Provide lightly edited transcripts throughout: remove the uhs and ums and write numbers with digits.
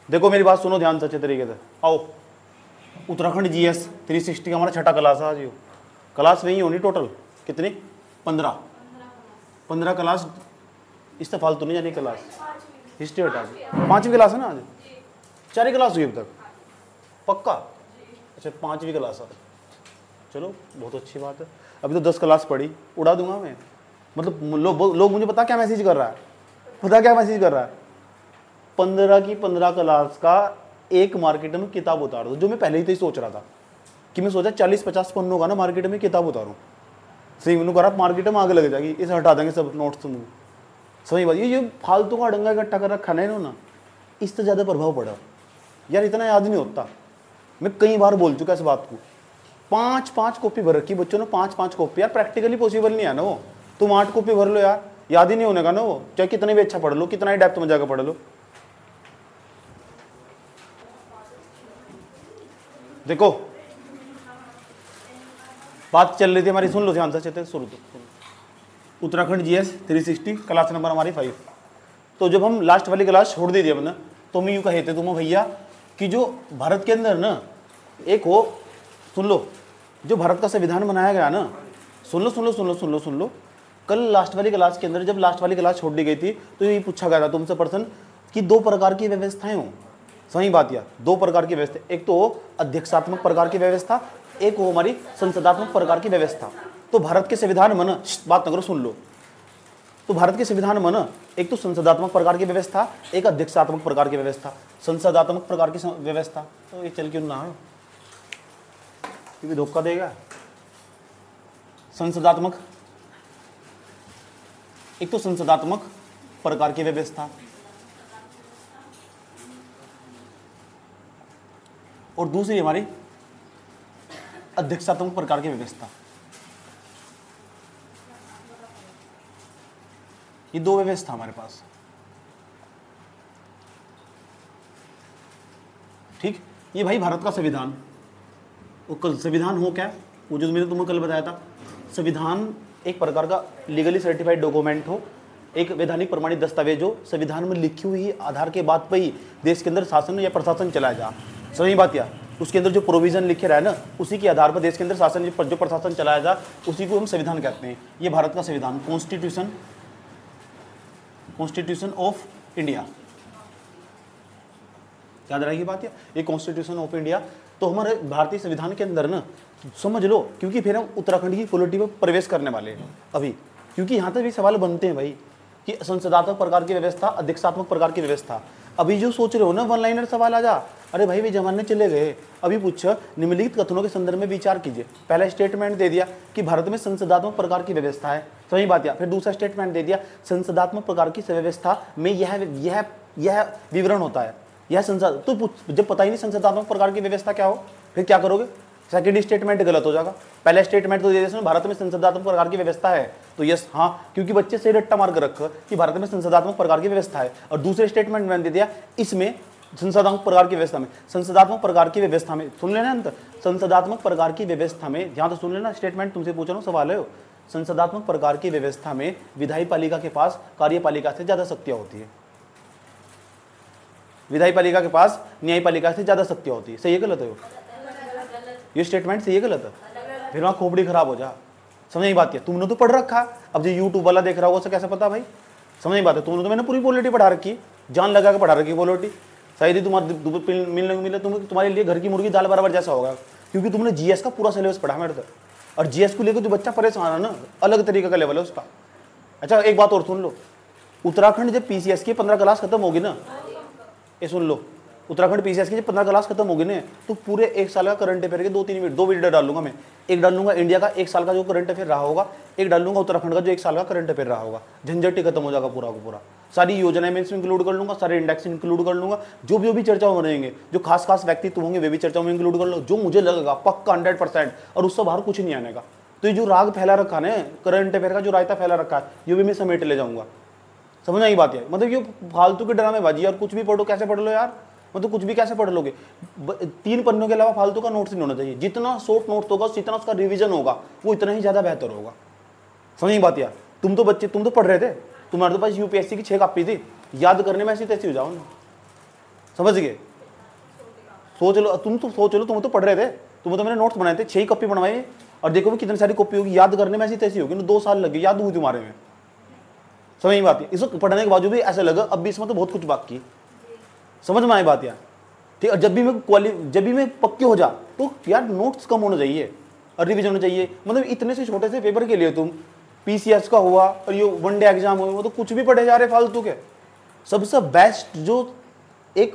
देखो मेरी बात सुनो ध्यान से अच्छे तरीके से। आओ, उत्तराखंड जीएस 360 का हमारा छठा क्लास है आज। यो क्लास वही होनी टोटल कितनी? 15 क्लास। इससे फालतू नहीं जानी क्लास। हिस्ट्री हटा के 5वीं क्लास है ना आज? 4 ही क्लास हुई अब तक पक्का? अच्छा 5वीं क्लास है, चलो बहुत अच्छी बात है। अभी तो 10 क्लास पढ़ी, उड़ा दूंगा मैं। मतलब लोग मुझे पता क्या मैसेज कर रहा है, पता क्या मैसेज कर रहा है? 15 की 15 क्लास का एक मार्केट में किताब उतार दो। जो मैं पहले ही तो ही सोच रहा था कि मैं सोचा 40-50 पन्नों का ना मार्केट में किताब उतारूं। सही मैंने कहा मार्केट में आग लग जाएगी, इसे हटा देंगे सब नोट्स। तुम सही बात, ये फालतू का डंगा इकट्ठा कर रखा है ना, इससे ज़्यादा प्रभाव पड़ा यार। इतना याद नहीं होता। मैं कई बार बोल चुका इस बात को। 5-5 कॉपी भर रखी बच्चों ने, 5-5 कॉपी। यार प्रैक्टिकली पॉसिबल नहीं है ना वो। तुम 8 कॉपी भर लो यार, याद ही नहीं होने का ना वो। चाहे कितने भी अच्छा पढ़ लो, कितना ही डेप्थ में जाकर पढ़ लो। देखो बात चल रही थी हमारी, सुन लो ध्यान से चलते शुरू तो। उत्तराखंड जीएस 360 क्लास नंबर हमारी 5। तो जब हम लास्ट वाली क्लास छोड़ दी थी हमने, तो हम यूँ कहे थे तुम भैया कि जो भारत के अंदर ना एक हो, सुन लो, जो भारत का संविधान बनाया गया ना, सुन लो। कल लास्ट वाली क्लास के अंदर जब लास्ट वाली क्लास छोड़ दी गई थी तो ये पूछा गया था तुमसे प्रश्न कि 2 प्रकार की व्यवस्थाएं हो। सही बात या 2 प्रकार की व्यवस्था, एक तो अध्यक्षात्मक प्रकार की व्यवस्था, एक हो हमारी संसदात्मक प्रकार की व्यवस्था। तो भारत के संविधान में ना, बात न करो सुन लो, तो भारत के संविधान में ना एक तो संसदात्मक प्रकार की व्यवस्था, एक अध्यक्षात्मक प्रकार की व्यवस्था। संसदात्मक प्रकार की व्यवस्था तो ये चल क्यों ना है, क्योंकि धोखा देगा। संसदात्मक, एक तो संसदात्मक प्रकार की व्यवस्था और दूसरी हमारी अध्यक्षात्मक प्रकार की व्यवस्था। ये 2 व्यवस्था हमारे पास, ठीक। ये भाई भारत का संविधान, वो संविधान हो क्या, वो जो मैंने तुम्हें कल बताया था, संविधान एक प्रकार का लीगली सर्टिफाइड डॉक्यूमेंट हो, एक वैधानिक प्रमाणित दस्तावेज हो, संविधान में लिखी हुई आधार के बाद पर ही देश के अंदर शासन या प्रशासन चलाया जा। सही बात या उसके अंदर जो प्रोविजन लिखे रहा है ना, उसी के आधार पर देश के अंदर शासन जो प्रशासन चलाया जा, उसी को हम संविधान कहते हैं। ये भारत का संविधान, कॉन्स्टिट्यूशन ऑफ इंडिया, याद रहेगी बात ये कॉन्स्टिट्यूशन ऑफ इंडिया। तो हमारे भारतीय संविधान के अंदर ना समझ लो, क्योंकि फिर हम उत्तराखंड की पॉलिटी में प्रवेश करने वाले हैं अभी, क्योंकि यहाँ तक भी सवाल बनते हैं भाई कि संसदात्मक प्रकार की व्यवस्था, अध्यक्षात्मक प्रकार की व्यवस्था। अभी जो सोच रहे हो ना वन लाइनर सवाल आ जा, अरे भाई वे जमाने चले गए। अभी पूछो निम्नलिखित कथनों के संदर्भ में विचार कीजिए। पहला स्टेटमेंट दे दिया कि भारत में संसदात्मक प्रकार की व्यवस्था है, सही बात या। फिर दूसरा स्टेटमेंट दे दिया संसदात्मक प्रकार की व्यवस्था में यह विवरण होता है, यह संसद। तो जब पता ही नहीं संसदात्मक प्रकार की व्यवस्था क्या हो, फिर क्या करोगे? सेकंड स्टेटमेंट गलत हो जाएगा। पहला स्टेटमेंट तो दे दिया भारत में संसदात्मक प्रकार की व्यवस्था है, तो यस हाँ, क्योंकि बच्चे से रट्टा मार कर रखा कि भारत में संसदात्मक प्रकार की व्यवस्था है। और दूसरे स्टेटमेंट मैंने दे दिया इसमें संसदात्मक प्रकार की व्यवस्था में, संसदात्मक प्रकार की व्यवस्था में, सुन लेना अंत, संसदात्मक प्रकार की व्यवस्था में, ध्यान से सुन लेना, स्टेटमेंट तुमसे पूछ रहा हूँ, सवाल है। संसदात्मक प्रकार की व्यवस्था में विधायी पालिका के पास कार्यपालिका से ज्यादा शक्तियां होती है, विधायी पालिका के पास न्यायपालिका से ज्यादा शक्तियां होती है। सही है गलत है? ये स्टेटमेंट सही है गलत है? फिर वहां खोपड़ी खराब हो जा। समझ नहीं बात है? तुमने तो पढ़ रखा, अब जो यूट्यूब वाला देख रहा होगा उसे कैसे पता भाई? समझ नहीं बात है? तुमने तो मैंने पूरी पॉलिटी पढ़ा रखी, जान लगा के पढ़ा रखी पॉलिटी। शायद ही तुम्हारे मिलने को मिले, तुम्हारे लिए घर की मुर्गी दाल बराबर जैसा होगा, क्योंकि तुमने जीएस का पूरा सिलेबस पढ़ा मेरे से। और जीएस को लेकर जो बच्चा परेशान है ना, अलग तरीके का लेवल है उसका। अच्छा एक बात और सुन लो, उत्तराखंड जब पीसीएस की 15 क्लास खत्म होगी ना, ये सुन लो, उत्तराखंड पीसीएस की जब 15 क्लास खत्म होगी ना, तो पूरे 1 साल का करंट अफेयर के 2 वीडियो डाल लूंगा मैं। एक डाल लूंगा इंडिया का 1 साल का जो करंट अफेयर रहा होगा, एक डाल लूंगा उत्तराखंड का जो 1 साल का करंट अफेयर रहा होगा। झंझट ही खत्म हो जाएगा पूरा का पूरा। सारी योजनाएं मैं इसमें इंक्लूड कर लूंगा, सारे इंडेक्स इंक्लूड कर लूंगा, जो भी चर्चाओं में रहेंगे, जो खास व्यक्तित्व होंगे वे भी चर्चाओं में इंक्लूड कर लो, जो मुझे लगेगा पक्का 100%, और उससे बाहर कुछ नहीं आने का। तो ये जो राग फैला रखा है करंट अफेयर का, जो रायता फैला रखा है, ये भी मैं समेट ले जाऊंगा। समझ आई बात है? मतलब ये फालतू के ड्रामेबाजी, और कुछ भी पढ़ो, कैसे पढ़ लो यार, मतलब कुछ भी कैसे पढ़ लोगे? 3 पन्नों के अलावा फालतू का नोट्स नहीं होना चाहिए। जितना शॉर्ट नोट्स होगा, जितना उसका रिवीजन होगा, वो इतना ही ज्यादा बेहतर होगा। समझ बात यार? तुम तो पढ़ रहे थे, तुम्हारे तो पास यूपीएससी की 6 कॉपी थी, याद करने में ऐसी तैसी हो जाओ ना। समझ गए? सोच लो, तुम तो सोच लो, तुम तो पढ़ रहे थे, तुम्हें तो मैंने नोट्स बनाए थे, 6 कॉपी बनवाई और देखो कितनी सारी कॉपी होगी, याद करने में ऐसी तैसी होगी ना, 2 साल लगे याद हुई तुम्हारे में। समझ में बात है? इसको पढ़ने के बावजूद भी ऐसा लगा अब भी इसमें तो बहुत कुछ बाकी। समझ में आई बात यार? ठीक। और जब भी मैं पक्के हो जा तो यार नोट्स कम होना चाहिए और रिवीजन होना चाहिए। मतलब इतने से छोटे से पेपर के लिए तुम पीसीएस का हुआ और ये वनडे एग्जाम हुआ, तो कुछ भी पढ़े जा रहे फालतू के। सबसे बेस्ट जो एक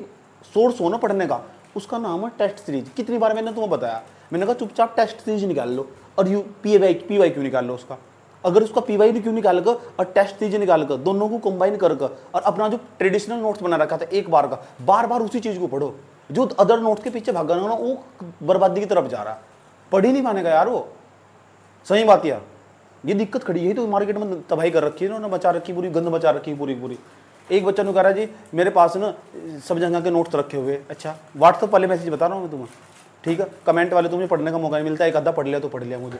सोर्स हो ना पढ़ने का, उसका नाम है टेस्ट सीरीज। कितनी बार मैंने तुम्हें बताया, मैंने कहा चुपचाप टेस्ट सीरीज निकाल लो और पीवाई क्यों निकाल लो उसका। अगर उसका पीवाई भी क्यों निकाल कर और टेस्ट सीरीज निकाल कर, दोनों को कंबाइन कर और अपना जो ट्रेडिशनल नोट्स बना रखा था एक बार का, बार बार उसी चीज को पढ़ो। जो अदर नोट्स के पीछे भागना ना, वो बर्बादी की तरफ जा रहा, पढ़ ही नहीं पाने का यार वो। सही बात यार, ये दिक्कत खड़ी है तो मार्केट में तबाही कर रखी है ना, बचा रखी पूरी, गंद बचा रखी पूरी। एक बच्चा ने कह रहा जी मेरे पास ना सब जगह के नोट्स रखे हुए। अच्छा, व्हाट्सएप वाले मैसेज बता रहा हूँ मैं तुम्हें, ठीक है? कमेंट वाले तुम्हें पढ़ने का मौका नहीं मिलता, एक आधा पढ़ लिया तो पढ़ लिया। मुझे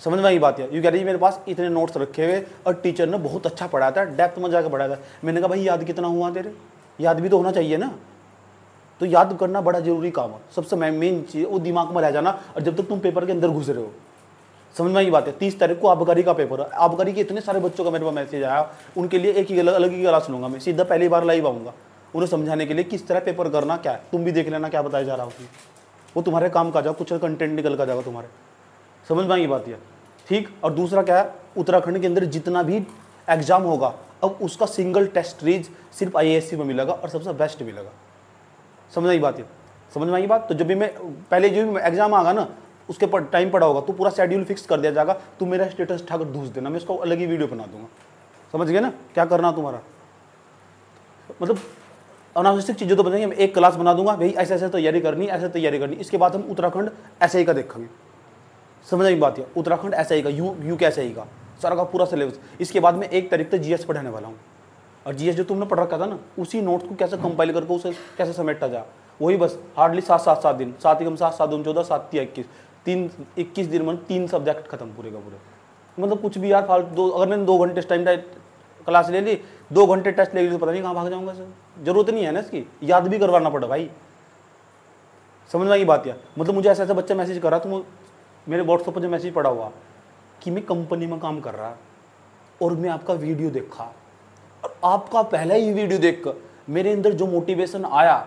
समझ में आई बात है? यू कह रही मेरे पास इतने नोट्स रखे हुए और टीचर ने बहुत अच्छा पढ़ाया था, डेप्थ में जाकर पढ़ाया था। मैंने कहा भाई याद कितना हुआ तेरे? याद भी तो होना चाहिए ना। तो याद करना बड़ा जरूरी काम है। सबसे मेन चीज़ वो दिमाग में रह जाना, और जब तक तुम पेपर के अंदर घुस रहे हो। समझ में आई बात है? 30 तारीख को आबकारी का पेपर है। आबकारी के इतने सारे बच्चों का मेरे पास मैसेज आया, उनके लिए एक ही अलग ही क्लास लूंगा मैं, सीधा पहली बार लाइव आऊँगा उन्हें समझाने के लिए किस तरह पेपर करना क्या है। तुम भी देख लेना क्या बताया जा रहा हो, वो तुम्हारे काम का जाओ, कुछ कंटेंट निकल का जाएगा तुम्हारे। समझ में आई बात है? ठीक। और दूसरा क्या है, उत्तराखंड के अंदर जितना भी एग्जाम होगा अब उसका सिंगल टेस्ट सीरीज सिर्फ IASC में मिलेगा और सबसे बेस्ट मिलेगा। समझ आई बात है? समझ में आई बात? तो जब भी मैं पहले जो भी एग्जाम आएगा ना उसके पर टाइम पड़ा होगा तो पूरा शेड्यूल फिक्स कर दिया जाएगा। तुम मेरा स्टेटस उठाकर दूस देना, मैं उसको अलग ही वीडियो बना दूंगा। समझ गए ना क्या करना तुम्हारा? मतलब अनावश्यक चीज़ें तो बताएंगे, मैं एक क्लास बना दूंगा भाई, ऐसे ऐसे तैयारी करनी, ऐसे तैयारी करनी। इसके बाद हम उत्तराखंड SI का देखेंगे। समझ आई बात है? उत्तराखंड SI का, यू के SI का सारा का पूरा सिलेबस। इसके बाद में 1 तारीख तक GS पढ़ाने वाला हूँ। और GS जो तुमने पढ़ रखा था ना, उसी नोट्स को कैसे कंपाइल करके उसे कैसे समेटा जा, वही बस हार्डली 7 दिन, 7 कम 7 7 14 7 21 21 दिन में 3 सब्जेक्ट खत्म पूरे का पूरे। मतलब कुछ भी यार फालतू। अगर मैंने 2 घंटे टाइम क्लास ले ली, 2 घंटे टेस्ट ले ली तो पता नहीं कहाँ भाग जाऊंगा सर। जरूरत नहीं है ना इसकी, याद भी करवाना पड़ा भाई। समझ में आई बात यार? मतलब मुझे ऐसा बच्चा मैसेज कर रहा, तो मेरे व्हाट्सएप पर जो मैसेज पड़ा हुआ कि मैं कंपनी में काम कर रहा और मैं आपका वीडियो देखा, और आपका पहला ही वीडियो देखकर मेरे अंदर जो मोटिवेशन आया,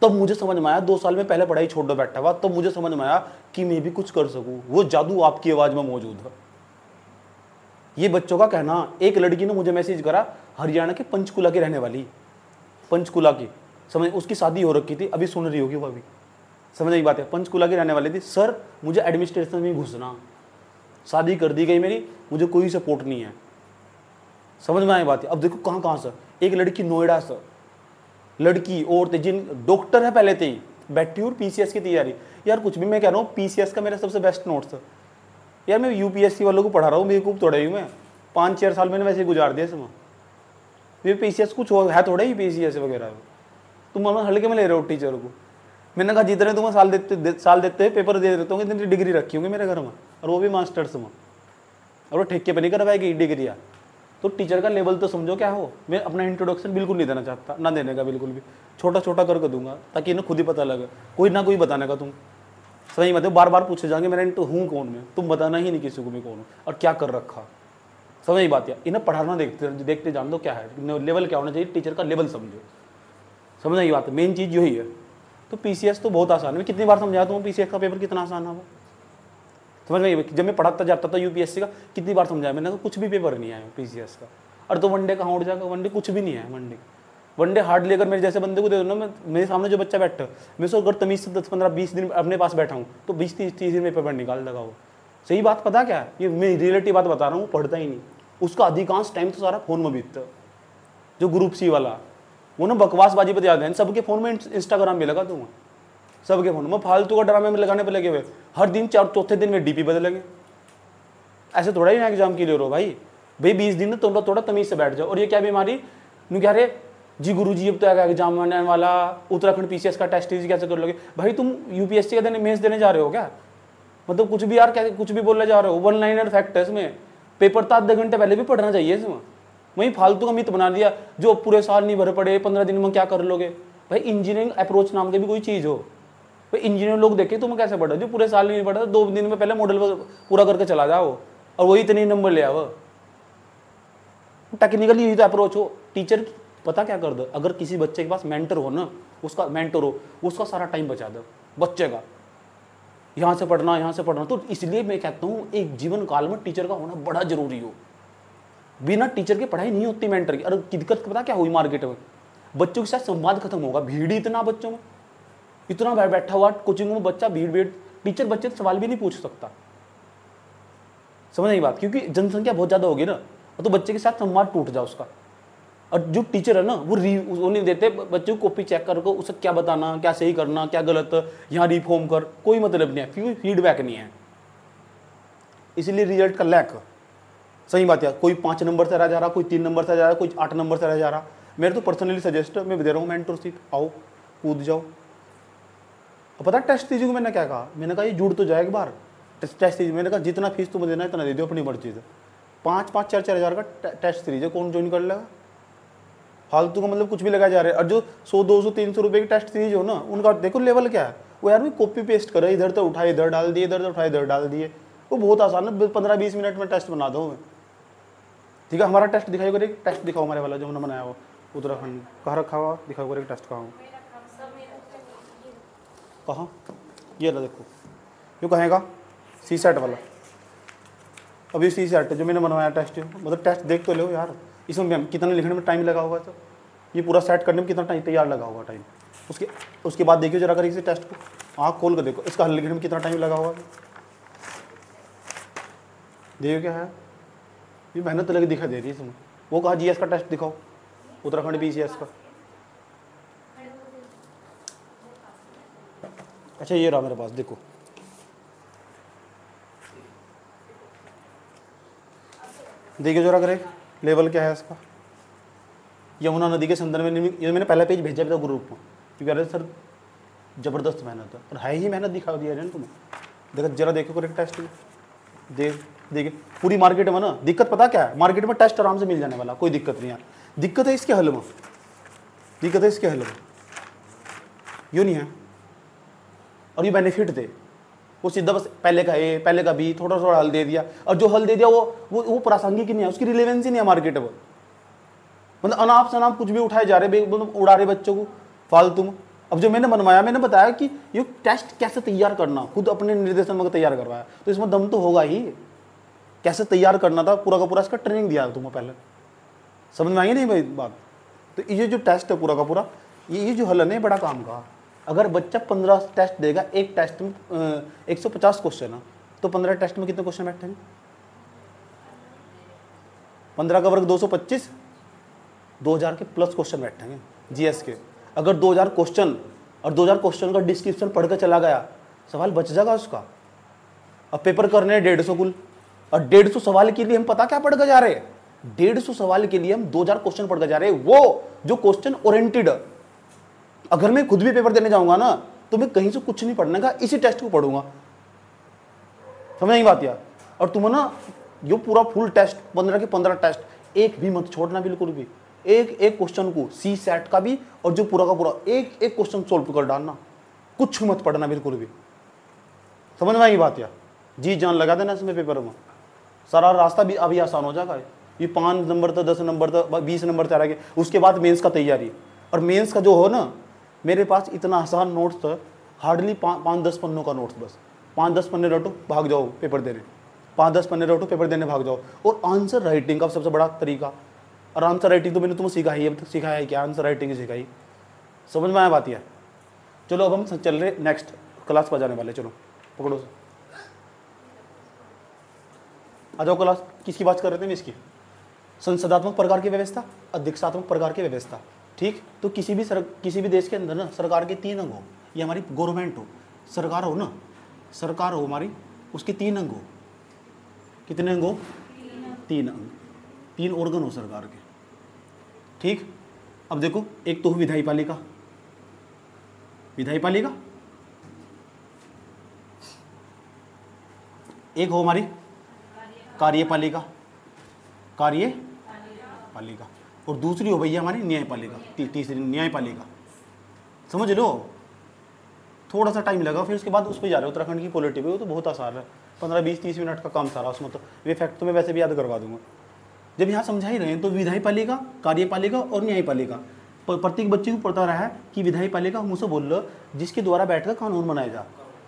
तब मुझे समझ में आया, 2 साल में पहले पढ़ाई छोड़ दो बैठा हुआ, तब मुझे समझ में आया कि मैं भी कुछ कर सकूं। वो जादू आपकी आवाज में मौजूद है। ये बच्चों का कहना। एक लड़की ने मुझे मैसेज करा, हरियाणा के पंचकुला की रहने वाली, पंचकुला की, समझ, उसकी शादी हो रखी थी, अभी सुन रही होगी वो अभी। समझ आई बात है? पंचकुला की रहने वाली थी। सर मुझे एडमिनिस्ट्रेशन में घुसना, शादी कर दी गई मेरी, मुझे कोई सपोर्ट नहीं है। समझ में आई बात है? अब देखो कहाँ कहाँ से एक लड़की नोएडा से, लड़की औरतें जिन डॉक्टर है पहले से ही बैठी और PCS की तैयारी। यार कुछ भी मैं कह रहा हूँ, PCS का मेरा सबसे बेस्ट नोट्स है यार। मैं UPSC वालों को पढ़ा रहा हूँ, बेवकूफ़ थोड़ा ही मैं 5-6 साल मैंने वैसे गुजार दिया इसमें। ये PCS कुछ है थोड़ा ही, PCS वगैरह तुम हल्के में ले रहे हो टीचर को। मैंने कहा जितने तुम्हें साल देते पेपर दे देते होंगे, इतनी डिग्री रखी होंगी मेरे घर में, और वो भी मास्टर्स में, और वो ठेके पे नहीं करवाएगी डिग्रियाँ। तो टीचर का लेवल तो समझो क्या हो। मैं अपना इंट्रोडक्शन बिल्कुल नहीं देना चाहता, ना देने का बिल्कुल भी, छोटा छोटा करके दूंगा ताकि इन्हें खुद ही पता लगे। कोई ना कोई बताने का, तुम सही मतलब बार बार पूछे जाएंगे मेरा हूँ कौन मैं, तुम बताना ही नहीं किसी को मैं कौन हूँ और क्या कर रखा। समझ बात है? इन्हें पढ़ाना देखते जान दो क्या है लेवल, क्या होना चाहिए टीचर का लेवल समझो। समझ आई बात है? मेन चीज़ यही है। तो PCS तो बहुत आसान है। मैं कितनी बार समझाया तुम्हें PCS का पेपर कितना आसान है वो। समझ में? जब मैं पढ़ाता जाता था UPSC का, कितनी बार समझाया मैंने, तो कुछ भी पेपर नहीं आया PCS का। और तो वनडे कहाँ उड़ जाएगा, वनडे कुछ भी नहीं है। वनडे हार्ड लेकर मेरे जैसे बंदे को दे दो ना, मैं मेरे सामने जो बच्चा बैठा, मैं उसको अगर तमीज़ से 10-15-20 दिन अपने पास बैठा हूँ तो 20-30 दिन में पेपर निकाल देगा वो। सही बात पता क्या है, ये मैं रियलिटी बात बता रहा हूँ, पढ़ता ही नहीं। उसका अधिकांश टाइम तो सारा फोन में बीतता है। जो ग्रुप C वाला वो ना बकवासबाजी पर याद है, सबके फ़ोन में इंस्टाग्राम भी लगा दूंगा, सबके फोन में फालतू का ड्रामे में लगाने पर लगे हुए। हर दिन 4-4 दिन में DP बदलेंगे। ऐसे थोड़ा ही ना एग्जाम के लिए रो भाई 20 दिन थोड़ा थोड़ा तमीज से बैठ जाओ। और ये क्या बीमारी, कह रहे जी गुरुजी अब तो एग्जाम आने वाला, उत्तराखंड PCS का टेस्ट कैसे कर लोगे। भाई तुम UPSC का देने मेंस देने जा रहे हो क्या? मतलब कुछ भी यार, क्या कुछ भी बोलने जा रहे हो। 1 लाइनर फैक्ट है इसमें, पेपर तो आधे घंटे पहले भी पढ़ना चाहिए इसमें। वही फालतू का मिथ बना दिया, जो पूरे साल नहीं भर पड़े 15 दिन में क्या कर लोगे। भाई इंजीनियरिंग अप्रोच नाम की भी कोई चीज़ हो। भाई इंजीनियर लोग देखे तुम कैसे पढ़ो, जो पूरे साल नहीं पढ़ा 2 दिन में पहले मॉडल पूरा करके चला जाओ और वही इतने नंबर ले आओ। टेक्निकली यही तो अप्रोच हो। टीचर पता क्या कर दो, अगर किसी बच्चे के पास मेंटर हो ना, उसका मेंटर हो, उसका सारा टाइम बचा दो बच्चे का, यहाँ से पढ़ना यहाँ से पढ़ना। तो इसलिए मैं कहता हूँ एक जीवन काल में टीचर का होना बड़ा जरूरी हो। बिना टीचर के पढ़ाई नहीं होती मेंटर की। अरे दिक्कत पता क्या हुई मार्केट में, बच्चों के साथ संवाद खत्म होगा, भीड़ ही इतना बच्चों में, इतना बैठा हुआ कोचिंग में बच्चा, भीड़, टीचर बच्चे से सवाल भी नहीं पूछ सकता। समझ नहीं बात, क्योंकि जनसंख्या बहुत ज्यादा होगी ना, तो बच्चे के साथ संवाद टूट जाए उसका। और जो टीचर है ना वो नहीं देते बच्चे को कॉपी चेक करके उसे क्या बताना, क्या सही करना, क्या गलत, यहाँ रिफॉर्म कर, कोई मतलब नहीं है, फीडबैक नहीं है, इसलिए रिजल्ट का लैक। सही बात है, कोई 5 नंबर से रह जा रहा, कोई 3 नंबर से रह जा रहा, कोई 8 नंबर से रह जा रहा। मेरे तो पर्सनली सजेस्ट मैं दे रहा हूँ मेंटरशिप, आओ कूद जाओ। और पता टेस्ट दीजिए को मैंने क्या कहा, मैंने कहा ये जुड़ तो जाए एक बार, टेस्ट दीजिए। मैंने कहा जितना फीस तुम्हें देना है इतना दे दो, अपनी मर्जी से। 5-5, 4-4 हज़ार का टेस्ट दीजिए, कौन ज्वाइन कर लेगा? फालतू का मतलब कुछ भी लगा जा रहे हैं। और जो 100, 200, 300 रुपये की टेस्ट सीरीज हो ना, उनका देखो लेवल क्या है। वो यार भी कॉपी पेस्ट करे, इधर तो उठाए इधर डाल दिए, इधर तो उठाए इधर डाल दिए। वो बहुत आसान है, 15-20 मिनट में टेस्ट बना दो। ठीक है, हमारा टेस्ट दिखाई करें, टेस्ट दिखाओ हमारे वाला जो हमने बनाया हुआ उत्तराखंड कहाँ रखा हुआ, दिखाओ करें टेस्ट कहाँ हो, कहाँ ये रहा देखो, ये कहेगा सी सेट वाला। अभी सी सेट जो मैंने बनवाया टेस्ट, मतलब टेस्ट देख तो लो यार, इसमें कितना लिखने में टाइम लगा होगा, तो ये पूरा सेट करने में कितना टाइम तैयार लगा होगा टाइम। उसके बाद देखिए जरा कर इसे टेस्ट को आँख खोल कर देखो, इसका हल लिखने में कितना टाइम लगा होगा। देखिए क्या है, ये मेहनत लगी दिखा दे रही है इसमें। वो कहा जीएस का टेस्ट दिखाओ, उत्तराखंड पीसीएस का। अच्छा ये रहा मेरे पास, देखो देखिए जरा करे लेवल क्या है इसका। यमुना नदी के संदर्भ में, ये मैंने पहला पेज भेजा भी था ग्रुप में, क्योंकि अरे सर जबरदस्त मेहनत है, और है ही मेहनत, दिखा दिया है तुम्हें। देखो जरा देखो करेक्ट टेस्ट देखिए पूरी मार्केट में ना, दिक्कत पता क्या है, मार्केट में टेस्ट आराम से मिल जाने वाला, कोई दिक्कत नहीं है। दिक्कत है इसके हल में, दिक्कत है इसके हल में, यूँ नहीं है। और ये बेनिफिट थे, वो सीधा बस पहले का ए पहले का बी थोड़ा थोड़ा हल दे दिया, और जो हल दे दिया वो प्रासंगिक ही नहीं है, उसकी रिलेवेंस ही नहीं है मार्केट में। मतलब अनाप शनाप कुछ भी उठाए जा रहे, मतलब उड़ा रहे बच्चों को फालतू में। अब जो मैंने बनवाया, मैंने बताया कि ये टेस्ट कैसे तैयार करना, खुद अपने निर्देशन में तैयार करवाया, तो इसमें दम तो होगा ही। कैसे तैयार करना था पूरा का पूरा, इसका ट्रेनिंग दिया तुम्हें पहले। समझ में आई नहीं भाई बात? तो ये जो टेस्ट है पूरा का पूरा, ये जो हल है बड़ा काम का। अगर बच्चा 15 टेस्ट देगा, एक टेस्ट में 150 क्वेश्चन है, तो 15 टेस्ट में कितने क्वेश्चन बैठेंगे? 15 का वर्ग 225, 2000 के प्लस क्वेश्चन बैठेंगे जीएस के। अगर 2000 क्वेश्चन और 2000 क्वेश्चन का डिस्क्रिप्शन पढ़ कर चला गया, सवाल बच जाएगा उसका। अब पेपर करने 150 कुल, और 150 सवाल के लिए हम पता क्या पढ़ कर जा रहे हैं? 150 सवाल के लिए हम 2000 क्वेश्चन पढ़ कर जा रहे हैं, वो जो क्वेश्चन ओरिएंटेड। अगर मैं खुद भी पेपर देने जाऊंगा ना, तो मैं कहीं से कुछ नहीं पढ़ने का, इसी टेस्ट को पढ़ूंगा। समझ नहीं बात यार? और तुम ना जो पूरा फुल टेस्ट 15 के 15 टेस्ट, एक भी मत छोड़ना बिल्कुल भी। एक क्वेश्चन को सी सेट का भी, और जो पूरा का पूरा एक क्वेश्चन सोल्व कर डालना, कुछ मत पढ़ना बिल्कुल भी। समझ में आई बात यार? जी जान लगा देना इसमें पेपर में, सारा रास्ता भी अभी आसान हो जाएगा। ये 5 नंबर तक 10 नंबर तक 20 नंबर तक आ गए, उसके बाद मेंस का तैयारी। और मेंस का जो हो ना, मेरे पास इतना आसान नोट्स था, हार्डली 5-10 पन्नों का नोट्स, बस 5-10 पन्ने रटो भाग जाओ पेपर देने, 5-10 पन्ने रटो पेपर देने भाग जाओ। और आंसर राइटिंग का सबसे बड़ा तरीका, और आंसर राइटिंग तो मैंने तुम्हें सिखाई है, सिखाया है क्या? आंसर राइटिंग ही सिखाई। समझ में आया बात है? चलो अब हम चल रहे नेक्स्ट क्लास पर जाने वाले, चलो पकड़ो से आ जाओ। क्लास किसकी बात कर रहे थे हम? इसकी संसदात्मक प्रकार की व्यवस्था, अध्यक्षात्मक प्रकार की व्यवस्था। ठीक, तो किसी भी देश के अंदर ना सरकार के 3 अंग हो, ये हमारी गवर्नमेंट हो, सरकार हो ना, सरकार हो हमारी, उसके 3 अंग हो। कितने अंग हो? 3 अंग, 3 ऑर्गन हो सरकार के। ठीक, अब देखो एक तो हो विधायपालिका, विधायपालिका, एक हो हमारी कार्यपालिका, कार्यपालिका, और दूसरी हो भैया हमारी न्यायपालिका, तीसरी न्यायपालिका। समझ लो, थोड़ा सा टाइम लगा, फिर उसके बाद उस पर जा रहे हो उत्तराखंड की पॉलिटी पे, वो तो बहुत आसान है, 15-20-30 मिनट का काम सारा उसमें, तो ये फैक्ट तो मैं वैसे भी याद करवा दूंगा। जब यहाँ समझा ही रहे हैं तो विधायपालिका, कार्यपालिका और न्यायपालिका, प्रत्येक बच्चे को पता रहा है कि विधायपालिका हम उसे बोल रहे जिसके द्वारा बैठकर कानून बनाया जा।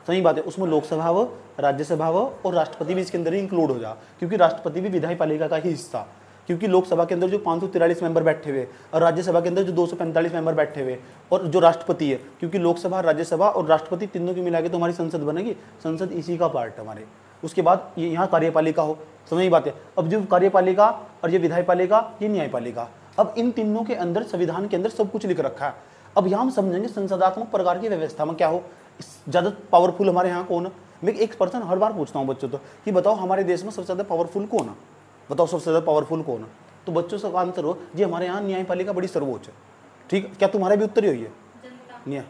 सही बात है, उसमें लोकसभा व राज्यसभा व और राष्ट्रपति भी इसके अंदर ही इंक्लूड हो जा, क्योंकि राष्ट्रपति भी विधायपालिका का ही हिस्सा, क्योंकि लोकसभा के अंदर जो 543 मेंबर बैठे हुए और राज्यसभा के अंदर जो 245 मेंबर बैठे हुए और जो राष्ट्रपति है, क्योंकि लोकसभा, राज्यसभा और राष्ट्रपति तीनों की मिला के तो हमारी संसद बनेगी, संसद इसी का पार्ट है हमारे। उसके बाद ये यहाँ कार्यपालिका हो, समझ बात है। अब जो कार्यपालिका और ये विधायपालिका, ये न्यायपालिका, अब इन तीनों के अंदर संविधान के अंदर सब कुछ लिख रखा है। अब यहाँ हम समझेंगे संसदात्मक प्रकार की व्यवस्था में क्या हो, ज़्यादा पावरफुल हमारे यहाँ कौन है। मैं एक पर्सन हर बार पूछता हूँ बच्चों तो कि बताओ हमारे देश में सबसे ज़्यादा पावरफुल कौन है, बताओ सबसे ज़्यादा पावरफुल कौन है, तो बच्चों से आंसर हो जी हमारे यहाँ न्यायपालिका बड़ी सर्वोच्च है। ठीक, क्या तुम्हारा भी उत्तर ही है? न्याय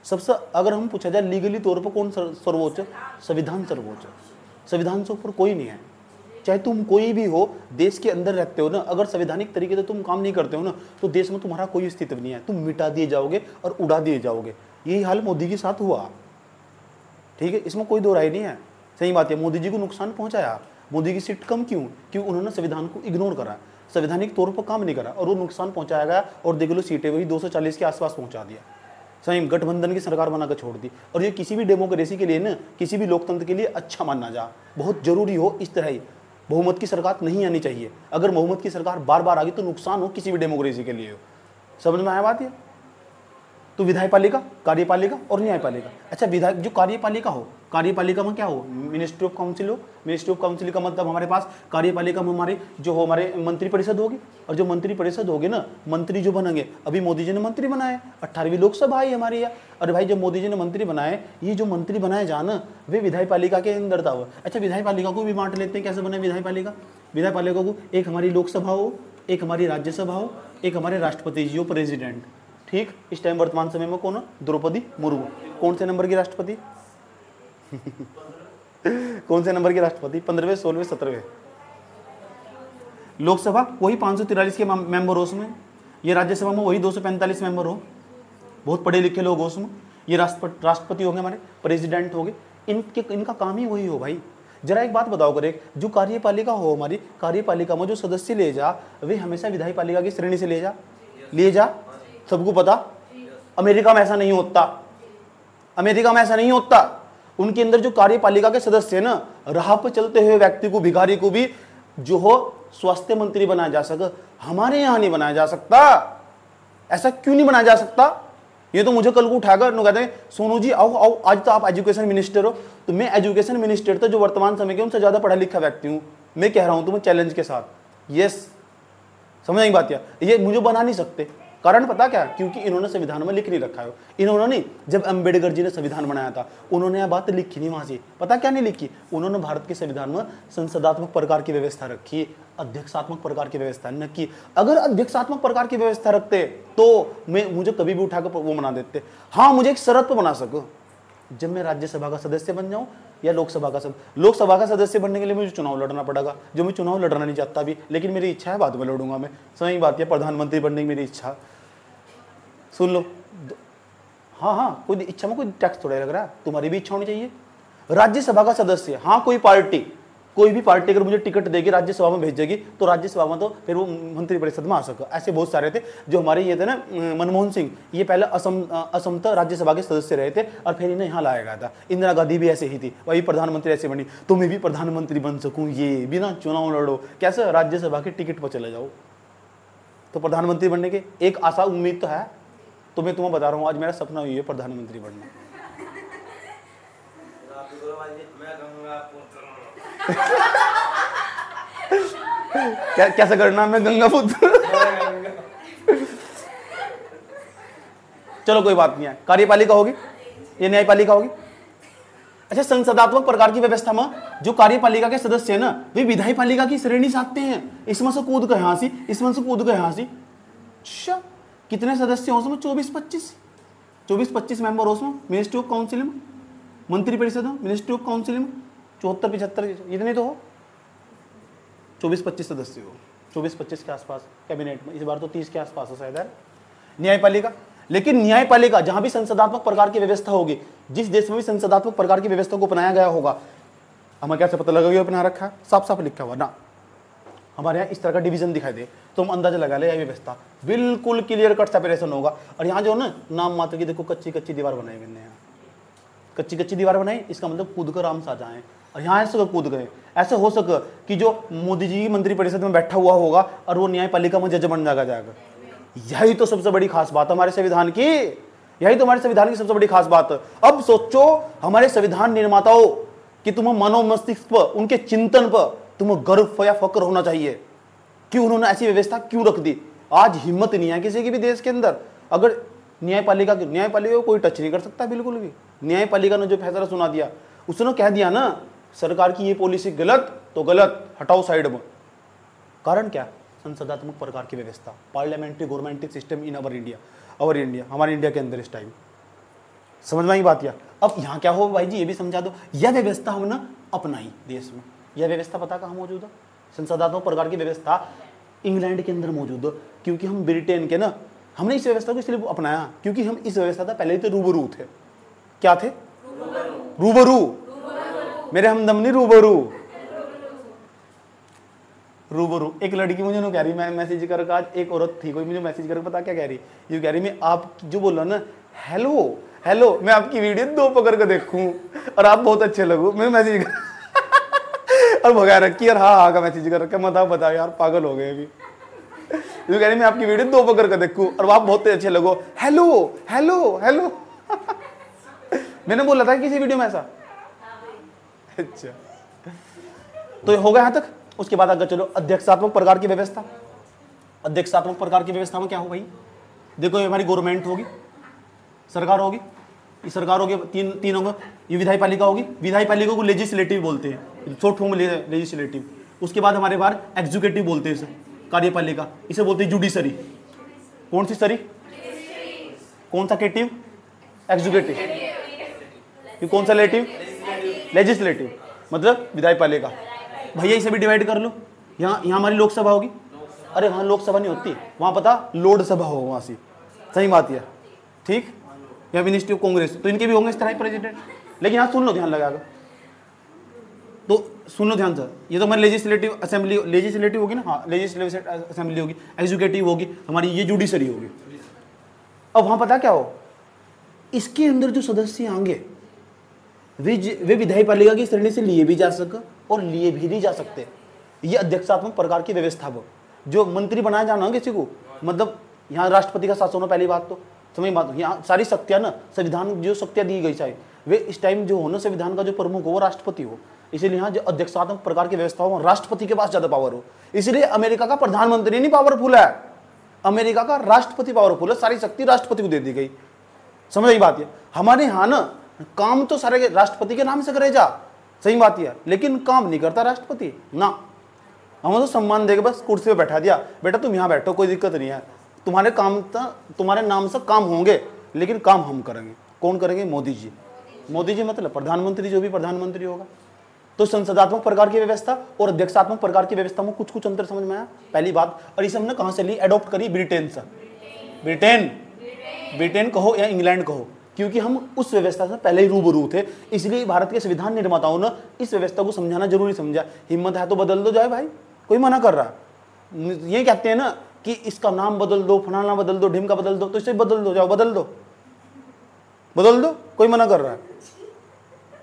सबसे, अगर हम पूछा जाए लीगली तौर पर कौन सर्वोच्च, संविधान सर्वोच्च है। संविधान से ऊपर कोई नहीं है, चाहे तुम कोई भी हो, देश के अंदर रहते हो ना, अगर संवैधानिक तरीके से तुम काम नहीं करते हो ना, तो देश में तुम्हारा कोई अस्तित्व नहीं है, तुम मिटा दिए जाओगे और उड़ा दिए जाओगे। यही हाल मोदी के साथ हुआ, ठीक है, इसमें कोई दो राय नहीं है। सही बात है, मोदी जी को नुकसान पहुंचाया, मोदी की सीट कम क्यों, क्यों उन्होंने संविधान को इग्नोर करा, संवैधानिक तौर पर काम नहीं करा और वो नुकसान पहुंचाया गया। और देख लो सीटें वही 240 के आसपास पहुंचा दिया, सही गठबंधन की सरकार बनाकर छोड़ दी। और ये किसी भी डेमोक्रेसी के लिए ना, किसी भी लोकतंत्र के लिए अच्छा मानना जा, बहुत जरूरी हो इस तरह ही बहुमत की सरकार नहीं आनी चाहिए। अगर बहुमत की सरकार बार बार आ गई तो नुकसान हो किसी भी डेमोक्रेसी के लिए हो। समझ में आया बात ये? तो विधायपालिका, कार्यपालिका और न्यायपालिका। अच्छा, विधायक जो कार्यपालिका हो, कार्यपालिका में क्या हो, मिनिस्ट्री ऑफ काउंसिल हो। मिनिस्ट्री ऑफ काउंसिल का मतलब हमारे पास कार्यपालिका में हमारे जो हो हमारे मंत्री परिषद होगी, और जो मंत्री परिषद होगी ना, मंत्री जो बनेंगे, अभी मोदी जी ने मंत्री बनाए, 18वीं लोकसभा है हमारी यहाँ। अरे भाई जब मोदी जी ने मंत्री बनाए, ये जो मंत्री बनाए जाना वे विधायपालिका के अंदर था। अच्छा, विधायपालिका को भी बांट लेते हैं, कैसे बने विधायपालिका? विधायपालिका को एक हमारी लोकसभा हो, एक हमारी राज्यसभा हो, एक हमारे राष्ट्रपति जी हो, प्रेसिडेंट। ठीक, इस टाइम वर्तमान समय में कौन है? द्रौपदी मुर्मू। कौन से नंबर की राष्ट्रपति? कौन से नंबर की राष्ट्रपति? 15वें, 16वें, 17वें। लोकसभा वही 543 के मेंबर हो उसमें, ये राज्यसभा में वही 245 मेंबर हो, बहुत पढ़े लिखे लोग हो उसमें। ये राष्ट्रपति होंगे हमारे, प्रेसिडेंट होंगे, इनका काम ही वही हो भाई। जरा एक बात बताओ कर, एक जो कार्यपालिका हो हमारी, कार्यपालिका में जो सदस्य ले जा वे हमेशा विधायपालिका की श्रेणी से ले जा। सबको पता, अमेरिका में ऐसा नहीं होता, अमेरिका में ऐसा नहीं होता। उनके अंदर जो कार्यपालिका के सदस्य है ना, राह पर चलते हुए व्यक्ति को, भिखारी को भी जो हो स्वास्थ्य मंत्री बनाया जा सके, हमारे यहां नहीं बनाया जा सकता। ऐसा क्यों नहीं बनाया जा सकता? ये तो मुझे कल को उठाकर कहते हैं सोनू जी आओ आओ, आज तो आप एजुकेशन मिनिस्टर हो। तो मैं एजुकेशन मिनिस्टर तो जो वर्तमान समय के उनसे ज्यादा पढ़ा लिखा व्यक्ति हूं। मैं कह रहा हूं तुम्हें चैलेंज के साथ, यस, समझ आई बात? ये मुझे बना नहीं सकते। कारण पता क्या? क्योंकि इन्होंने संविधान में लिख नहीं रखा है। इन्होंने नहीं, जब अम्बेडकर जी ने संविधान बनाया था उन्होंने यह बात लिखी नहीं वहां से। पता क्या नहीं लिखी? उन्होंने भारत के संविधान में संसदात्मक प्रकार की व्यवस्था रखी, अध्यक्षात्मक प्रकार की व्यवस्था न की। अगर अध्यक्षात्मक प्रकार की व्यवस्था रखते तो मुझे कभी भी उठाकर वो बना देते। हाँ, मुझे एक शर्त पर बना सको, जब मैं राज्यसभा का सदस्य बन जाऊं या लोकसभा का लोकसभा का सदस्य बनने के लिए मुझे चुनाव लड़ना पड़ेगा, जो मैं चुनाव लड़ना नहीं चाहता भी, लेकिन मेरी इच्छा है, बाद में लड़ूंगा मैं। सही बात है, प्रधानमंत्री बनने की मेरी इच्छा, सुन लो। हाँ, कोई इच्छा में कोई टैक्स थोड़ा लग रहा है, तुम्हारी भी इच्छा होनी चाहिए। राज्यसभा का सदस्य, हाँ, कोई भी पार्टी अगर मुझे टिकट देगी, राज्यसभा में भेजेगी, तो राज्यसभा में तो फिर वो मंत्री परिषद में आ सके। ऐसे बहुत सारे थे जो हमारे ये थे ना, मनमोहन सिंह, ये पहले असम तक राज्यसभा के सदस्य रहे थे और फिर इन्हें यहाँ लाया गया था। इंदिरा गांधी भी ऐसे ही थी, वही प्रधानमंत्री ऐसे बनी। तो मैं भी प्रधानमंत्री बन सकूँ, ये बिना चुनाव लड़ो, कैसे? राज्यसभा के टिकट पर चले जाओ। तो प्रधानमंत्री बनने की एक आशा उम्मीद तो है। तो मैं तुम्हें बता रहा हूँ, आज मेरा सपना हुई है प्रधानमंत्री बनना। कैसे करना? मैं गंगा पुत्र। चलो कोई बात नहीं है, कार्यपालिका होगी, ये न्यायपालिका होगी। अच्छा, संसदात्मक प्रकार की व्यवस्था में जो कार्यपालिका के सदस्य है ना, वे विधायपालिका की श्रेणी से आते हैं। इसमें से कूद गए हांसी, इसमें से कूद गए हांसी। अच्छा, कितने सदस्य हो उसमें? 24-25 मेंबर हो उसमें। मिनिस्ट्री ऑफ काउंसिल में, मंत्री परिषद में, मिनिस्ट्री ऑफ काउंसिल में 74-75 इतने तो हो। 24-25 सदस्य हो, 24-25 के आसपास कैबिनेट में। इस बार तो 30 के आसपास हो शायद है। न्यायपालिका, लेकिन न्यायपालिका जहां भी संसदात्मक प्रकार की व्यवस्था होगी, जिस देश में भी संसदात्मक प्रकार की व्यवस्था को अपनाया गया होगा, हमें कैसे पता लगेगा अपना रखा है? साफ साफ लिखा हुआ ना। हमारे यहाँ इस तरह का डिवीजन दिखाई दे तो हम अंदाजा लगा ले यह व्यवस्था बिल्कुल क्लियर कट सेपरेशन होगा। और यहाँ जो ना नाम मात्र की देखो कच्ची कच्ची दीवार बनाई मैंने, यहाँ कच्ची कच्ची दीवार बनाई, इसका मतलब कूद कर आम सा जाए। और यहाँ ऐसे कूद गए, ऐसे हो सके कि जो मोदी जी की मंत्रिपरिषद में बैठा हुआ होगा और वो न्यायपालिका में जज बन जाएगा। यही तो सबसे बड़ी खास बात है हमारे संविधान की, यही तो हमारे संविधान की सबसे बड़ी खास बात है। अब सोचो हमारे संविधान निर्माताओं कि तुम्हें मानव मस्तिष्क पर, उनके चिंतन पर तुम्हें गर्व या फक्र होना चाहिए कि उन्होंने ऐसी व्यवस्था क्यों रख दी। आज हिम्मत नहीं है किसी की भी देश के अंदर, अगर न्यायपालिका को कोई टच नहीं कर सकता बिल्कुल भी। न्यायपालिका ने जो फैसला सुना दिया, उसने कह दिया ना सरकार की ये पॉलिसी गलत तो गलत, हटाओ साइड में। कारण क्या? संसदात्मक प्रकार की व्यवस्था, parliamentary governmental system in our India, हमारे इंडिया के अंदर इस टाइम। समझ में आई बात? या अब यहाँ क्या हो भाई जी, ये भी समझा दो। यह व्यवस्था हमने अपनाई देश में, यह व्यवस्था पता कहाँ मौजूद है? संसदात्मक प्रकार की व्यवस्था इंग्लैंड के अंदर मौजूद है, क्योंकि हम ब्रिटेन के ना, हमने इस व्यवस्था को इसलिए अपनाया क्योंकि हम इस व्यवस्था था पहले तो रूबरू थे। क्या थे? रूबरू। मेरे हमदम नहीं, रूबरू। एक लड़की मुझे ना कह रही, मैं मैसेज कर, आज एक औरत थी कोई मुझे मैसेज करके पता क्या कह रही, ये कह रही मैं आप जो बोल रहा ना हेलो मैं आपकी वीडियो 2 पकड़ के देखूं और आप बहुत अच्छे लगो, मैं मैसेज कर और भगा रखी यार, हाँ का मैसेज कर रखा, मत बताओ यार पागल हो गए अभी। ये कह रही मैं आपकी वीडियो 2 पकड़ के देखूं और आप बहुत अच्छे लगो, हेलो। मैंने बोला था किसी वीडियो में ऐसा? अच्छा, तो हो गया यहां तक। उसके बाद अगर चलो अध्यक्षात्मक प्रकार की व्यवस्था। अध्यक्षात्मक प्रकार की व्यवस्था में क्या हो भाई? देखो ये हमारी गवर्नमेंट होगी, सरकार होगी, ये सरकार होगी, तीन होंगे, ये विधायपालिका होगी, विधायपालिका को लेजिस्लेटिव बोलते हैं, शॉर्ट फॉर्म में लेजिस्लेटिव। उसके बाद हमारे बाहर एग्जीक्यूटिव बोलते हैं इसे, कार्यपालिका, इसे बोलते हैं जुडिशरी। कौन सी सरी? कौन सा केटिव? एग्जीक्यूटिव। ये कौन सा लेटिव? लेजिस्लेटिव, मतलब विधायपालिका। भैया इसे भी डिवाइड कर लो। यहाँ हमारी लोकसभा होगी, अरे वहाँ लोकसभा नहीं होती, वहाँ पता लोड सभा हो, वहाँ से सही बात है, ठीक। या मिनिस्ट्री ऑफ कांग्रेस, तो इनके भी होंगे इस तरह प्रेसिडेंट। लेकिन यहाँ सुन लो, ध्यान लगाकर, तो सुन लो ध्यान से, ये तो हमारी लेजिस्लेटिव असेंबली, लेजिस्लेटिव होगी ना, हाँ लेजिस्लेटिव असेंबली होगी, एग्जीक्यूटिव होगी, हमारी ये जुडिशरी होगी। अब वहाँ पता क्या हो, इसके अंदर जो सदस्य आएंगे वे विधायपालिका की श्रेणी से लिए भी जा सके और लिए भी नहीं जा सकते। ये अध्यक्षात्मक प्रकार की व्यवस्था वो, जो मंत्री बनाया जाना किसी को, मतलब यहाँ राष्ट्रपति का शासन हो, पहली बात तो समझ बात, यहाँ सारी शक्तियाँ ना, संविधान जो शक्तियाँ दी गई चाहे वे इस टाइम जो हो ना, संविधान का जो प्रमुख हो वो राष्ट्रपति हो। इसीलिए यहाँ जो अध्यक्षात्मक प्रकार की व्यवस्था हो, राष्ट्रपति के पास ज्यादा पावर हो। इसलिए अमेरिका का प्रधानमंत्री नहीं पावरफुल है, अमेरिका का राष्ट्रपति पावरफुल है, सारी शक्ति राष्ट्रपति को दे दी गई। समझ आई बात है? हमारे यहाँ ना काम तो सारे राष्ट्रपति के नाम से करे जा, सही बात है, लेकिन काम नहीं करता राष्ट्रपति ना। हमें तो सम्मान देके बस कुर्सी पे बैठा दिया, बेटा तुम यहाँ बैठो, कोई दिक्कत नहीं है, तुम्हारे काम तुम्हारे नाम से काम होंगे, लेकिन काम हम करेंगे। कौन करेंगे? मोदी जी। मोदी जी मतलब प्रधानमंत्री, जो भी प्रधानमंत्री होगा। तो संसदात्मक प्रकार की व्यवस्था और अध्यक्षात्मक प्रकार की व्यवस्था में कुछ अंतर समझ में आया, पहली बात। और इसे हमने कहाँ से ली? एडॉप्ट करी ब्रिटेन से। ब्रिटेन कहो या इंग्लैंड कहो, क्योंकि हम उस व्यवस्था से पहले ही रूबरू थे। इसलिए भारत के संविधान निर्माताओं ने इस व्यवस्था को समझाना जरूरी समझा। हिम्मत है तो बदल दो जाए भाई, कोई मना कर रहा? ये कहते हैं ना कि इसका नाम बदल दो, फलाना बदल दो, ढिमका बदल दो, तो इसे बदल दो, जाओ बदल दो, कोई मना कर रहा है?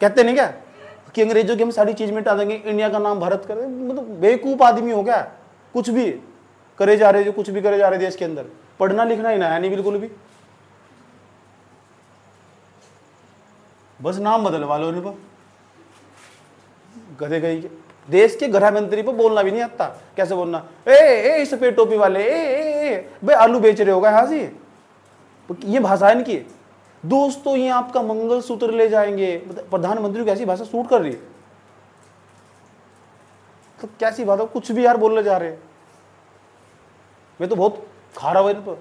कहते नहीं क्या कि अंग्रेजों की हम सारी चीज मिटा देंगे, इंडिया का नाम भारत कर देंगे? मतलब बेवकूफ आदमी हो गया, कुछ भी करे जा रहे, जो कुछ भी करे जा रहे देश के अंदर। पढ़ना लिखना ही ना है नहीं बिल्कुल भी, बस नाम बदलवा लो इनको, गधे गई के। देश के गृह मंत्री पर बोलना भी नहीं आता, कैसे बोलना? ए सफेद टोपी वाले, बे आलू बेच रहे होगा यहाँ से, ये भाषा है इनकी। दोस्तों ये आपका मंगलसूत्र ले जाएंगे, प्रधानमंत्री को कैसी भाषा सूट कर रही है? तो कैसी बात है, कुछ भी यार बोलने जा रहे हैं। मैं तो बहुत खा रहा हूं इन पर,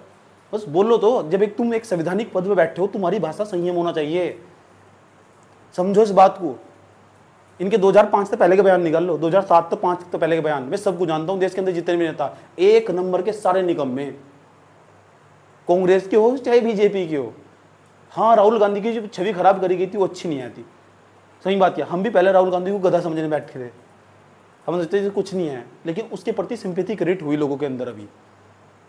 बस बोलो तो। जब तुम एक संवैधानिक पद में बैठे हो, तुम्हारी भाषा संयम होना चाहिए, समझो इस बात को। इनके 2005 से पहले के बयान निकाल लो, 2007 से 5 से पहले के बयान। मैं सबको जानता हूं, देश के अंदर जितने भी नेता, एक नंबर के सारे निकम्मे, कांग्रेस के हो चाहे बीजेपी के हो। हाँ, राहुल गांधी की जो छवि खराब करी गई थी वो अच्छी नहीं आती, सही बात है। हम भी पहले राहुल गांधी को गधा समझने बैठे थे, हम सोचते थे कुछ नहीं है, लेकिन उसके प्रति सिंपैथी क्रिएट हुई लोगों के अंदर अभी,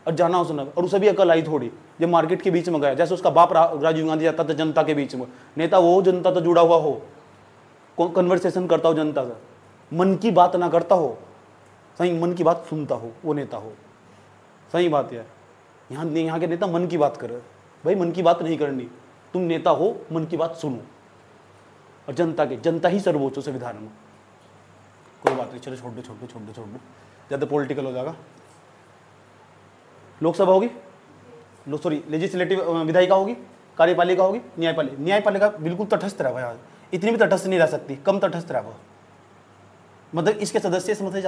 और जाना उसने, और उसे भी अकल आई थोड़ी जब मार्केट के बीच में गया। जैसे उसका बाप राजीव गांधी जाता था जनता के बीच में, नेता वो जनता से जुड़ा हुआ हो, कन्वर्सेशन करता हो जनता से, मन की बात ना करता हो, सही मन की बात सुनता हो, वो नेता हो। सही बात है। यहाँ के नेता मन की बात करे, भाई मन की बात नहीं करनी, तुम नेता हो, मन की बात सुनो, और जनता ही सर्वोच्च संविधान में। कोई बात नहीं, चलो छोड़ दो, ज़्यादा पॉलिटिकल हो जाएगा। लोकसभा होगी, सॉरी लेजिस्लेटिव विधायिका होगी, कार्यपालिका होगी, न्यायपालिका बिल्कुल तटस्थ रहा भाई, इतनी भी तटस्थ नहीं रह सकती, कम तटस्थ रहा, मतलब इसके सदस्य इसमें से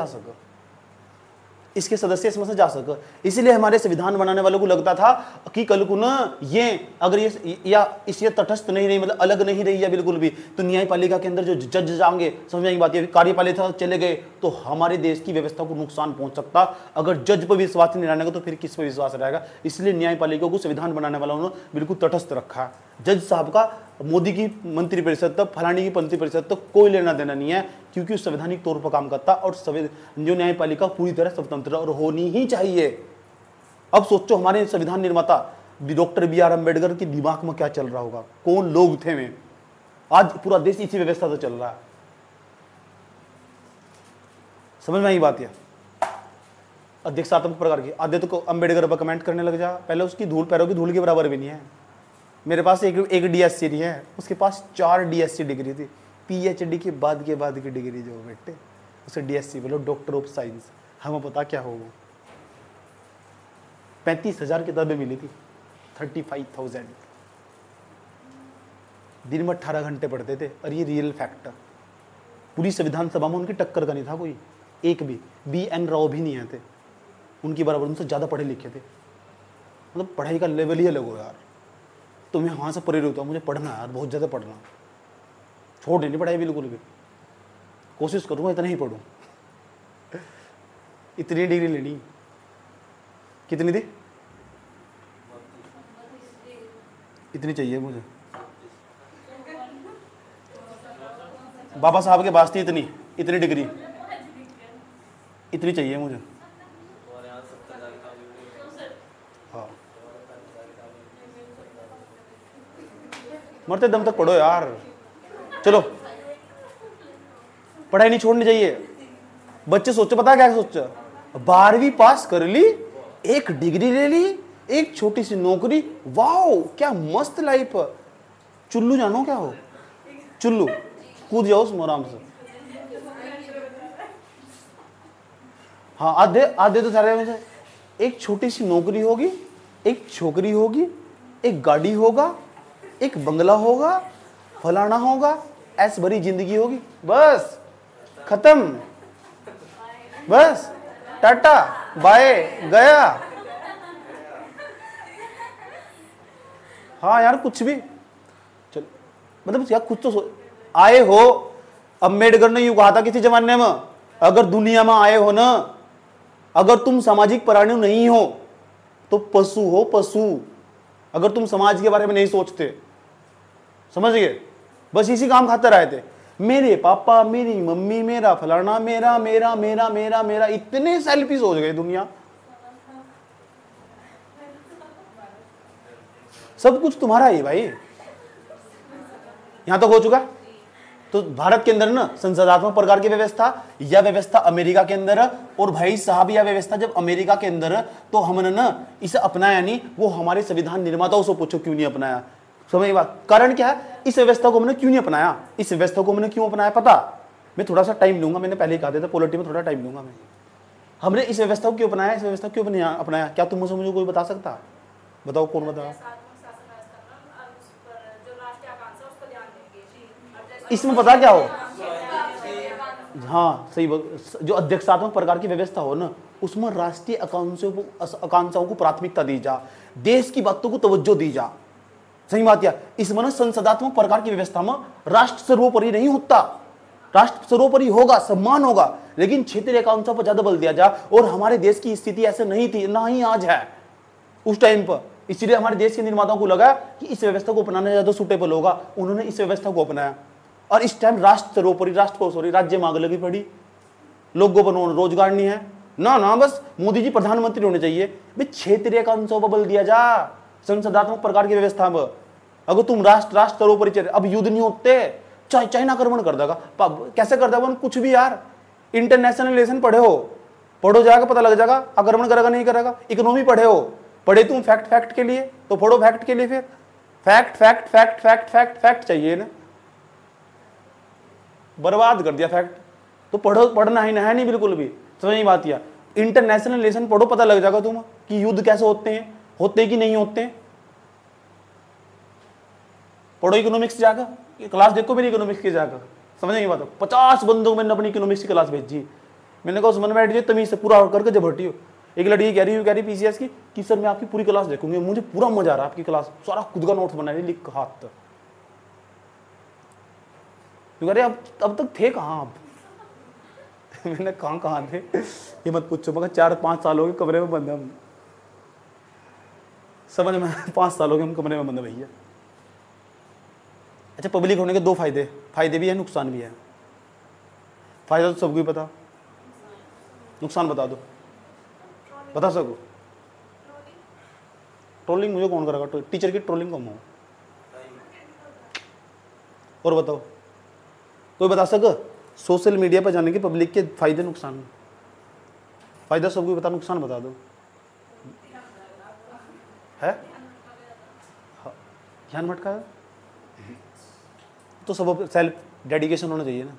जा सके, इसीलिए हमारे संविधान बनाने वालों को लगता था कि कल को ना ये अगर ये तटस्थ नहीं रही, मतलब अलग नहीं रही है बिल्कुल भी, तो न्यायपालिका के अंदर जो जज जाएंगे, समझ में बात है, कार्यपालिका चले गए तो हमारे देश की व्यवस्था को नुकसान पहुंच सकता। अगर जज पर विश्वास नहीं रहने का तो फिर किस पर विश्वास रहेगा। इसलिए न्यायपालिका को संविधान बनाने वालों ने बिल्कुल तटस्थ रखा। जज साहब का मोदी की मंत्रिपरिषद तक, फलानी की मंत्रिपरिषद तक कोई लेना देना नहीं है, क्योंकि संवैधानिक तौर पर काम करता, और जो न्यायपालिका पूरी तरह स्वतंत्र और होनी ही चाहिए। अब सोचो हमारे संविधान निर्माता डॉक्टर बी.आर. अम्बेडकर के दिमाग में क्या चल रहा होगा, कौन लोग थे में, आज पूरा देश इसी व्यवस्था से चल रहा है। समझ में आई बात है। अध्यक्षात्मक प्रकार की आद्य तो अम्बेडकर पर कमेंट करने लग जा, पहले उसकी धूल पैरों की धूल के बराबर भी नहीं है। मेरे पास एक डीएससी नहीं है, उसके पास 4 डीएससी डिग्री थी, पीएचडी के बाद की डिग्री जो बेटे, उसे डीएससी बोलो, डॉक्टर ऑफ साइंस। हमें पता क्या हो, 35,000 किताबें मिली थी, 35,000, दिन में 18 घंटे पढ़ते थे, और ये रियल फैक्ट है। पूरी संविधान सभा में उनकी टक्कर का नहीं था कोई, एक भी। बी.एन. राव भी नहीं आए थे उनकी बराबर, उनसे ज़्यादा पढ़े लिखे थे। मतलब पढ़ाई का लेवल ही अलग हो यार। तो मैं वहाँ से प्रेरित होता हूँ, मुझे पढ़ना यार, बहुत ज़्यादा पढ़ना, छोड़ नहीं पढ़ाई बिल्कुल भी, कोशिश करूँगा इतना ही पढ़ूँ। इतनी डिग्री लेनी, कितनी थी, इतनी चाहिए मुझे। बाबा साहब के पास थी इतनी डिग्री, इतनी चाहिए मुझे। हाँ, मरते दम तक पढ़ो यार। चलो, पढ़ाई नहीं छोड़नी चाहिए। बच्चे सोचो, पता क्या सोचो, 12वीं पास कर ली, एक डिग्री ले ली, एक छोटी सी नौकरी, वाओ क्या मस्त लाइफ। चुल्लू जानो क्या हो, चुल्लू कूद जाओ उसमें आराम से। हाँ, आधे तो सारे में से एक छोटी सी नौकरी होगी, एक छोकरी होगी, एक गाड़ी होगा, एक बंगला होगा, फलाना होगा, ऐस भरी जिंदगी होगी, बस खत्म, बस टाटा बाय गया। हाँ यार, कुछ भी चल, मतलब यार कुछ तो आए हो। अम्बेडकर ने यूं कहा था किसी जमाने में, अगर दुनिया में आए हो ना, अगर तुम सामाजिक प्राणी नहीं हो तो पशु हो, पशु। अगर तुम समाज के बारे में नहीं सोचते, समझ गए, बस इसी काम खातिर आए थे। मेरे पापा, मेरी मम्मी, मेरा फलाना, मेरा मेरा मेरा मेरा मेरा, इतने सेल्फिश हो गए दुनिया। सब कुछ तुम्हारा ही भाई, यहां तक हो चुका। तो भारत के अंदर ना संसदात्मक प्रकार की व्यवस्था, यह व्यवस्था अमेरिका के अंदर है। और भाई साहब, यह व्यवस्था जब अमेरिका के अंदर है तो हमने ना इसे अपनाया नहीं। वो हमारे संविधान निर्माताओं से पूछो क्यों नहीं अपनाया। समझ बात, कारण क्या है, इस व्यवस्था को हमने क्यों नहीं अपनाया, इस व्यवस्था को हमने क्यों अपनाया पता। मैं थोड़ा सा टाइम लूंगा, मैंने पहले ही कहा था पॉलिटी में थोड़ा टाइम लूंगा मैं। हमने इस व्यवस्था को क्यों अपनाया, इस व्यवस्था को क्यों अपनाया, क्या तुम मुझे कोई बता सकता, बताओ कौन बताओ। इसमें पता क्या हो, हाँ सही, जो अध्यक्षात्मक प्रकार की व्यवस्था हो ना, उसमें राष्ट्रीय आकांक्षाओं को प्राथमिकता दी जा, देश की बातों को तवज्जो दी जा। सही बात है। इसमें ना संसदात्मक प्रकार की व्यवस्था में राष्ट्र सर्वोपरि नहीं होता, राष्ट्र सर्वोपरि होगा, सम्मान होगा, लेकिन क्षेत्रीय आकांक्षाओं पर ज्यादा बल दिया जा। और हमारे देश की स्थिति ऐसे नहीं थी, ना ही आज है। उस टाइम पर इसलिए हमारे देश के निर्माताओं को लगा कि इस व्यवस्था को अपनाना ज्यादा सुटेबल होगा, उन्होंने इस व्यवस्था को अपनाया। और इस टाइम राष्ट्र सर्वोपरि राज्य मांग लगी पड़ी, लोगों को रोजगार नहीं है ना, बस मोदी जी प्रधानमंत्री होने चाहिए। भाई क्षेत्रीय कानून बल दिया जा, संसदात्मक प्रकार की व्यवस्था में। अगर तुम राष्ट्र सर्वोपरि, अब युद्ध नहीं होते, चाइना आक्रमण कर देगा, कैसे कर देगा कुछ भी यार। इंटरनेशनल रिलेशन पढ़ो जाएगा, पता लग जाएगा आक्रमण करेगा नहीं करेगा। इकोनॉमी पढ़े तुम फैक्ट के लिए, तो पढ़ो फैक्ट के लिए, फिर फैक्ट चाहिए ना, बर्बाद कर दिया फैक्ट। तो पढ़ना ही है नहीं बिल्कुल भी, समझ नहीं बात किया। इंटरनेशनल रिलेशन पढ़ो, पता लग जाएगा तुम कि युद्ध कैसे होते कि नहीं होते। पढ़ो इकोनॉमिक्स जाकर, क्लास देखो मेरी इकोनॉमिक्स की जाकर, समझ नहीं बात। 50 बंदों मैंने अपनी इकोनॉमिक्स की क्लास भेजी, मैंने कहा उसमें बैठ जाइए तमीज से पूरा करके जब हटी हो। एक लड़की कह रही पीसीएस की कि सर मैं आपकी पूरी क्लास देखूंगी, मुझे पूरा मजा आ रहा है आपकी क्लास, सारा खुद का नोट्स बना रही लिख हाथ। अरे अब तक थे कहाँ आप? मैंने कहाँ थे ये मत पूछो, मगर 4-5 साल हो गए कमरे में बंद हम, समझ में 5 साल हो गए हम कमरे में बंद भैया। अच्छा, पब्लिक होने के 2 फायदे भी है, नुकसान भी है। फायदा तो सबको ही पता, नुकसान बता दो, बता सको? ट्रोलिंग मुझे कौन करेगा? टीचर की ट्रोलिंग कम हो। और बताओ, कोई बता सके सोशल मीडिया पर जाने के पब्लिक के फायदे नुकसान? फायदा सबको बता, नुकसान बता दो। है ध्यान भटका, तो सब सेल्फ डेडिकेशन होना चाहिए ना,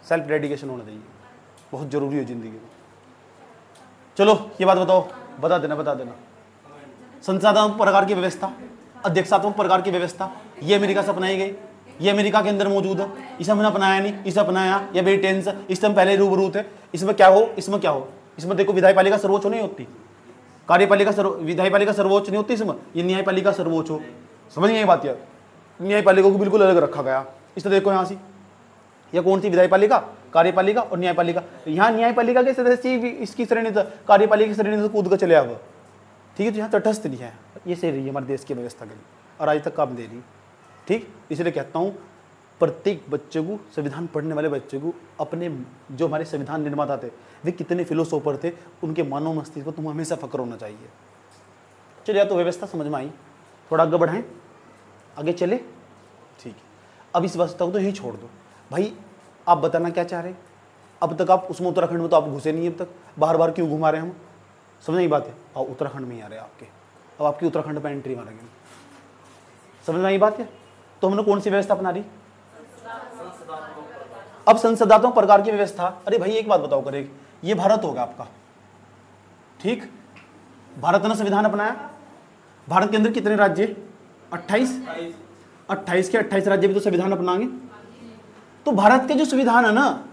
सेल्फ डेडिकेशन होना चाहिए, बहुत जरूरी है जिंदगी में। चलो ये बात बताओ, बता देना। संसाधनात्मक प्रकार की व्यवस्था, अध्यक्षात्मक प्रकार की व्यवस्था, ये अमेरिका से अपनाई गई, ये अमेरिका के अंदर मौजूद है, इसे हमने अपनाया नहीं, इसे अपनाया, या ब्रिटेन, इससे हम पहले रूबरू थे। इसमें क्या हो, इसमें देखो विधायपालिका सर्वोच्च नहीं होती, विधायपालिका सर्वोच्च नहीं होती इसमें, ये न्यायपालिका सर्वोच्च हो। समझ गए ये बात यार, न्यायपालिका को बिल्कुल अलग रखा गया। इसमें देखो यहाँ से, यह कौन सी विधायपालिका, कार्यपालिका और न्यायपालिका। यहाँ न्यायपालिका के सदस्य इसकी श्रेणी से, कार्यपालिका की श्रेणी से कूद कर चले अब, ठीक है। तो यहाँ तटस्थ नहीं है, ये सही रही है हमारे देश की व्यवस्था के लिए, और आज तक काम दे रही, ठीक। इसलिए कहता हूँ प्रत्येक बच्चे को, संविधान पढ़ने वाले बच्चे को, अपने जो हमारे संविधान निर्माता थे वे कितने फिलोसोफर थे, उनके मानव मस्तिष्क पर तुम हमेशा फक्र होना चाहिए। चलिए, तो व्यवस्था समझ में आई, थोड़ा आगे बढ़ाएं, आगे चले, ठीक है। अब इस व्यवस्था को तो यहीं छोड़ दो भाई। आप बताना क्या चाह रहे हैं? अब तक आप उसमें उत्तराखंड में तो आप घुसे नहीं, अब तक बार बार क्यों घुमा रहे हैं हम? समझ नहीं बात है। और उत्तराखंड में ही आ रहे हैं आपके, अब आपकी उत्तराखंड में एंट्री मारेंगे, समझ में आई बात है। तो हमने कौन सी व्यवस्था अपना ली? अब संसदात्मक प्रकार की व्यवस्था। अरे भाई एक बात बताओ करे, ये भारत होगा आपका, ठीक। भारत ने संविधान अपनाया, भारत के अंदर कितने राज्य? 28 के 28 राज्य भी तो संविधान अपनाएंगे। तो भारत के जो संविधान है ना,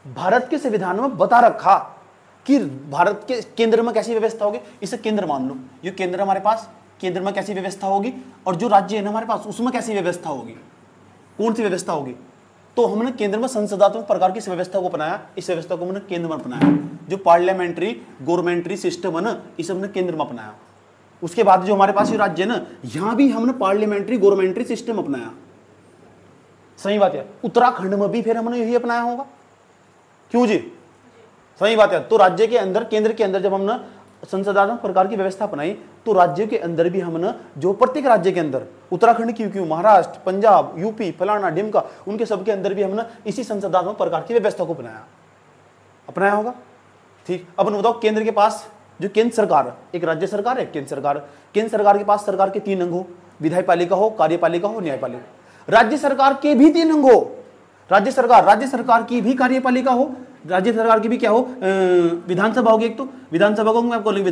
भारत के संविधान में बता रखा कि भारत के केंद्र में कैसी व्यवस्था होगी। इसे केंद्र मान लो, ये केंद्र हमारे पास, केंद्र में कैसी व्यवस्था होगी, और जो राज्य है ना हमारे पास उसमें कैसी व्यवस्था होगी, कौन सी व्यवस्था होगी। तो हमने केंद्र में संसदात्मक प्रकार की इस व्यवस्था को अपनाया, इस व्यवस्था को हमने केंद्र में अपनाया। जो पार्लियामेंट्री गवर्नमेंट्री सिस्टम है ना, इसे हमने केंद्र में अपनाया। उसके बाद जो हमारे पास ये राज्य है ना, यहां भी हमने पार्लियामेंट्री गवर्नमेंट्री सिस्टम अपनाया। सही बात है। उत्तराखंड में भी फिर हमने यही अपनाया होगा, क्यों जी? सही बात है। तो राज्य के अंदर, केंद्र के अंदर जब हमने संसदात्मक प्रकार की व्यवस्था अपनाई, तो राज्य के अंदर भी हमने, जो प्रत्येक राज्य के अंदर, उत्तराखंड क्यों, महाराष्ट्र, पंजाब, यूपी, फलाना ढिमका, उनके सबके अंदर भी हमने इसी संसदात्मक प्रकार की व्यवस्था को अपनाया होगा, ठीक। अब बताओ, केंद्र के पास जो केंद्र सरकार, एक राज्य सरकार है, केंद्र सरकार। केंद्र सरकार के पास सरकार के 3 अंग हो, विधायपालिका हो, कार्यपालिका हो, न्यायपालिका। राज्य सरकार के भी 3 अंग हो, राज्य सरकार की भी कार्यपालिका हो, राज्य सरकार की भी क्या हो, विधानसभा होगी। एक तो विधानसभा को आप बोलेंगे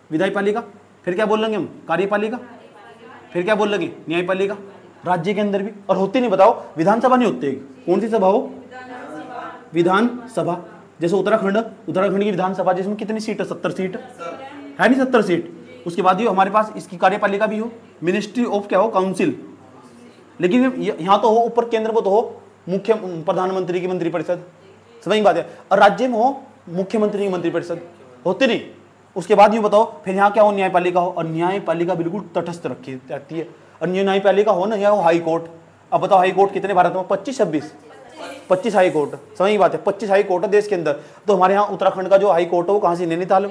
विधायपालिका, फिर क्या बोल लेंगे हम, कार्यपालिका, फिर क्या बोल लेंगे, न्यायपालिका। राज्य के अंदर भी, और होती नहीं, बताओ, विधानसभा नहीं होती, कौन सी सभा हो, विधानसभा। जैसे उत्तराखंड की विधानसभा, जिसमें कितनी सीट है, 70 सीट है नहीं, 70 सीट। उसके बाद ये हमारे पास इसकी कार्यपालिका भी हो, मिनिस्ट्री ऑफ क्या हो, काउंसिल। लेकिन यहाँ तो हो, ऊपर केंद्र में तो हो मुख्य प्रधानमंत्री की मंत्रिपरिषद, समझ बात है। और राज्य में हो मुख्यमंत्री की मंत्रिपरिषद, होती नहीं। उसके बाद यूँ बताओ फिर यहाँ क्या हो, न्यायपालिका हो, और न्यायपालिका बिल्कुल तटस्थ रखी रहती है। और न्यायपालिका हो ना, या हो हाई कोर्ट। अब बताओ हाई कोर्ट कितने भारत में, 25-26 हाई कोर्ट, समझ की बात है, 25 हाई कोर्ट है देश के अंदर। तो हमारे यहाँ उत्तराखंड का जो हाई कोर्ट है वो कहाँ से, नैनीताल।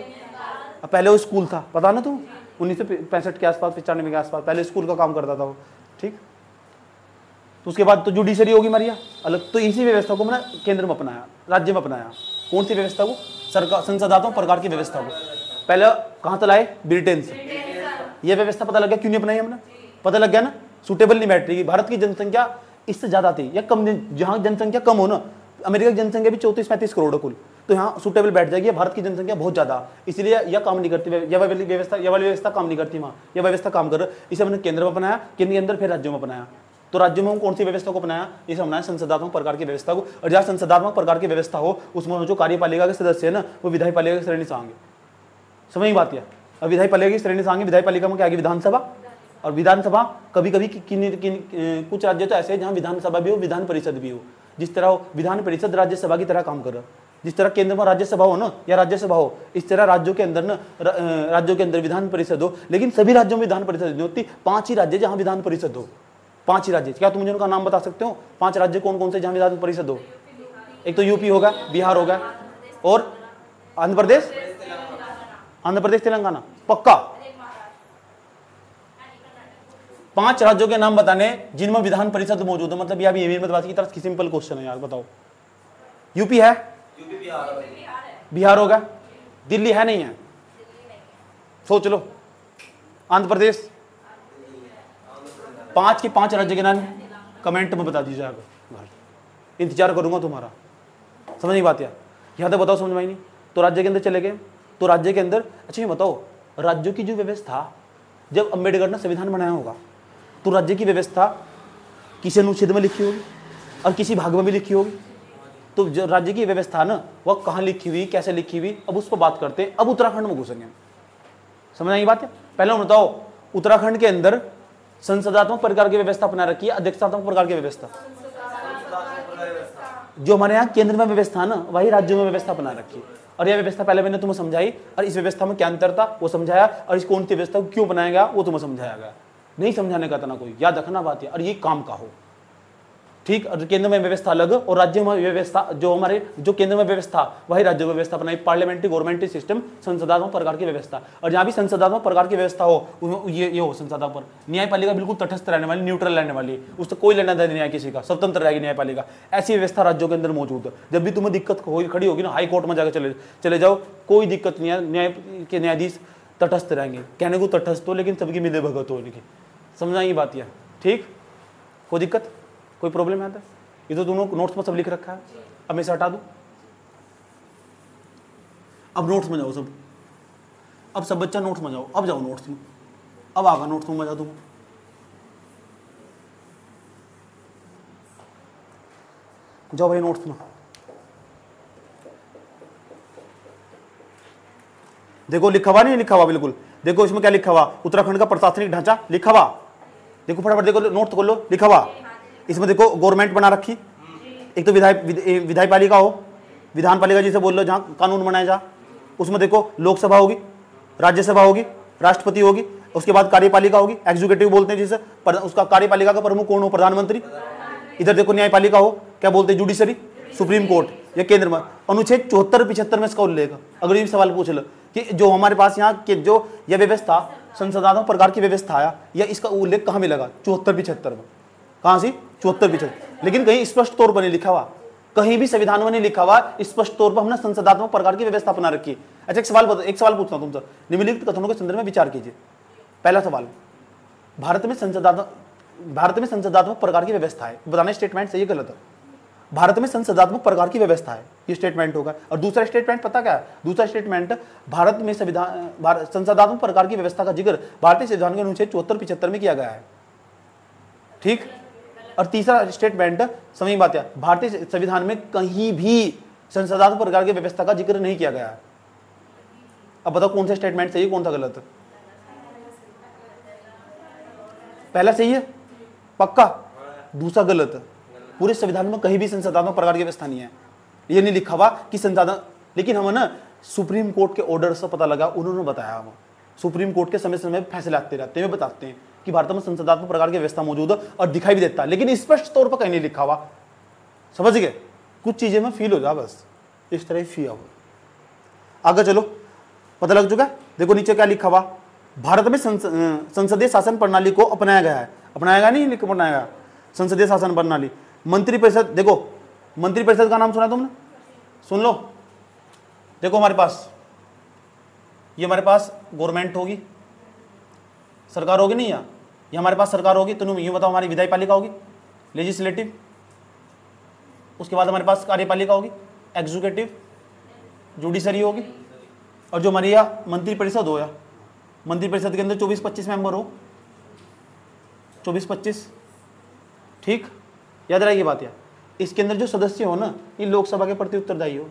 पहले वो स्कूल था, पता ना तुम, 1965 के आसपास, 95 के आसपास पहले स्कूल का काम करता था वो, ठीक। तो उसके बाद तो जुडिशरी होगी मरिया अलग। तो इसी व्यवस्था को मैंने केंद्र में अपनाया, राज्य में अपनाया। कौन सी व्यवस्था को, सरकार संसदात्मक प्रकार की व्यवस्था को। पहले कहाँ से लाए, ब्रिटेन से। यह व्यवस्था पता लग गया क्यों नहीं अपनाई हमने, पता लग गया ना, सुटेबल नहीं बैठ रही। भारत की जनसंख्या इससे ज्यादा थी या कम, जहाँ जनसंख्या कम हो ना, अमेरिका की जनसंख्या भी 34-35 करोड़ है कुल, तो यहाँ सुटेबल बैठ जाएगी। भारत की जनसंख्या बहुत ज्यादा, इसलिए यह काम नहीं करती, यह वाली व्यवस्था काम नहीं करती वहाँ, यह व्यवस्था काम कर। इसे हमने केंद्र में बनाया, केंद्र के अंदर फिर राज्यों में बनाया। तो राज्यों में कौन सी व्यवस्था को अपनाया, इसे हमने संसदात्मक प्रकार की व्यवस्था को। और जहाँ संसदात्मक प्रकार की व्यवस्था हो उसमें जो कार्यपालिका के सदस्य है ना, वो विधायपालिका की श्रेणी से आएंगे, समझ बात है। अब विधायपालिका की श्रेणी से आएंगे, विधायपालिका में क्या आएगी, विधानसभा। और विधानसभा कभी कभी कुछ राज्य तो ऐसे हैं जहाँ विधानसभा भी हो, विधान परिषद भी हो। जिस तरह विधान परिषद राज्यसभा की तरह काम कर रहा है, जिस तरह केंद्र में राज्यसभा हो ना, या राज्यसभा हो, इस तरह राज्यों के अंदर ना, राज्यों के अंदर विधान परिषद हो। लेकिन सभी राज्यों में विधान परिषद नहीं होती, 5 ही राज्य जहाँ विधान परिषद हो, 5 ही राज्य। क्या तुम मुझे उनका नाम बता सकते हो, 5 राज्य कौन कौन से जहाँ विधान परिषद हो। एक तो यूपी होगा, बिहार होगा, और आंध्र प्रदेश तेलंगाना, पक्का 5 राज्यों के नाम बताने जिनमें विधान परिषद मौजूद है। मतलब यह भी की तरह की सिंपल क्वेश्चन है यार, बताओ। यूपी है, बिहार होगा, दिल्ली है, नहीं है, सोच लो। आंध्र प्रदेश, 5 के 5 राज्य के नाम कमेंट में बता दीजिए, इंतजार करूंगा तुम्हारा। समझ नहीं बात यार, यहाँ तक बताओ, समझ में आई नहीं। तो राज्य के अंदर चले गए, तो राज्य के अंदर अच्छा ये बताओ, राज्यों की जो व्यवस्था, जब अम्बेडकर ने संविधान बनाया होगा तो राज्य की व्यवस्था किसी अनुच्छेद में लिखी होगी और किसी भाग में भी लिखी होगी। तो जो राज्य की व्यवस्था ना, वह कहाँ लिखी हुई, कैसे लिखी हुई, अब उस पर बात करते हैं। अब उत्तराखंड में घुसेंगे, समझ आई बात है। पहले बताओ, उत्तराखंड के अंदर संसदात्मक प्रकार की व्यवस्था अपना रखी है, अध्यक्षात्मक प्रकार की व्यवस्था। जो हमारे यहाँ केंद्र में व्यवस्था है ना, वही राज्यों में व्यवस्था बना रखी है। और यह व्यवस्था पहले मैंने तुम्हें समझाई, और इस व्यवस्था में क्या अंतर था वो समझाया, और इस कौन सी व्यवस्था को क्यों बनाया गया वो तुम्हें समझाया गया। नहीं समझाने का था ना कोई, याद रखना बात है, और ये काम का हो, ठीक। और केंद्र में व्यवस्था अलग और राज्य में व्यवस्था, जो हमारे जो केंद्र में व्यवस्था वही राज्य में व्यवस्था बनाई। पार्लियामेंट्री गवर्नमेंटरी सिस्टम, संसदात्मक प्रकार की व्यवस्था। और जहाँ भी संसदात्मक प्रकार की व्यवस्था हो, ये हो संसदात्मक। न्यायपालिका बिल्कुल तटस्थ रहने वाली, न्यूट्रल रहने वाली, उससे कोई लेना देना नहीं किसी का, स्वतंत्र रहेगी न्यायपालिका। ऐसी व्यवस्था राज्यों के अंदर मौजूद है। जब भी तुम्हें दिक्कत खड़ी होगी ना, हाई कोर्ट में जाकर चले जाओ, कोई दिक्कत नहीं है, न्याय के न्यायाधीश तटस्थ रहेंगे। कहने को तटस्थ हो, लेकिन सबकी मिले भगत हो, उनकी समझना ये बात है, ठीक। कोई दिक्कत, कोई प्रॉब्लम है? ये तो दोनों नोट्स में सब लिख रखा है, अब मैं इसे हटा दूं। अब नोट्स में जाओ सब, अब सब बच्चा नोट्स में जाओ, अब जाओ नोट्स में, अब आगा नोट्स में मजा दूंगा। जाओ भाई नोट्स में, देखो लिखा हुआ नहीं लिखा हुआ, बिल्कुल देखो इसमें क्या लिखा हुआ, उत्तराखंड का प्रशासनिक ढांचा लिखा हुआ, देखो फटाफट देखो, नोट खोल लो, लिखा हुआ। इसमें देखो गवर्नमेंट बना रखी, एक तो विधायपालिका हो, विधानपालिका जिसे बोल लो जहाँ कानून बनाया जा, उसमें देखो लोकसभा होगी, राज्यसभा होगी, राष्ट्रपति होगी, उसके बाद कार्यपालिका होगी, एग्जीक्यूटिव बोलते हैं जिसे, उसका कार्यपालिका का प्रमुख कौन हो, प्रधानमंत्री। इधर देखो न्यायपालिका हो, क्या बोलते हैं, जुडिशरी, सुप्रीम कोर्ट या केंद्र में। अनुच्छेद 74-75 में इसका उल्लेख। अगर ये सवाल पूछ लो कि जो हमारे पास यहाँ के जो यह व्यवस्था संसदात्मक प्रकार की व्यवस्था आया, या इसका उल्लेख कहाँ मिलेगा, 74-75 में। कहाँ से 74-75, लेकिन कहीं स्पष्ट तौर पर नहीं लिखा हुआ, कहीं भी संविधान में नहीं लिखा हुआ स्पष्ट तौर पर हमने संसदात्मक प्रकार की व्यवस्था अपना रखी है। अच्छा एक सवाल पूछता हूँ तुमसे, निम्नलिखित कथनों के संदर्भ में विचार कीजिए। पहला सवाल, भारत में संसदात्मक प्रकार की व्यवस्था है, बताना स्टेटमेंट सही है गलत है। भारत में संसदात्मक प्रकार की व्यवस्था है, ये स्टेटमेंट होगा। और दूसरा स्टेटमेंट पता क्या है, दूसरा स्टेटमेंट, भारत में संसदात्मक प्रकार की व्यवस्था का जिक्र भारतीय संविधान के अनुच्छेद 74-75 में किया गया है, ठीक। और तीसरा स्टेटमेंट, समझ बात है, भारतीय संविधान में कहीं भी संसदात्मक प्रकार की व्यवस्था का जिक्र नहीं किया गया है। अब बताओ कौन सा स्टेटमेंट सही है, कौन सा गलत है? पहला सही है पक्का, दूसरा गलत है। पूरे संविधान में कहीं भी संसदात्मक प्रकार की व्यवस्था नहीं है, ये नहीं लिखा हुआ कि संसाधन। लेकिन हम ना सुप्रीम कोर्ट के ऑर्डर से पता लगा, उन्होंने बताया। वो सुप्रीम कोर्ट के समय समय फैसले आते रहते हैं, वे बताते हैं कि भारत में संसदात्मक प्रकार की व्यवस्था मौजूद है, और दिखाई भी देता है, लेकिन स्पष्ट तौर पर कहीं नहीं लिखा हुआ। समझ गए? कुछ चीजें में फील हो जा, बस इस तरह फील हो। आगे चलो, पता लग चुका है। देखो नीचे क्या लिखा हुआ, भारत में संसदीय शासन प्रणाली को अपनाया गया है। अपनाया गया नहीं, अपनाया गया संसदीय शासन प्रणाली। मंत्रिपरिषद, देखो मंत्रिपरिषद का नाम सुना तुमने? सुन लो। देखो हमारे पास ये हमारे पास गवर्नमेंट होगी, सरकार होगी नहीं, यहाँ ये हमारे पास सरकार होगी। तुम ये बताओ, हमारी विधायपालिका होगी, लेजिस्लेटिव, उसके बाद हमारे पास कार्यपालिका होगी, एग्जीक्यूटिव, जुडिशरी होगी, और जो हमारी यहाँ मंत्रिपरिषद हो, या मंत्रिपरिषद के अंदर 24-25 मेंबर हो, 24-25, ठीक, याद रहेगी बात। यार इसके अंदर जो सदस्य हो ना, ये लोकसभा के प्रति उत्तरदायी हो।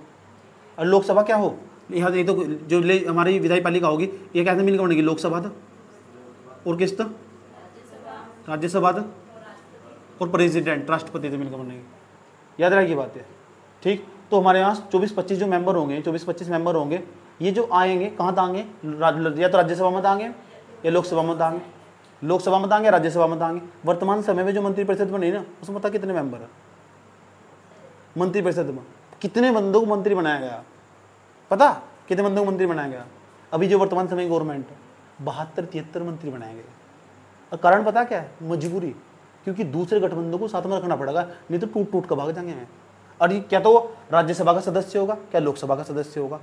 और लोकसभा क्या हो, यहाँ ये तो जो हमारी विधायपालिका होगी, ये कैसे मिलकर बनेगी? लोकसभा था, और किस था? राज्यसभा था, और प्रेसिडेंट राष्ट्रपति से मिलकर बनेगी। याद रहेगी बात है, ठीक। तो हमारे यहाँ 24-25 जो मेंबर होंगे, 24-25 मेंबर होंगे, ये जो आएंगे कहाँ आएंगे? या तो राज्यसभा में आएंगे, या लोकसभा में आएंगे। लोकसभा में आएंगे, राज्यसभा में आएंगे। वर्तमान समय में जो मंत्रिपरिषद बनी ना, उसमें पता कितने मेंबर है? मंत्रिपरिषद में कितने बंदों को मंत्री बनाया गया? पता कितने बंदों को मंत्री बनाया गया? अभी जो वर्तमान समय गवर्नमेंट है, 72-73 मंत्री बनाए गए। और कारण पता क्या है? मजबूरी, क्योंकि दूसरे गठबंधन को साथ में रखना पड़ेगा, नहीं तो टूट टूट कर भाग जाएंगे मैं। और ये क्या तो वो राज्यसभा का सदस्य होगा, क्या लोकसभा का सदस्य होगा?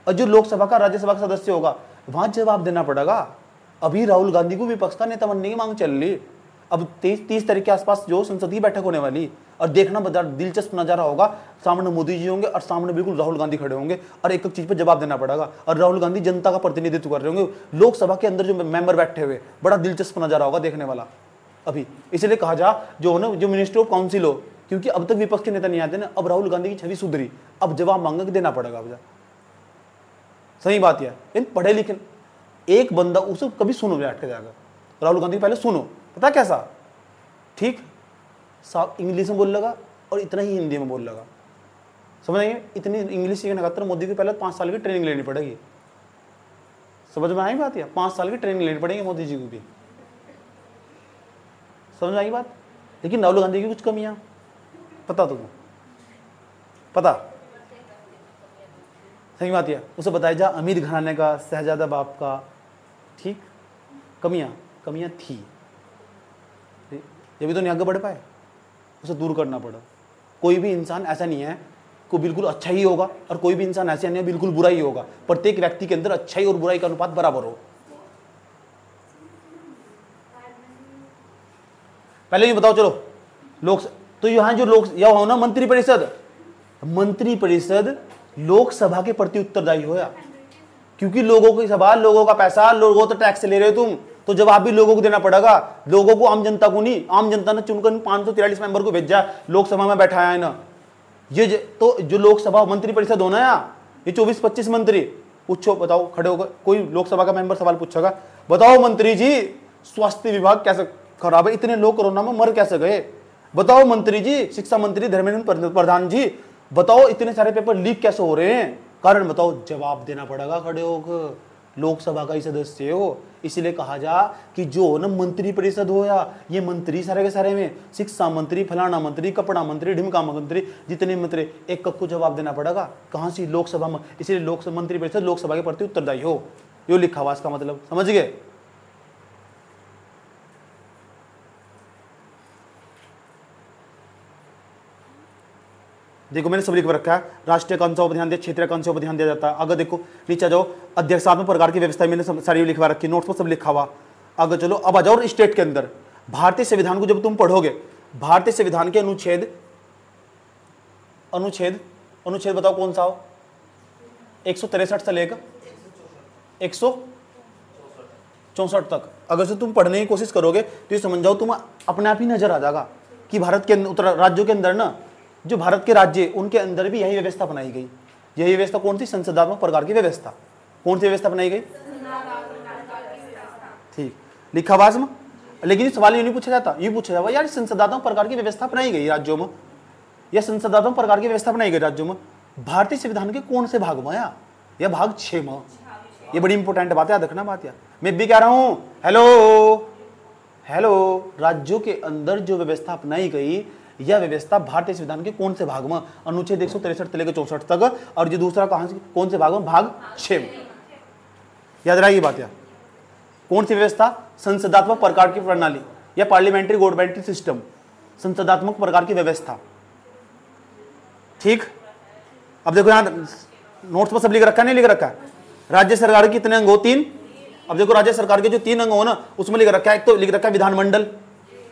और जो लोकसभा का राज्यसभा का सदस्य होगा, वहां जवाब देना पड़ेगा। अभी राहुल गांधी को विपक्ष का नेता बनने की मांग चल रही। अब 30 तारीख के आसपास जो संसदीय बैठक होने वाली, और देखना बड़ा दिलचस्प नजारा होगा। सामने मोदी जी होंगे और सामने बिल्कुल राहुल गांधी खड़े होंगे, और एक एक चीज पर जवाब देना पड़ेगा। और राहुल गांधी जनता का प्रतिनिधित्व कर रहे होंगे। लोकसभा के अंदर जो मेंबर बैठे हुए, बड़ा दिलचस्प नजारा होगा देखने वाला। अभी इसलिए कहा जा जो ना, जो मिनिस्ट्री ऑफ काउंसिल हो, क्योंकि अब तक विपक्ष के नेता नहीं आते ना, अब राहुल गांधी की छवि सुधरी, अब जवाब मांग के देना पड़ेगा। अब सही बात है, इन पढ़े लिखे एक बंदा, उसे कभी सुनो बैठ के जाकर, राहुल गांधी पहले सुनो, पता कैसा, ठीक, साफ इंग्लिश में बोल लगा और इतना ही हिंदी में बोल लगा। समझ आएंगे? इतनी इंग्लिश सीखने खातर मोदी को पहले 5 साल की ट्रेनिंग लेनी पड़ेगी। समझ में आई बात? है 5 साल की ट्रेनिंग लेनी पड़ेगी मोदी जी को भी। समझ आई बात? लेकिन राहुल गांधी की कुछ कमियां पता तुम्हें? पता? सही बात है, उसे बताया जा अमीर घराने का, शहजादा बाप का, ठीक, कमियां थी, ये भी तो नहीं आगे बढ़ पाए, उसे दूर करना पड़ा। कोई भी इंसान ऐसा नहीं है को बिल्कुल अच्छा ही होगा, और कोई भी इंसान ऐसा नहीं है बिल्कुल बुरा ही होगा। प्रत्येक व्यक्ति के अंदर अच्छाई और बुराई का अनुपात बराबर हो। पहले ये बताओ, चलो लोक, तो यहाँ जो यह हो ना मंत्रिपरिषद लोकसभा के प्रति उत्तरदायी हो, या क्योंकि लोगों की सवाल, लोगों का पैसा, लोगों तो टैक्स ले रहे हो तुम, तो जवाब भी लोगों को देना पड़ेगा। लोगों को, आम जनता को नहीं। आम जनता ने चुनकर 543 मेंबर को भेजा, लोकसभा में बैठाया है ना। ये तो जो लोकसभा मंत्रिपरिषद होना है, ये 24-25 मंत्री, पूछो, बताओ, खड़े होकर कोई लोकसभा का मेंबर सवाल पूछेगा, बताओ मंत्री जी, स्वास्थ्य विभाग कैसे खराब है, इतने लोग कोरोना में मर कैसे गए? बताओ मंत्री जी, शिक्षा मंत्री धर्मेंद्र प्रधान जी, बताओ इतने सारे पेपर लीक कैसे हो रहे हैं? कारण बताओ, जवाब देना पड़ेगा खड़े होकर। लोकसभा का ही सदस्य हो, इसलिए कहा जा कि जो ना मंत्रिपरिषद हो, या ये मंत्री सारे के सारे में, शिक्षा मंत्री, फलाना मंत्री, कपड़ा मंत्री, ढिमका मंत्री, जितने मंत्री, एक को जवाब देना पड़ेगा। कहां से? लोकसभा में। इसलिए लोकसभा मंत्रिपरिषद लोकसभा के प्रति उत्तरदायी हो, यो लिखा हुआ, इसका मतलब समझ गए? देखो मैंने सब लिख रखा है, राष्ट्रीय कांसों पर ध्यान दिया, क्षेत्रीय कांसों पर ध्यान दिया जाता है। अगर देखो नीचे जाओ, अध्यक्षात्मक प्रकार की व्यवस्था मैंने सारी लिखवा रखी, नोट्स पर सब लिखा हुआ। अगर चलो अब आ जाओ स्टेट के अंदर, भारतीय संविधान को जब तुम पढ़ोगे, भारतीय संविधान के अनुच्छेद बताओ कौन सा हो? 163 से लेकर 164 तक अगर से तुम पढ़ने की कोशिश करोगे तो ये समझ जाओ, तुम अपने आप ही नजर आ जाएगा कि भारत के उत्तर राज्यों के अंदर ना, जो भारत के राज्य, उनके अंदर भी यही व्यवस्था बनाई गई। यही व्यवस्था कौन सी? संसदात्मक प्रकार की व्यवस्था। कौन सी व्यवस्था बनाई गई? ठीक, लिखा आवाज में। लेकिन सवाल ये नहीं पूछा जाता, ये पूछा जाता यार संसदात्मक प्रकार की व्यवस्था बनाई गई राज्यों में, या संसदात्मक प्रकार की व्यवस्था बनाई गई राज्यों में, भारतीय संविधान के कौन से भाग में आया? या भाग 6 में। ये बड़ी इंपॉर्टेंट बात है, याद रखना बात। यार मैं भी कह रहा हूं, हेलो हेलो, राज्यों के अंदर जो व्यवस्था अपनाई गई, यह व्यवस्था भारतीय संविधान के कौन से भाग में? अनुच्छेद 163 से लेकर 64 तक। और जो दूसरा कहां से, कौन से भाग में? भाग 6 में। याद रखिए बात। यार कौन सी व्यवस्था? संसदात्मक प्रकार की प्रणाली या पार्लियामेंट्री गवर्नमेंटरी सिस्टम, संसदात्मक प्रकार की व्यवस्था। ठीक, अब देखो यहां नोट्स पर सब लिख रखा, नहीं लिख रखा? राज्य सरकार के कितने अंग हो? 3। अब देखो राज्य सरकार के जो 3 अंग हो ना, उसमें लिख रखा है, एक तो लिख रखा है विधानमंडल।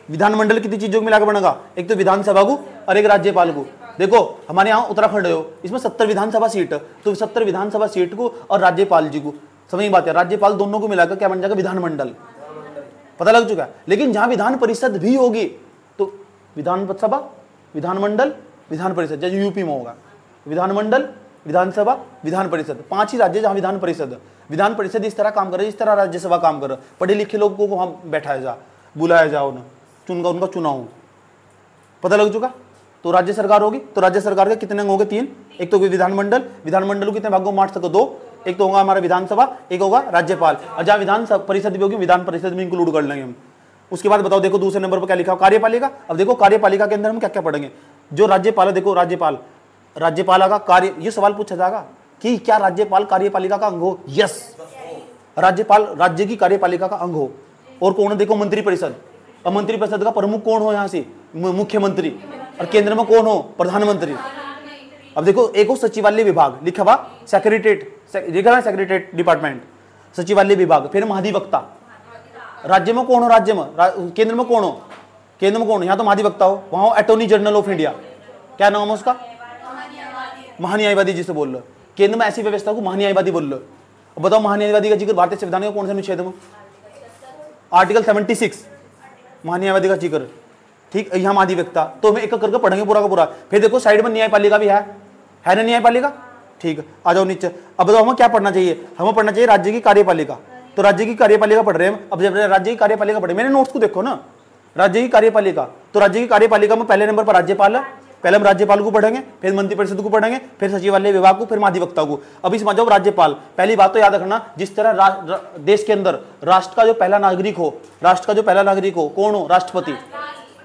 विधानमंडल कितनी चीजों को मिलाकर बनेगा? एक तो विधानसभा को और एक राज्यपाल को। देखो हमारे यहाँ उत्तराखंड हो, इसमें 70 विधानसभा सीट, तो 70 विधानसभा सीट को और राज्यपाल जी को, समझ बात है, राज्यपाल दोनों को मिलाकर क्या बन जाएगा? विधानमंडल। पता लग चुका है। लेकिन जहां विधान परिषद भी होगी तो विधानसभा, विधानमंडल, विधान परिषद, जैसे यूपी में होगा विधानमंडल, विधानसभा, विधान परिषद। 5 ही राज्य जहां विधान परिषद। विधान परिषद इस तरह काम करे जिस तरह राज्यसभा काम करे। पढ़े लिखे लोगों को वहां बैठाया जा, बुलाया जाओ ना, उनका चुनाव। पता लग चुका? तो राज्य सरकार होगी, तो राज्य सरकार के कितने अंग होंगे? 3। एक तो विधानमंडल, विधानमंडल को कितने भागों में बांट सको? 2। एक तो होगा हमारा विधानसभा, एक होगा राज्यपाल। और जहां विधान परिषद भी होगी, विधान परिषद में इंक्लूड कर लेंगे हम। उसके बाद बताओ, देखो दूसरे नंबर पर क्या लिखा हो? कार्यपालिका। अब देखो कार्यपालिका के अंदर हम क्या क्या पढ़ेंगे? जो राज्यपाल है, देखो राज्यपाल, राज्यपाल का कार्य, ये सवाल पूछा जाएगा कि क्या राज्यपाल कार्यपालिका का अंग हो? यस, राज्यपाल राज्य की कार्यपालिका का अंग हो। और कौन है? देखो मंत्रिपरिषद। और मंत्रिपरिषद का प्रमुख कौन हो? यहाँ से मुख्यमंत्री। और केंद्र में कौन हो? प्रधानमंत्री। अब देखो एक हो सचिवालय विभाग, लिखा हुआ सेक्रेटरीट, लिखा हुआ सेक्रेटरीट डिपार्टमेंट, सचिवालय विभाग। फिर महाधिवक्ता। राज्य में कौन हो? राज्य में, केंद्र में कौन हो? केंद्र में कौन? यहाँ तो महाधिवक्ता हो, वहां अटॉर्नी जनरल ऑफ इंडिया। क्या नाम है उसका? महान्यायवादी जिसे बोल लो। केंद्र में ऐसी व्यवस्था को महान्यायवादी बोल लो। बताओ महान्यायवादी का जिक्र भारतीय संविधान के कौन से अनुच्छेद में? आर्टिकल 76 महान्यायवादी का जिक्र। ठीक, यहाँ महाधिवक्ता। तो हम एक एक करके पढ़ेंगे पूरा का पूरा। फिर देखो साइड में न्यायपालिका भी है ना न्यायपालिका? ठीक, आ जाओ नीचे। अब बताओ हमें क्या पढ़ना चाहिए? हमें पढ़ना चाहिए राज्य की कार्यपालिका। तो राज्य की कार्यपालिका पढ़ रहे हैं हम। अब जब राज्य की कार्यपालिका पढ़े, मेरे नोट्स को देखो ना, राज्य की कार्यपालिका। तो राज्य की कार्यपालिका में पहले नंबर पर राज्यपाल है। पहले हम राज्यपाल को पढ़ेंगे, फिर मंत्रिपरिषद को पढ़ेंगे, फिर सचिवालय विभाग को, फिर महाधिवक्ता को। अब इसमें जाओ राज्यपाल। पहली बात तो याद रखना, जिस तरह देश के अंदर राष्ट्र का जो पहला नागरिक हो, राष्ट्र का जो पहला नागरिक हो कौन हो? राष्ट्रपति।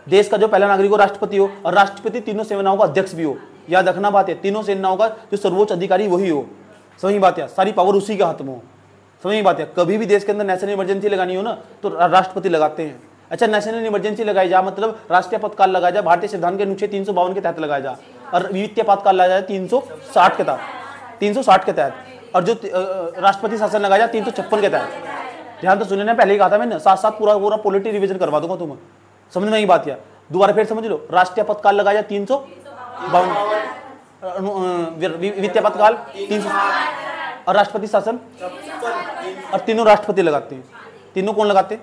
देश का जो पहला नागरिक हो राष्ट्रपति हो, और राष्ट्रपति तीनों सेनाओं का अध्यक्ष भी हो। याद रखना बात है, तीनों सेनाओं का जो सर्वोच्च अधिकारी वही हो। समझ बात है, सारी पावर उसी के हाथ में हो। समझ बात है, कभी भी देश के अंदर नेशनल इमरजेंसी लगानी हो ना तो राष्ट्रपति लगाते हैं। अच्छा, नेशनल इमरजेंसी लगाई जा मतलब राष्ट्रीय आपातकाल लगाया जाए, भारतीय संविधान के अनुच्छेद 352 के तहत लगाया जा, और वित्तीय आपातकाल लगाया जाए 360 के तहत, 360 के तहत, और जो राष्ट्रपति शासन लगाया जाए 356 के तहत। ध्यान तो सुनने, पहले ही कहा था मैंने, साथ साथ पूरा पूरा पॉलिटी रिवीजन करवा दूंगा तुम्हें। समझ में ही बात है, दोबारा फिर समझ लो। राष्ट्रीय आपातकाल लगाया जाए 352, वित्तीय आपातकाल 300, और राष्ट्रपति शासन, और तीनों राष्ट्रपति लगाते हैं। तीनों कौन लगाते हैं?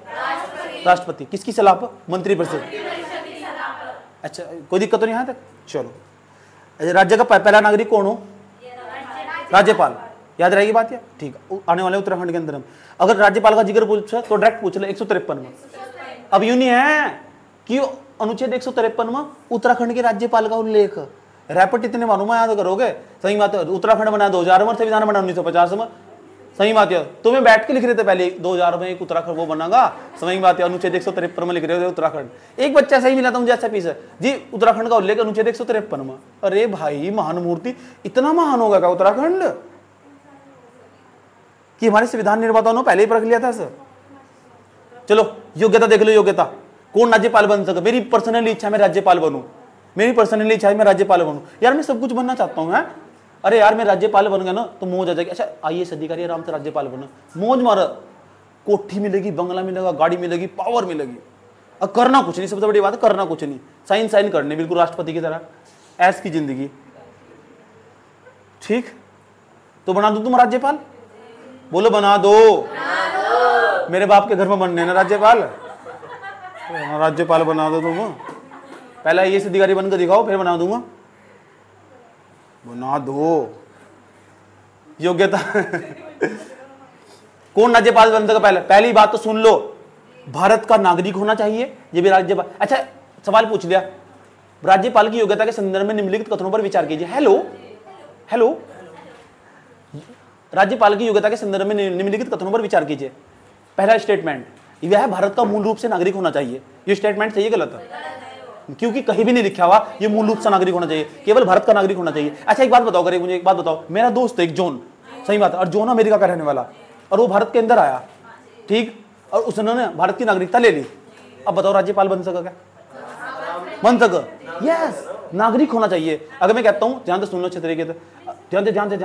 राष्ट्रपति। किसकी सलाह पर? मंत्रिपरिषद। अच्छा, कोई दिक्कत तो नहीं यहाँ तक? चलो, राज्य का पहला नागरिक कौन हो? राज्यपाल। याद रहेगी बात है? ठीक है, आने वाले उत्तराखंड के अंदर हम अगर राज्यपाल का जिक्र पूछा तो डायरेक्ट पूछ ले 153 में। अब यूं नहीं है कि अनुच्छेद 153 में उत्तराखंड के राज्यपाल का उल्लेख। रैपिड इतने मालूम याद करोगे? सही बात है। उत्तराखंड बना 2000 में, संविधान बना 1950 में। सही बात है, तुम्हें बैठ के लिख रहे थे पहले 2000 में एक उत्तराखंड वो बनागा। सही बात है, अनुच्छेद 153 में लिख रहे थे उत्तराखंड। एक बच्चा सही मिला था मुझे ऐसा पीस जी, उत्तराखंड का उल्लेख अनुच्छेद 153 में। अरे भाई, महान मूर्ति, इतना महान होगा क्या उत्तराखंड कि हमारे संविधान निर्माताओं ने पहले ही परख लिया था सर। चलो योग्यता देख लो, योग्यता कौन राज्यपाल बन सके? मेरी पर्सनल इच्छा है मैं राज्यपाल बनूं, मेरी पर्सनली इच्छा है मैं राज्यपाल बनूं। यार मैं सब कुछ बनना चाहता हूँ। अरे यार मैं राज्यपाल बन गया ना तो मौज आ जाएगी। अच्छा, IAS अधिकारी आराम से राज्यपाल बना, मौज मारा, कोठी मिलेगी, बंगला मिलेगा, गाड़ी मिलेगी, पावर मिलेगी, और करना कुछ नहीं। सबसे बड़ी बात है करना कुछ नहीं, साइन साइन करने, बिल्कुल राष्ट्रपति की तरह, ऐस की जिंदगी। ठीक, तो बना दो तुम राज्यपाल? बोलो बना दो। मेरे बाप के घर में बनने ना राज्यपाल, राज्यपाल बना दो तुम। पहला IAS अधिकारी बनकर दिखाओ, फिर बना दूंगा। बना दो। योग्यता कौन राज्यपाल बन सका? पहली बात तो सुन लो, भारत का नागरिक होना चाहिए, ये भी राज्यपाल। अच्छा, सवाल पूछ लिया, राज्यपाल की योग्यता के संदर्भ में निम्नलिखित कथनों पर विचार कीजिए। हेलो हेलो, राज्यपाल की योग्यता के संदर्भ में निम्नलिखित कथनों पर विचार कीजिए। पहला स्टेटमेंट, वह भारत का मूल रूप से नागरिक होना चाहिए। ये स्टेटमेंट सही है गलत है? क्योंकि कहीं भी नहीं लिखा हुआ ये मूल रूप से नागरिक होना चाहिए, केवल भारत का नागरिक होना चाहिए। अच्छा एक बात बताओ, अगर मुझे एक बात बताओ, मेरा दोस्त है एक जॉन, सही बात है, और जॉन अमेरिका का रहने वाला, और वो भारत के अंदर आया, ठीक, और उसने भारत की नागरिकता ले ली। अब बताओ राज्यपाल बन सका क्या? बन सका? यस, नागरिक होना चाहिए। अगर मैं कहता हूं, ध्यान से सुन लो अच्छे तरीके से, ध्यान से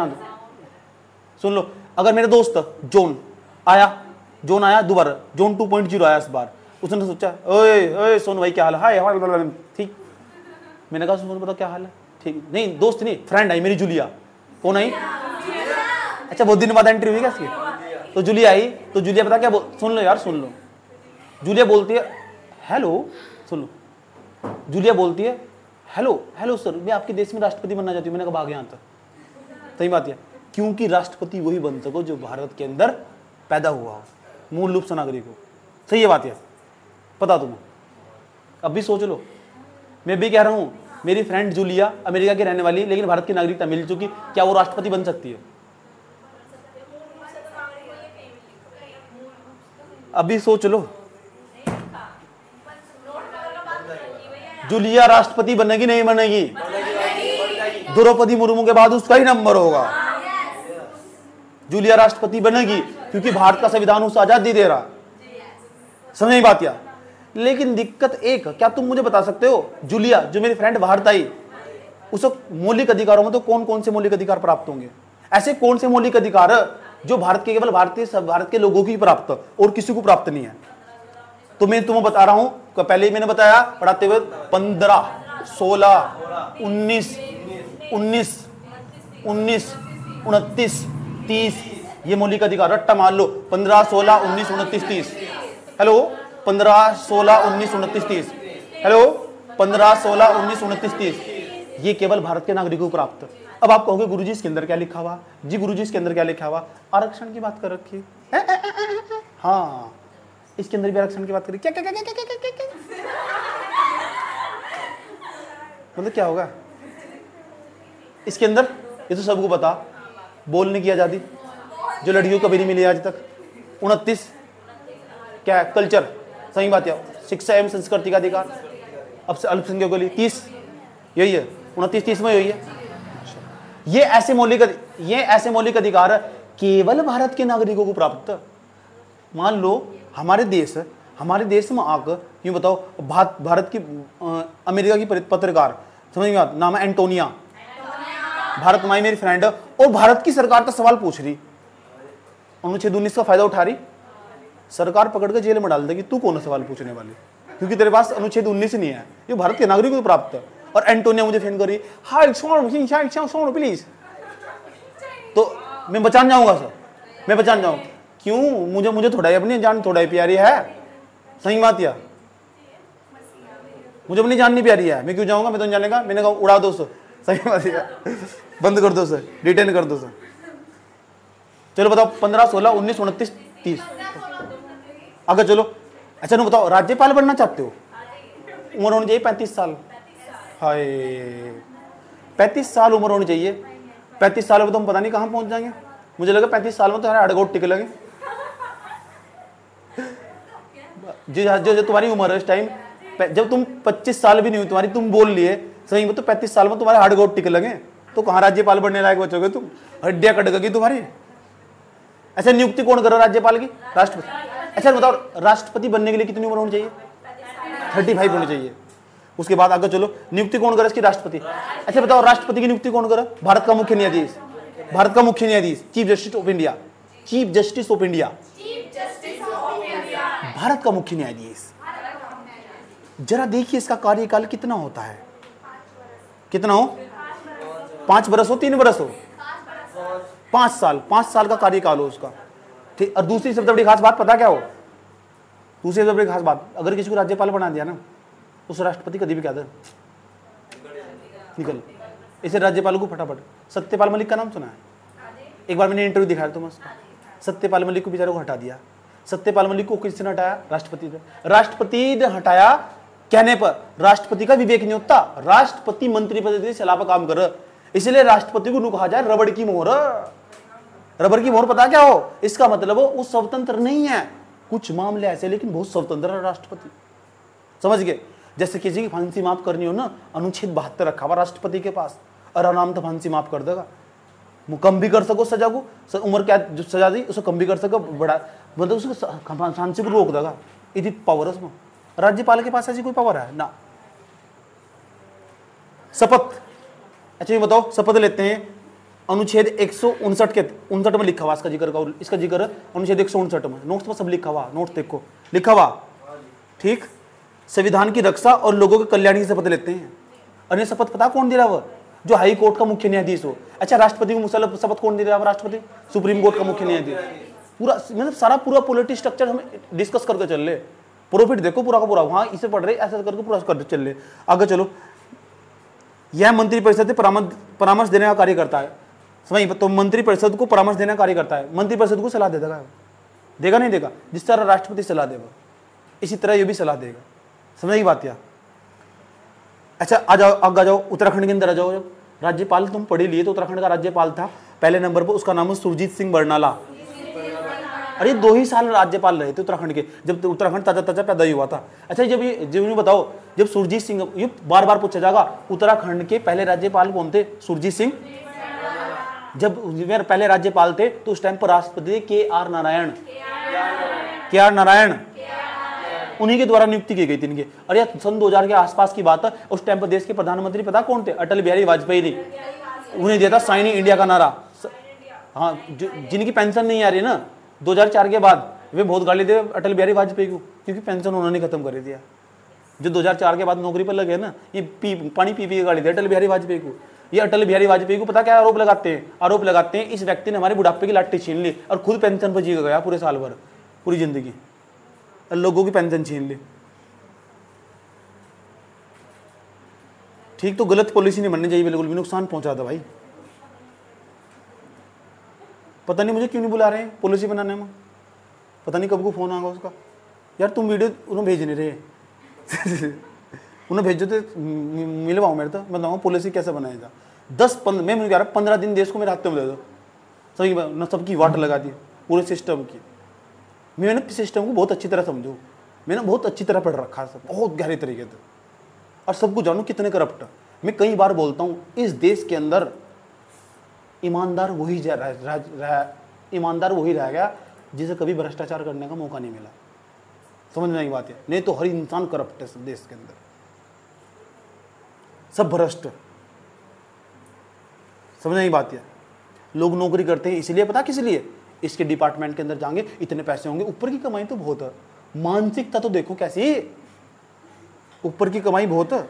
सुन लो। अगर मेरा दोस्त जॉन आया दोबारा, जॉन 2.0 आया इस बार, उसने सोचा ओए सोन भाई क्या हाल है, हाय, ठीक, मैंने कहा सोन बताओ क्या हाल है, ठीक, नहीं दोस्त नहीं, फ्रेंड आई मेरी जूलिया। कौन आई? अच्छा बहुत दिन बाद एंट्री हुई क्या इसकी? तो जूलिया आई, तो जूलिया पता क्या सुन लो यार, सुन लो। जूलिया बोलती है हेलो, सुन लो, जूलिया बोलती है हेलो सर, मैं आपके देश में राष्ट्रपति बनना चाहती हूँ। मैंने कहा भाग यहाँ तक। सही बात है, क्योंकि राष्ट्रपति वही बन सको जो भारत के अंदर पैदा हुआ हो, मूल रूप से नागरिक हो। सही है बात है, पता तुम्हें? अब भी सोच लो, मैं भी कह रहा हूं, मेरी फ्रेंड जूलिया अमेरिका की रहने वाली, लेकिन भारत की नागरिकता मिल चुकी, क्या वो राष्ट्रपति बन सकती है? अभी सोच लो, जूलिया राष्ट्रपति बनेगी नहीं बनेगी? द्रौपदी मुर्मू के बाद उसका ही नंबर होगा। जूलिया राष्ट्रपति बनेगी क्योंकि भारत का संविधान उसे आजादी दे रहा। समझ बात या? लेकिन दिक्कत एक, क्या तुम मुझे बता सकते हो जूलिया जो मेरी फ्रेंड भारत आई, उसे मौलिक अधिकारों में तो कौन कौन से मौलिक अधिकार प्राप्त होंगे? ऐसे कौन से मौलिक अधिकार जो भारत के केवल भारत के लोगों की प्राप्त और किसी को प्राप्त नहीं है? तो मैं तुम्हें बता रहा हूं, पहले ही मैंने बताया पढ़ाते हुए, 15, 16, 19, 29, 30, ये मौलिक अधिकार रट्टा मान लो, 15, 16, 19, 29, 30। हेलो, 15, 16, 19, 29, 30। हेलो, 15, 16, 19, 29, 30। ये केवल भारत के नागरिकों को प्राप्त। अब आप कहोगे गुरुजी इसके अंदर क्या लिखा हुआ? जी गुरुजी इसके अंदर क्या लिखा हुआ? आरक्षण की बात कर रखी। हाँ, इसके अंदर भी आरक्षण की बात करी। क्या मतलब क्या होगा इसके अंदर? ये तो सबको पता, बोलने की आजादी जो लड़कियों को कभी नहीं मिली आज तक। 29 क्या है? कल्चर। सही बात है, शिक्षा एवं संस्कृति का अधिकार। अब से अल्पसंख्यकों के लिए 30, यही है 29-30 में यही है। ये ऐसे मौलिक अधिकार केवल भारत के नागरिकों को प्राप्त। मान लो हमारे देश में आकर यूं बताओ, भारत की अमेरिका की पत्रकार, समझ में आता, नाम है एंटोनिया, भारत में मेरी फ्रेंड, और भारत की सरकार तो सवाल पूछ रही, अनुच्छेद 19 का फायदा उठा रही, सरकार पकड़ के जेल में डाल देगी, तू कौन सवाल पूछने वाली, क्योंकि तेरे पास अनुच्छेद 19 नहीं है, ये भारत के नागरिकों को प्राप्त है। और एंटोनिया मुझे फोन करी, हाय छोड़ प्लीज, तो मैं बचान जाऊंगा सर, मैं बचान जाऊंगा। क्यों? मुझे थोड़ा ही अपनी जान थोड़ा ही प्यारी है। सही बात या? मुझे अपनी जान नहीं प्यारी है, मैं क्यों जाऊंगा? मैं तो जाने का, मैंने कहा उड़ा दो सर। सही बात है, बंद कर दो सर, डिटेन कर दो सर। चलो बताओ, 15, 16, 19, 29, 30। अगर चलो, अच्छा नहीं बताओ, राज्यपाल बनना चाहते हो? उम्र होनी चाहिए 35 साल। हाय, 35 साल उम्र होनी चाहिए। 35 साल में तो हम पता नहीं कहाँ पहुंच जाएंगे। मुझे लगा 35 साल में तो हमारे हड़गोट टिके लगे। जो तुम्हारी उम्र है इस टाइम, जब तुम 25 साल भी नहीं हुई तुम्हारी, तुम बोल लिए सही में, तो 35 साल में तुम्हारे हड़गोट टिके लगे, तो कहाँ राज्यपाल बनने लायक बचोगे तुम? हड्डियां कट गई तुम्हारी। अच्छा, नियुक्ति कौन करे राज्यपाल की? राष्ट्रपति। अच्छा बताओ, राष्ट्रपति बनने के लिए कितनी उम्र होनी चाहिए? 35 होनी चाहिए। उसके बाद आगे चलो, नियुक्ति कौन करे इसकी? राष्ट्रपति। अच्छा बताओ, राष्ट्रपति की नियुक्ति कौन करे? भारत का मुख्य न्यायाधीश। भारत का मुख्य न्यायाधीश, chief justice of India. Chief justice of India, Bharat का मुख्य न्यायाधीश। जरा देखिए इसका कार्यकाल कितना होता है, कितना हो? 5 बरस हो, 3 बरस हो? 5 साल, 5 साल का कार्यकाल हो उसका, ठीक। और दूसरी सबसे बड़ी खास बात पता क्या हो? दूसरी सबसे बड़ी खास बात, अगर किसी को राज्यपाल बना दिया ना, उस राष्ट्रपति कभी भी क्या दे निकल, इसे राज्यपाल को फटाफट। सत्यपाल मलिक का नाम सुना है? एक बार मैंने इंटरव्यू दिखाया तुम्हें उसका। सत्यपाल मलिक को बेचारे को हटा दिया। सत्यपाल मलिक को किसने हटाया? राष्ट्रपति ने। राष्ट्रपति ने हटाया कहने पर राष्ट्रपति का विवेक नहीं होता, राष्ट्रपति मंत्री पद से चला पर काम कर, इसलिए राष्ट्रपति को कहा जाए रबड़ की मोहर। रबर की मोहर पता क्या हो, इसका मतलब वो स्वतंत्र नहीं है। कुछ मामले ऐसे लेकिन बहुत स्वतंत्र है राष्ट्रपति, समझ गए। जैसे किसी की फांसी माफ करनी हो ना, अनुच्छेद 72 रखा हुआ राष्ट्रपति के पास, और आराम से फांसी माफ कर देगा। कम भी कर सको सजा को, उम्र क्या जो सजा दी उसको कम भी कर सको, बड़ा मतलब उसको फांसी को रोक देगा। इतनी पावर है उसमें। राज्यपाल के पास ऐसी कोई पावर है ना। शपथ, अच्छा ये बताओ, शपथ लेते हैं अनुच्छेद 159 के 59 में लिखा हुआ इसका जिक्र का, इसका जिक्र अनुच्छेद 159 में, नोट्स में सब लिखा हुआ, नोट्स देखो लिखा हुआ, ठीक। संविधान की रक्षा और लोगों के कल्याण की शपथ लेते हैं। और ये शपथ पता कौन दे रहा है? जो हाई कोर्ट का मुख्य न्यायाधीश हो। अच्छा, राष्ट्रपति को शपथ कौन दे रहा है? राष्ट्रपति, सुप्रीम कोर्ट का मुख्य न्यायाधीश। पूरा मतलब सारा पूरा पॉलिटिक्स स्ट्रक्चर हम डिस्कस करके चल ले। प्रॉफिट देखो पूरा का पूरा, वहां इसे पढ़ रहे ऐसा करके पूरा करते चल ले। आगे चलो, यह मंत्रिपरिषद से परामर्श देने का कार्य करता है। समझ, तो मंत्रिपरिषद को परामर्श देने का कार्य करता है। मंत्रिपरिषद को सलाह देगा, देगा नहीं देगा? जिस तरह राष्ट्रपति सलाह देगा इसी तरह ये भी सलाह देगा। समझ की बात क्या? अच्छा आ जाओ, आगे आ जाओ, उत्तराखंड के अंदर आ जाओ। जब राज्यपाल तुम पढ़ी लिए तो उत्तराखंड का राज्यपाल था पहले नंबर पर, उसका नाम है सुरजीत सिंह बरनाला। अरे 2 ही साल राज्यपाल रहे थे उत्तराखंड के, जब उत्तराखंड ताजा ताजा पैदा ही हुआ था। अच्छा जब बताओ, जब सुरजीत सिंह, ये बार बार पूछा जाएगा, उत्तराखंड के पहले राज्यपाल कौन थे? सुरजीत सिंह। जब पहले राज्यपाल थे तो उस टाइम पर राष्ट्रपति KR नारायण, उन्हीं के द्वारा नियुक्ति की गई थी इनके। अरे सन 2000 के आसपास की बात है। उस टाइम पर देश के प्रधानमंत्री पता कौन थे? अटल बिहारी वाजपेयी ने उन्हें दिया था साइन इंडिया का नारा। हाँ, जिनकी पेंशन नहीं आ रही ना 2004 के बाद, वे बहुत गाली दे अटल बिहारी वाजपेयी को, क्योंकि पेंशन उन्होंने खत्म कर दिया। जो 2004 के बाद नौकरी पर लगे ना, ये पानी पी के गाली दे अटल बिहारी वाजपेयी को। ये अटल बिहारी वाजपेयी को पता क्या आरोप लगाते हैं? आरोप लगाते हैं इस व्यक्ति ने हमारे बुढ़ापे की लाठी छीन ली और खुद पेंशन पर जी गया पूरे साल भर, पूरी जिंदगी लोगों की पेंशन छीन ली। ठीक, तो गलत पॉलिसी नहीं बननी चाहिए, बिल्कुल भी नुकसान पहुंचा था भाई। पता नहीं मुझे क्यों नहीं बुला रहे हैं पॉलिसी बनाने में, पता नहीं कब को फोन आएगा उसका। यार तुम वीडियो उन्हें भेज नहीं रहे उन्हें भेजो तो मिलवाओ मेरे, तो मैं बताऊँ पॉलिसी कैसे बनाएगा। 10-15 मैं मुझे कह रहा 15 दिन देश को मेरे हाथ में दे दो, सभी सबकी वाट लगा दी पूरे सिस्टम की। मैंने सिस्टम को बहुत अच्छी तरह समझूँ, मैंने बहुत अच्छी तरह पढ़ रखा है सब, बहुत गहरे तरीके से, और सबको जानूँ कितने करप्ट। मैं कई बार बोलता हूँ इस देश के अंदर ईमानदार वही रह गया जिसे कभी भ्रष्टाचार करने का मौका नहीं मिला। समझने की बात है, नहीं तो हर इंसान करप्ट है देश के अंदर, सब भ्रष्ट। समझने की बात है, लोग नौकरी करते हैं इसलिए, पता किस लिए? इसके डिपार्टमेंट के अंदर जाएंगे इतने पैसे होंगे, ऊपर की कमाई तो बहुत है, मानसिकता तो देखो कैसी, ऊपर की कमाई बहुत है।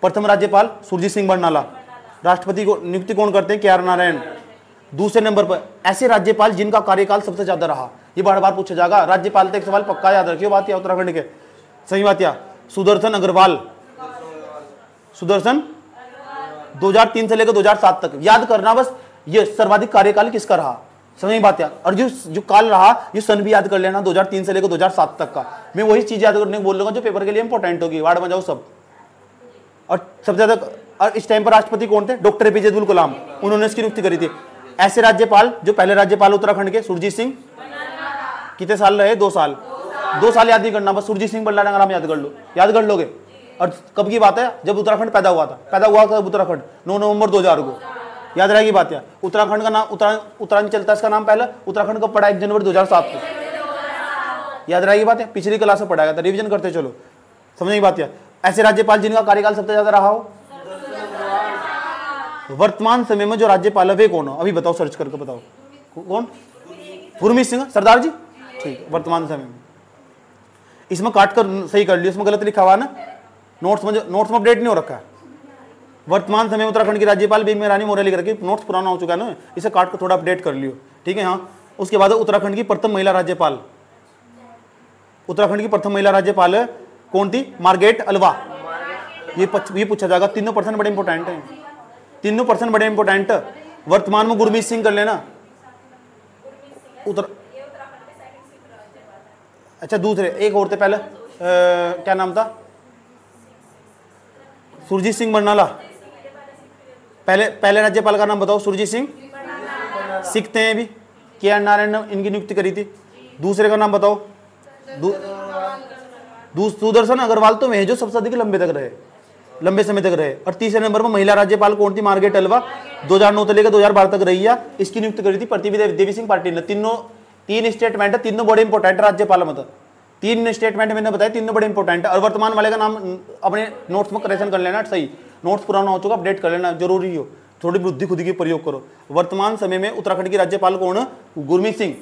प्रथम राज्यपाल सुरजीत सिंह बरनाला, राष्ट्रपति को नियुक्ति कौन करते हैं? KR नारायण। दूसरे नंबर पर ऐसे राज्यपाल जिनका कार्यकाल सबसे ज्यादा रहा, ये बार बार पूछा जाएगा। राज्यपाल तक सवाल पक्का याद रखियो, बात या उत्तराखंड के, सही बात या। सुदर्शन अग्रवाल, सुदर्शन 2003 से लेकर 2007 तक, याद करना बस, ये सर्वाधिक कार्यकाल किसका रहा, समझ बात यार। और जो काल रहा ये सन भी याद कर लेना, 2003 से लेकर 2007 तक का। मैं वही चीज याद करने को बोल रहा हूँ जो पेपर के लिए इंपॉर्टेंट होगी, वार्ड में जाओ सब। और सबसे ज्यादा, और इस टाइम पर राष्ट्रपति कौन थे? डॉक्टर APJ अब्दुल कलाम, उन्होंने इसकी नियुक्ति करी थी। ऐसे राज्यपाल जो पहले राज्यपाल उत्तराखंड के, सुरजीत सिंह, कितने साल रहे? 2 साल। 2 साल याद नहीं करना, बस सुरजीत सिंह बरनाला का नाम याद कर लो, याद कर लोगे। और कब की बात है? जब उत्तराखंड पैदा हुआ था उत्तराखंड 9 नवंबर 2000 को, याद रहेगी बात है। उत्तराखंड का नाम उत्तरांचल था, इसका नाम पहले। उत्तराखंड कब पड़ा? 1 जनवरी 2007 को, याद रहेगी बात है। पिछली क्लास में पढ़ाया था, रिवीजन करते चलो, समझने की बात है। ऐसे राज्यपाल जिनका कार्यकाल सबसे ज्यादा रहा हो, वर्तमान समय में जो राज्यपाल है वे कौन हो? अभी बताओ, सर्च करके बताओ कौन? गुरमीत सिंह सरदार जी, ठीक। वर्तमान समय में, इसमें काट कर सही कर लियो, इसमें गलत लिखा हुआ ना, नोट्स में अपडेट नहीं हो रखा है। वर्तमान समय उत्तराखंड की राज्यपाल बेबी रानी मौर्य लिख रखी, नोट्स पुराना हो चुका है ना, इसे काट कर थोड़ा अपडेट कर लियो, ठीक है। हाँ, उसके बाद उत्तराखंड की प्रथम महिला राज्यपाल, उत्तराखंड की प्रथम महिला राज्यपाल कौन थी? Margaret Alva. ये पूछा जाएगा, 3% बड़े इंपॉर्टेंट है, 3% बड़े इंपॉर्टेंट। वर्तमान में गुरमीत सिंह कर लेना। अच्छा दूसरे एक और थे पहले, क्या नाम था? सुरजीत सिंह बरनाला पहले राज्यपाल का नाम बताओ। सुरजीत सिंह सीखते हैं अभी, के आर नारायण ने इनकी नियुक्ति करी थी। दूसरे का नाम बताओ। सुदर्शन अग्रवाल तो वह जो सबसे अधिक लंबे समय तक रहे। और तीसरे नंबर पर महिला राज्यपाल कौन थी? मार्गरेट अल्वा, 2009 से लेकर 2012 तक रही है। इसकी नियुक्ति करी थी पृथ्वी देवी सिंह पाटिल ने। तीन स्टेटमेंट है, तीनों बड़े इंपॉर्टेंट राज्यपाल में। तीन स्टेटमेंट मैंने बताया, तीनों बड़े इंपॉर्टेंट है। और वर्तमान वाले का नाम अपने नोट्स में करेक्शन कर लेना, सही नोट्स पुराना हो चुका, अपडेट कर लेना जरूरी हो। थोड़ी बुद्धि खुद की प्रयोग करो। वर्तमान समय में उत्तराखंड की राज्यपाल कौन है? गुरमीत सिंह।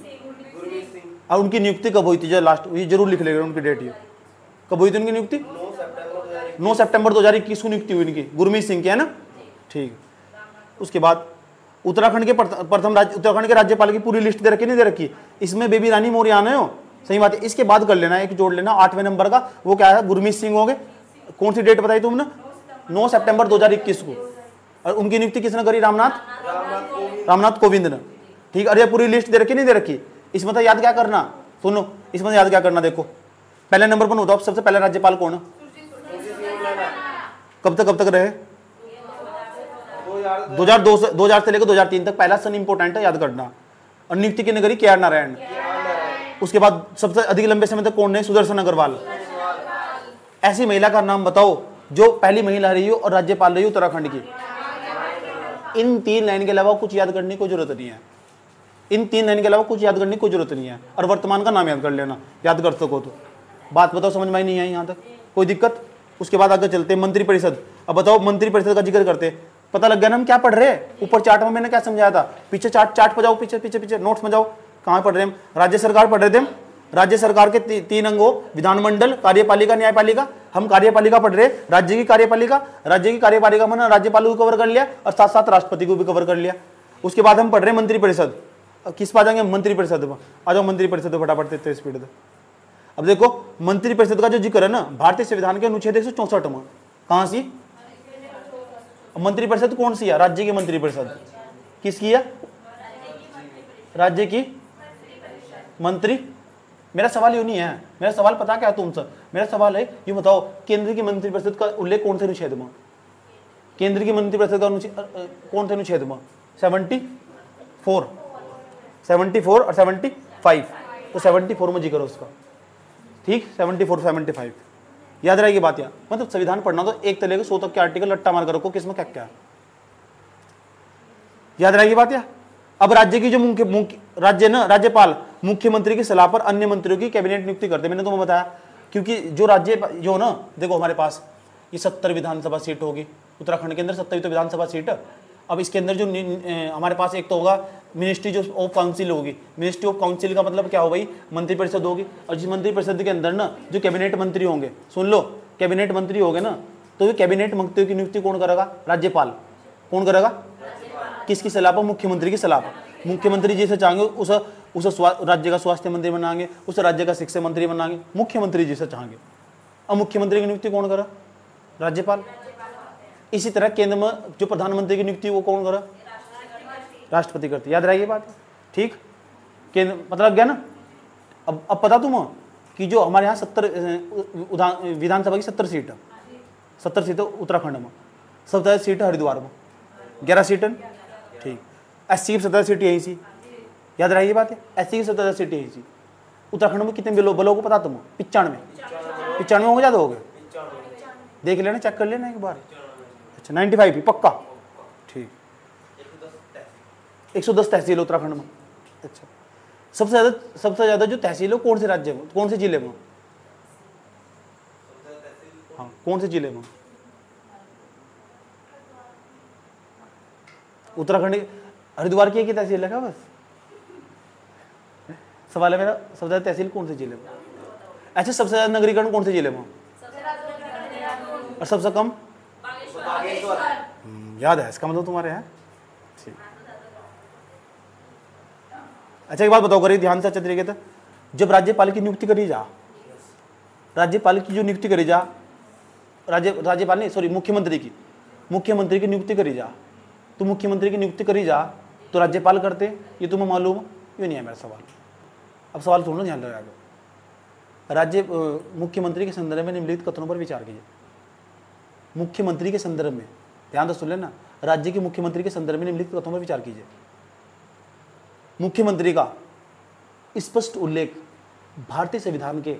और उनकी नियुक्ति कब हुई थी? जो लास्ट, ये जरूर लिख लेगा उनकी डेट। ये कब हुई थी उनकी नियुक्ति? 9 सितंबर 2021 को नियुक्ति हुई इनकी, गुरमीत सिंह की, है ना? ठीक। उसके बाद उत्तराखंड के उत्तराखंड के राज्यपाल की पूरी लिस्ट दे रखी, नहीं दे रखी? इसमें बेबी रानी मौर्य आने हो, सही बात है। इसके बाद कर लेना, एक जोड़ लेना 8वें नंबर का, वो क्या है? गुरमीत सिंह हो गए। कौन सी डेट बताई तुमने? 9 सितंबर 2021 को। और उनकी नियुक्ति किसने करी? रामनाथ कोविंद ने। ठीक। अरे पूरी लिस्ट दे रखी, नहीं दे रखी? इसमें तो याद क्या करना, सुनो, इसमें याद क्या करना, देखो पहले नंबर पर बताओ सबसे पहले राज्यपाल कौन है? कब तक रहे? 2000 से लेकर 2003 तक। पहला सन इंपोर्टेंट है, याद करना। और नियुक्ति किसने करी? के आर नारायण। उसके बाद सबसे अधिक लंबे समय तक कौन है? सुदर्शन अग्रवाल। ऐसी महिला का नाम बताओ जो पहली महिला रही हो और राज्यपाल रही हो उत्तराखंड की। इन 3 लाइन के अलावा कुछ याद करने की कोई जरूरत नहीं है। इन 3 लाइन के अलावा कुछ याद करने की कोई जरूरत नहीं है। और वर्तमान का नाम याद कर लेना, याद कर सको तो। बात बताओ, समझ में नहीं आई यहाँ तक? कोई दिक्कत? उसके बाद आगे चलते हैं मंत्रिपरिषद। अब बताओ मंत्रिपरिषद का जिक्र करते, पता लग गया ना हम क्या पढ़ रहे हैं? ऊपर चार्ट में मैंने क्या समझाया था? पीछे चार्ट पर जाओ, पीछे नोट्स में जाओ। कहाँ पढ़ रहे हैं? राज्य सरकार पढ़ रहे थे हम। राज्य सरकार के 3 अंगों, विधानमंडल, कार्यपालिका, न्यायपालिका। हम कार्यपालिका पढ़ रहे, राज्य की कार्यपालिका मैंने राज्यपाल को कवर कर लिया और साथ साथ राष्ट्रपति को भी कवर कर लिया। उसके बाद हम पढ़ रहे मंत्रिपरिषद। किस पर आ जाएंगे? मंत्रिपरिषद पर आ जाओ। मंत्रिपरिषद फटाफट देते स्पीड से। अब देखो मंत्रिपरिषद का जो जिक्र है ना, भारतीय संविधान के अनुच्छेद 164 में। कहां सी? मंत्रिपरिषद कौन सी है? राज्य की मंत्रिपरिषद। किसकी है? राज्य की मंत्री। मेरा सवाल यूं नहीं है, मेरा सवाल पता क्या है तुमसे? मेरा सवाल है ये बताओ, केंद्र की मंत्रिपरिषद का उल्लेख कौन से अनुच्छेद में? केंद्र की मंत्रिपरिषद का कौन से अनुच्छेद में? 74 और 75। तो 74 में जिक्र है उसका। ठीक, 74 75 याद रहेगी बात। यार मतलब संविधान पढ़ना तो 1 से लेकर 100 तक के आर्टिकल लट्टा मार कर रखो, किसमें क्या क्या याद रहेगी बात। यार अब राज्य की जो राज्यपाल मुख्यमंत्री की सलाह पर अन्य मंत्रियों की कैबिनेट नियुक्ति करते। मैंने तुम्हें बताया, क्योंकि जो राज्य जो ना, देखो हमारे पास ये 70 विधानसभा सीट होगी उत्तराखंड के अंदर, 70 तो विधानसभा सीट है। अब इसके अंदर जो हमारे पास एक तो होगा मिनिस्ट्री जो ऑफ काउंसिल होगी। मिनिस्ट्री ऑफ काउंसिल का मतलब क्या हो भाई? मंत्रिपरिषद होगी। और जिस मंत्रिपरिषद के अंदर ना जो कैबिनेट मंत्री होंगे, सुन लो, कैबिनेट मंत्री होंगे ना, तो ये कैबिनेट मंत्रियों की नियुक्ति कौन करेगा? राज्यपाल। कौन करेगा? किसकी सलाह पर? मुख्यमंत्री की सलाह पर। मुख्यमंत्री जिसे चाहेंगे उसे राज्य का स्वास्थ्य मंत्री बनाएंगे, उसे राज्य का शिक्षा मंत्री बनाएंगे, मुख्यमंत्री जिसे चाहेंगे। अब मुख्यमंत्री की नियुक्ति कौन करा? राज्यपाल। इसी तरह केंद्र में जो प्रधानमंत्री की नियुक्ति वो कौन करा? राष्ट्रपति करती। याद रहेगी बात। ठीक, केंद्र पता लग गया ना। अब पता तुम कि जो हमारे यहाँ 70 विधानसभा की 70 सीट है, 70 सीटें उत्तराखंड में, 70 सीट हरिद्वार में, 11 सीटें। ठीक, 80 की 70 सीट यही सी। याद रहेगी बात है, 80 की 70 सीट यही सी। उत्तराखंड में कितने बलों को पता तुम? 95 होंगे, ज़्यादा हो गए, देख लेना, चेक कर लेना एक बार। अच्छा 95 ही पक्का। ठीक, 110 तहसील उत्तराखंड में। अच्छा, सबसे ज्यादा जो तहसील है कौन से राज्य में, कौन से जिले में? हाँ, कौन से जिले में? उत्तराखंड हरिद्वार की एक ही तहसील है क्या? बस सवाल है मेरा, सबसे ज्यादा तहसील कौन से जिले में? अच्छा, सबसे ज्यादा नगरीकरण कौन से जिले में? और सबसे कम? याद है इसका मतलब तुम्हारे यहाँ। ठीक, अच्छा एक बात बताओ, करिए ध्यान से अच्छे तरीके से। जब राज्यपाल की नियुक्ति करी जा, राज्यपाल की जो नियुक्ति करी जा, राज्यपाल नहीं सॉरी मुख्यमंत्री की नियुक्ति करी जा, तो मुख्यमंत्री की नियुक्ति करी जा तो राज्यपाल करते, ये तुम्हें मालूम? ये नहीं है मेरा सवाल। अब सवाल सुनो ध्यान लगाकर। मुख्यमंत्री के संदर्भ में निम्नलिखित कथनों पर विचार कीजिए। मुख्यमंत्री के संदर्भ में ध्यान से सुन लेना। राज्य के मुख्यमंत्री के संदर्भ में निम्नलिखित कथनों पर विचार कीजिए। मुख्यमंत्री का स्पष्ट उल्लेख भारतीय संविधान के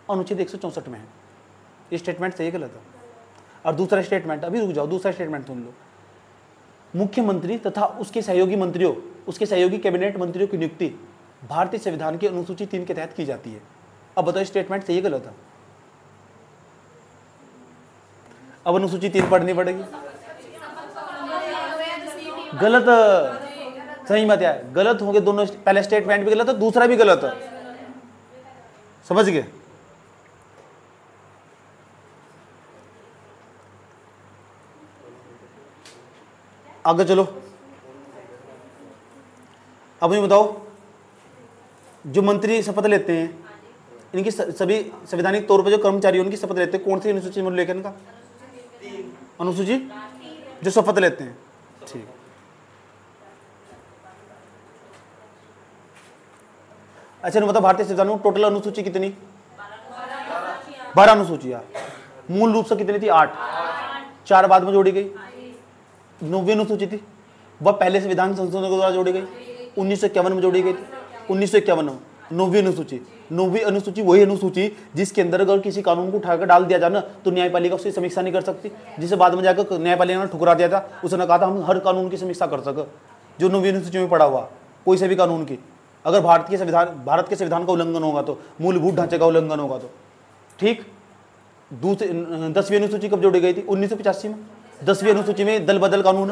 अनुच्छेद 164 में है। ये स्टेटमेंट सही गलत है? और दूसरा स्टेटमेंट, अभी रुक जाओ, दूसरा स्टेटमेंट सुन लो। मुख्यमंत्री तथा उसके सहयोगी मंत्रियों, उसके सहयोगी कैबिनेट मंत्रियों की नियुक्ति भारतीय संविधान की अनुसूची 3 के तहत की जाती है। अब बताओ स्टेटमेंट सही गलत है? अब अनुसूची 3 पढ़नी पड़ेगी। गलत, सही मत है, गलत होंगे दोनों। पहले स्टेटमेंट भी गलत है, दूसरा भी गलत है। समझ गए? आगे चलो। अब मुझे बताओ, जो मंत्री शपथ लेते हैं, इनकी सभी संवैधानिक तौर पर जो कर्मचारी उनकी शपथ लेते हैं, कौन सी अनुसूची में उल्लेख है इनका? अनुसूची जो शपथ लेते हैं। ठीक, अच्छा नहीं, बताओ भारतीय संविधान में टोटल अनुसूची कितनी? 12 अनुसूचियां। मूल रूप से कितनी थी? 8। 4 बाद में जोड़ी गई। 9वीं अनुसूची थी, वह पहले संविधान संशोधन के द्वारा जोड़ी गई, 1951 में जोड़ी गई थी। 1951 में 9वीं अनुसूची। 9वीं अनुसूची वही अनुसूची जिसके अंदर अगर किसी कानून को उठाकर डाल दिया जाए ना तो न्यायपालिका उसकी समीक्षा नहीं कर सकती, जिसे बाद में जाकर न्यायपालिका ने ठुकरा दिया था। उसने कहा था हम हर कानून की समीक्षा कर सके, जो 9वीं अनुसूची में पड़ा हुआ कोई से भी कानून की। अगर भारत के संविधान का उल्लंघन होगा तो, मूलभूत ढांचे का उल्लंघन होगा तो। ठीक, 10वीं अनुसूची कब जोड़ी गई थी? 1985 में। 10वीं अनुसूची में दल बदल कानून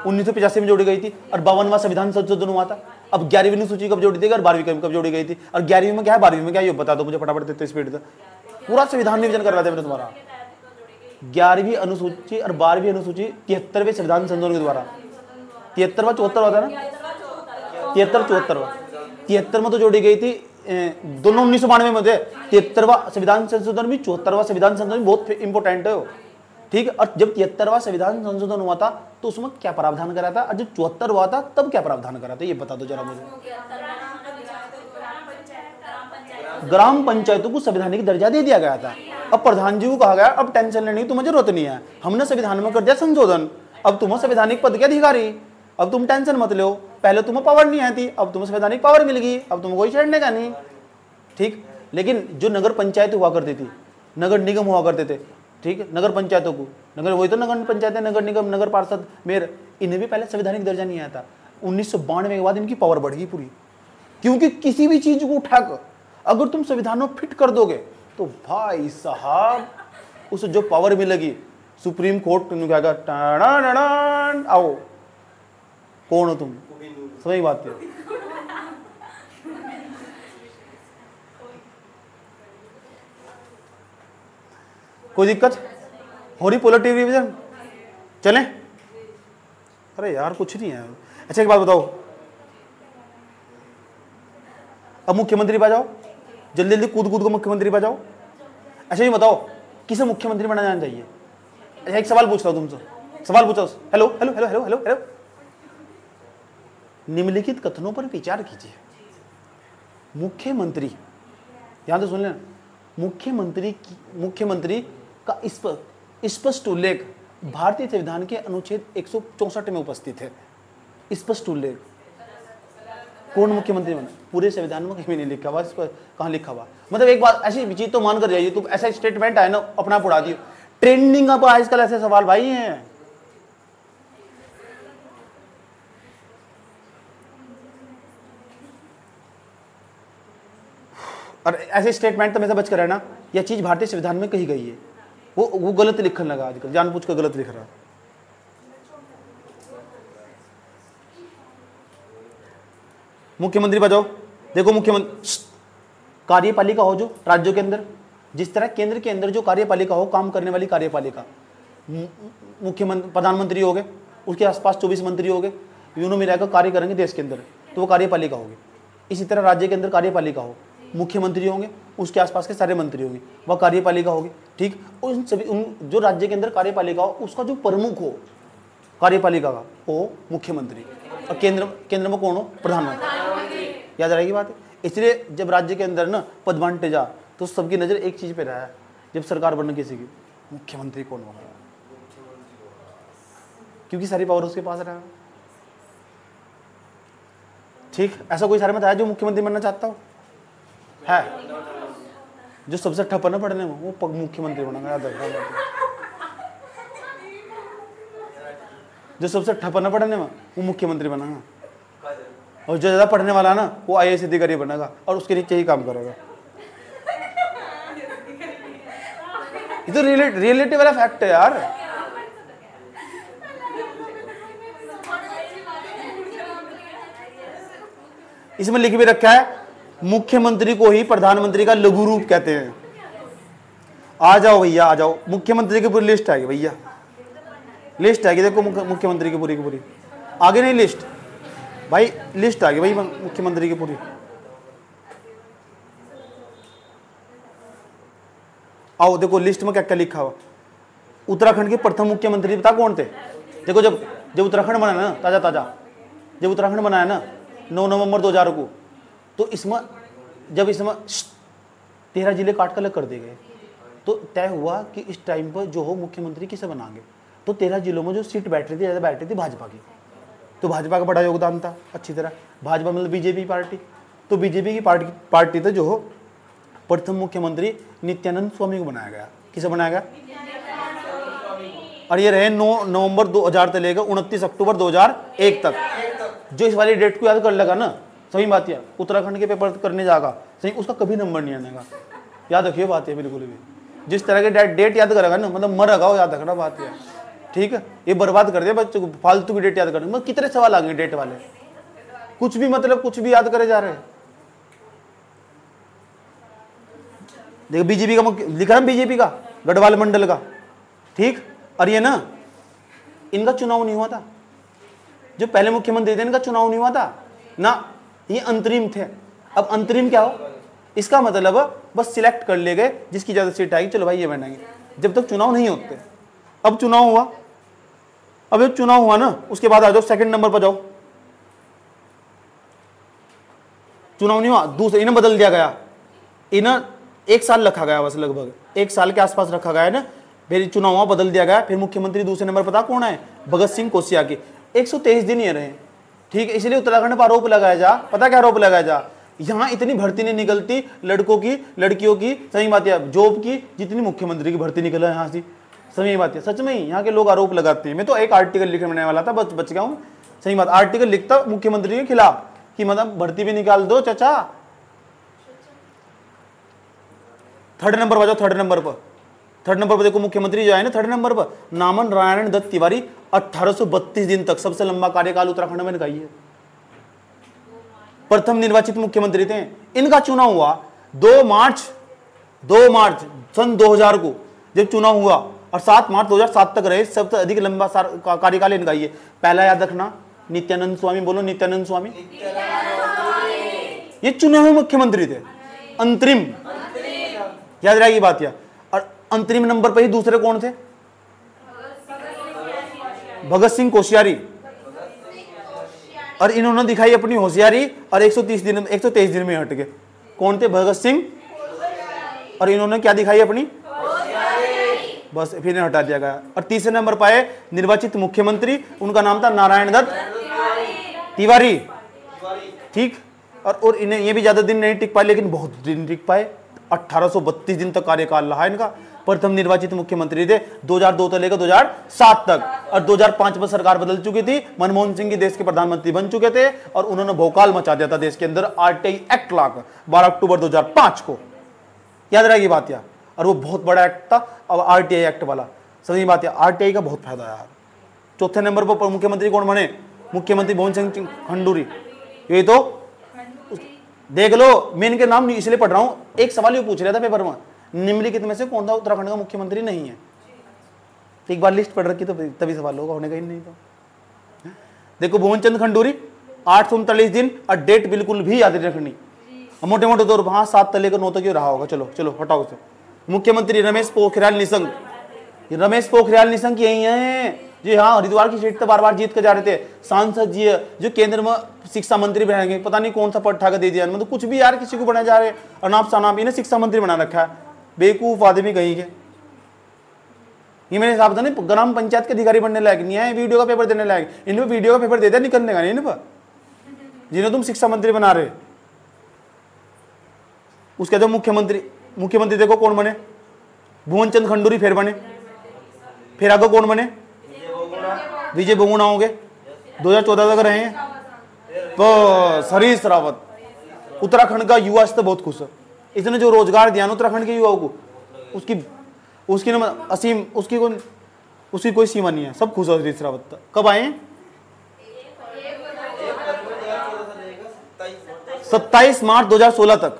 1985 में जोड़ी गई थी और 52वां संविधान संशोधन हुआ था। अब 11वीं अनुसूची कब जोड़ी थी और 12वीं कब जोड़ी गई थी? और 11वीं में क्या है, 12वीं में क्या है, ये बता दो मुझे फटाफट, देते स्पीड से। पूरा संविधान नियोजन करवा दिया मैंने तुम्हारा। 11वीं अनुसूची और 12वीं अनुसूची 73वें संविधान संशोधन के द्वारा। 73वां 74 होता है ना? 73 में तो जोड़ी गई थी, दोनों 1992 में थे। 73वां संविधान संशोधन भी 74वां संविधान संशोधन बहुत इंपॉर्टेंट है। ठीक है, और जब 73वां संविधान संशोधन हुआ था तो उसमें क्या प्रावधान करा था, और जब 74 हुआ था तब क्या प्रावधान करा था, ये बता दो जरा मुझे। ग्राम पंचायतों को संवैधानिक दर्जा दे दिया गया था। अब प्रधान जी को कहा गया अब टेंशन लेने की तुम्हें जरूरत नहीं है, हमने संविधान में कर दिया संशोधन, अब तुम्हें संवैधानिक पद के अधिकारी, अब तुम टेंशन मत लो। पहले तुम्हें पावर नहीं आती, अब तुम्हें संवैधानिक पावर मिल गई, अब तुम्हें कोई छेड़ने का नहीं। ठीक, लेकिन जो नगर पंचायत हुआ करती थी, नगर निगम हुआ करते थे, ठीक है, नगर पंचायतों को, नगर वही तो नगर पंचायतें, नगर निगम, नगर पार्षद, मेयर, इन्हें भी पहले संवैधानिक दर्जा नहीं आया था। 1992 के बाद इनकी पावर बढ़ गई पूरी, क्योंकि किसी भी चीज को उठाकर अगर तुम संविधान में फिट कर दोगे तो भाई साहब उसे जो पावर मिलेगी, सुप्रीम कोर्ट कहेगा टाण आओ, कौन हो तुम, समझ बात है। कोई दिक्कत हो रही? पॉलिटिव रिवीजन चलें? अरे यार कुछ नहीं है। अच्छा एक बात बताओ, अब मुख्यमंत्री पा जाओ, जल्दी जल्दी कूद कूद को मुख्यमंत्री पा जाओ। अच्छा ये बताओ किसे मुख्यमंत्री बना जाना चाहिए? अच्छा एक सवाल पूछ रहा हूं तुमसे, सवाल पूछो। Hello hello hello hello hello hello, निम्नलिखित कथनों पर विचार कीजिए। मुख्यमंत्री, ध्यान से सुन लेना, मुख्यमंत्री का स्पष्ट उल्लेख भारतीय संविधान के अनुच्छेद 164 में उपस्थित है। स्पष्ट उल्लेख, कौन मुख्यमंत्री बना? पूरे संविधान में कहीं नहीं लिखा हुआ, इस पर कहाँ लिखा हुआ? मतलब एक बात ऐसी चीज तो मान कर जाइए, तुम ऐसा स्टेटमेंट है ना अपना पढ़ा दियो। ट्रेंडिंग अब आजकल ऐसे सवाल भाई हैं। और ऐसे स्टेटमेंट तो हमेशा बच कर रहना, यह चीज भारतीय संविधान में कही गई है, वो गलत लिखने लगा आजकल, जानबूझ कर गलत लिख रहा। मुख्यमंत्री बजाओ, देखो मुख्यमंत्री कार्यपालिका हो जो राज्यों के अंदर, जिस तरह केंद्र के अंदर जो कार्यपालिका हो, काम करने वाली कार्यपालिका, मुख्यमंत्री प्रधानमंत्री हो गए, उसके आसपास 24 मंत्री हो गए, यूनो मिलाकर कार्य करेंगे देश के अंदर, तो वो कार्यपालिका होगी। इसी तरह राज्य के अंदर कार्यपालिका हो, मुख्यमंत्री होंगे, उसके आसपास के सारे मंत्री होंगे, वह कार्यपालिका होगी। ठीक, उन सभी जो राज्य के अंदर कार्यपालिका हो उसका जो प्रमुख हो कार्यपालिका का वो मुख्यमंत्री, और केंद्र में कौन हो? प्रधानमंत्री। याद रहेगी बात है। इसलिए जब राज्य के अंदर ना पद बांटे जा तो सबकी नजर एक चीज पे रहा है, जब सरकार बनने किसी की, मुख्यमंत्री कौन होगा। क्योंकि सारी पावर उसके पास रहेगा। ठीक, ऐसा कोई सारे में है जो मुख्यमंत्री बनना चाहता हो? है? जो सबसे ठप है ना पढ़ने में वो मुख्यमंत्री बनेगा, याद रखना। जो सबसे ठप है ना पढ़ने में वो मुख्यमंत्री बनेगा, और जो ज्यादा पढ़ने वाला है ना वो IAS अधिकारी बनेगा और उसके नीचे ही काम करेगा। ये तो रियलिटी वाला फैक्ट है यार। इसमें लिख भी रखा है मुख्यमंत्री को ही प्रधानमंत्री का लघु रूप कहते हैं। आ जाओ भैया, आ जाओ, मुख्यमंत्री की पूरी लिस्ट आएगी भैया, लिस्ट आएगी, देखो मुख्यमंत्री की पूरी आगे नहीं लिस्ट भाई, लिस्ट आएगी भाई मुख्यमंत्री की पूरी। आओ देखो लिस्ट में क्या क्या लिखा हुआ। उत्तराखंड के प्रथम मुख्यमंत्री पता कौन थे? देखो जब उत्तराखंड बना ना, ताजा जब उत्तराखंड बनाया ना 9 नवंबर 2000 को, तो इसमें 13 जिले काट कर अलग कर दिए गए, तो तय हुआ कि इस टाइम पर जो हो मुख्यमंत्री किसे बनाएंगे। तो 13 जिलों में जो सीट बैठ रही थी, ज़्यादा बैठ रही थी भाजपा की, तो भाजपा का बड़ा योगदान था अच्छी तरह। भाजपा मतलब बीजेपी पार्टी, तो बीजेपी की पार्टी तो जो हो प्रथम मुख्यमंत्री नित्यानंद स्वामी को बनाया गया। किसे बनाया गया? और ये रहे 9 नवंबर 2000 से लेकर 29 अक्टूबर 2001 तक। जो इस वाली डेट को याद कर लगा ना, सही बात है, उत्तराखंड के पेपर करने जाएगा सही, उसका कभी नंबर नहीं आनेगा। याद रखिए बात है बिल्कुल भी। जिस तरह के डेट याद करेगा ना, मतलब मरेगा वो, याद रखना बात है, ठीक है। ये बर्बाद कर दिया बच्चों को, फालतू की डेट याद करने, मतलब कितने सवाल आ गए डेट वाले, कुछ भी मतलब कुछ भी याद करे जा रहे हैं। देखो बीजेपी का लिखा है, बीजेपी का गढ़वाल मंडल का, ठीक। और ये ना इनका चुनाव नहीं हुआ था, जो पहले मुख्यमंत्री थे इनका चुनाव नहीं हुआ था ना, ये अंतरिम थे। अब अंतरिम क्या हो, इसका मतलब बस सिलेक्ट कर ले गए जिसकी ज्यादा सीट आएगी, चलो भाई ये बनाएंगे, जब तक चुनाव नहीं होते। अब चुनाव हुआ, अब जब चुनाव हुआ ना उसके बाद आ जाओ सेकंड नंबर पर जाओ। चुनाव नहीं हुआ, दूसरे इन्हें बदल दिया गया, इन्हें 1 साल रखा गया, बस लगभग 1 साल के आसपास रखा गया है ना, फिर चुनाव हुआ, बदल दिया गया। फिर मुख्यमंत्री दूसरे नंबर पता कौन है? भगत सिंह कोश्यारी। 123 दिन ये रहे, ठीक है। इसलिए उत्तराखंड पर आरोप लगाया जा, पता क्या आरोप लगाया जा, यहाँ इतनी भर्ती नहीं निकलती लड़कों की लड़कियों की, सही बात है, जॉब की, जितनी मुख्यमंत्री की भर्ती निकला है यहाँ से, सही बात है। सच में ही यहाँ के लोग आरोप लगाते हैं। मैं तो एक आर्टिकल लिखने वाला था, बच गया हूँ, सही बात। आर्टिकल लिखता मुख्यमंत्री के खिलाफ कि मतलब भर्ती भी निकाल दो चाचा। 3rd नंबर पर जाओ, 3rd नंबर पर देखो मुख्यमंत्री जो है ना 3rd नंबर पर, नामन नारायण दत्त तिवारी। 1832 दिन तक सबसे लंबा कार्यकाल उत्तराखंड में निकाई है, प्रथम निर्वाचित मुख्यमंत्री थे। इनका चुनाव हुआ 2 मार्च सन 2000 को जब चुनाव हुआ, और 7 मार्च 2007 तक रहे। सबसे अधिक लंबा कार्यकाल इनका ये। पहला याद रखना नित्यानंद स्वामी, बोलो नित्यानंद स्वामी। ये चुने हुए मुख्यमंत्री थे, अंतरिम, याद रहेगी बात यह। और अंतरिम नंबर पर ही दूसरे कौन थे? भगत सिंह कोश्यारी। और इन्होंने दिखाई अपनी होशियारी और 123 दिन में हट गए। कौन थे? भगत सिंह। और इन्होंने क्या दिखाई अपनी? बस फिर हटा दिया गया। और तीसरे नंबर पाए निर्वाचित मुख्यमंत्री, उनका नाम था नारायण दत्त तिवारी, ठीक। और इन्हें ये भी ज्यादा दिन नहीं टिक पाए, लेकिन बहुत दिन टिक पाए। 1832 दिन तक कार्यकाल रहा इनका। प्रथम निर्वाचित मुख्यमंत्री थे 2002 से लेकर 2007 तक। और 2005 में सरकार बदल चुकी थी, मनमोहन सिंह की देश के प्रधानमंत्री बन चुके थे, और उन्होंने भौकाल मचा दिया था देश के अंदर। RTI एक्ट ला 12 अक्टूबर 2005 को, याद रहेगी बात यार। और वो बहुत बड़ा एक्ट था, अब RTI एक्ट वाला, सही बात है। RTI का बहुत फायदा यार। चौथे नंबर पर मुख्यमंत्री कौन बने? मुख्यमंत्री भवन सिंह खंडूरी। ये तो देख लो, मैं इनके नाम इसलिए पढ़ रहा हूं, एक सवाल ये पूछ रहा था पेपर में, निम्नलिखित में से कौन सा उत्तराखंड का मुख्यमंत्री नहीं है? तो एक बार लिस्ट पढ़ रखी तो तभी सवाल होगा, होने का ही नहीं। तो देखो भुवन चंद खंडूरी 839 दिन, और डेट बिल्कुल भी याद नहीं रखनी, मोटे मोटे तौर पर। हाँ 7 से लेकर 9 तक रहा होगा, चलो हटाओ से। मुख्यमंत्री रमेश पोखरियाल निशंक। रमेश पोखरियाल निशंक यही है जी, हाँ हरिद्वार की सीट तो बार बार जीत कर जा रहे थे। सांसद जी जो केंद्र में शिक्षा मंत्री बनाएंगे, पता नहीं कौन सा पद उठा कर दे दिया, मतलब कुछ भी यार किसी को बनाए जा रहे। अनाप शनाप इन्हें शिक्षा मंत्री बना रखा है, बेवकूफ आदमी कहीं के। ये मेरे हिसाब से नहीं ग्राम पंचायत के अधिकारी बनने लायक नहीं है, वीडियो का पेपर देने लायक। इनमें वीडियो का पेपर देता निकलने का नहीं इन पर, जिन्हें तुम शिक्षा मंत्री बना रहे। उसके जो मुख्यमंत्री देखो कौन बने, भुवन चंद खंडूरी फिर बने, फिर आगे कौन बने, विजय बहुगुणा होंगे, 2014 तक रहे हैं। बस हरीश रावत, उत्तराखंड का युवा से बहुत खुश है। इसने जो रोजगार दिया ना उत्तराखंड के युवाओं को, उसकी ना असीम, उसकी कोई सीमा नहीं है, सब खुश है हरीश रावत। कब आए हैं? 27 मार्च 2016 तक,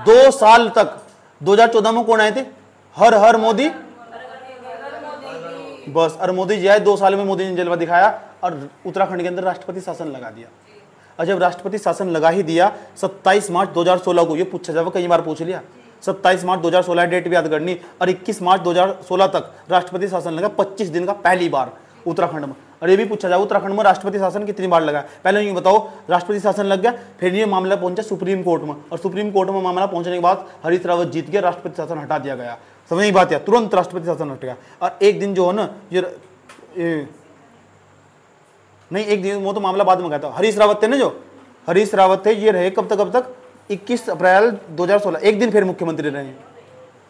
2 साल तक। 2014 में कौन आए थे? हर मोदी, बस हर मोदी जी आए। 2 साल में मोदी ने जलवा दिखाया और उत्तराखंड के अंदर राष्ट्रपति शासन लगा दिया। और जब राष्ट्रपति शासन लगा ही दिया 27 मार्च 2016 को, ये पूछा जाए, कई बार पूछ लिया, 27 मार्च 2016 डेट भी याद करनी, और 21 मार्च 2016 तक राष्ट्रपति शासन लगा, 25 दिन का पहली बार उत्तराखंड में। और ये भी पूछा जाए उत्तराखंड में राष्ट्रपति शासन कितनी बार लगा। पहले ये बताओ, राष्ट्रपति शासन लग गया, फिर ये मामला पहुंचा सुप्रीम कोर्ट में, और सुप्रीम कोर्ट में मामला पहुंचने के बाद हरीश रावत जीत गया, राष्ट्रपति शासन हटा दिया गया। समझ नहीं बात है, तुरंत राष्ट्रपति शासन हट गया। और एक दिन जो है ना ये नहीं, एक दिन वो तो मामला बाद में गया था। हरीश रावत थे ना, जो हरीश रावत थे, ये रहे कब तक 21 अप्रैल 2016, एक दिन फिर मुख्यमंत्री रहे।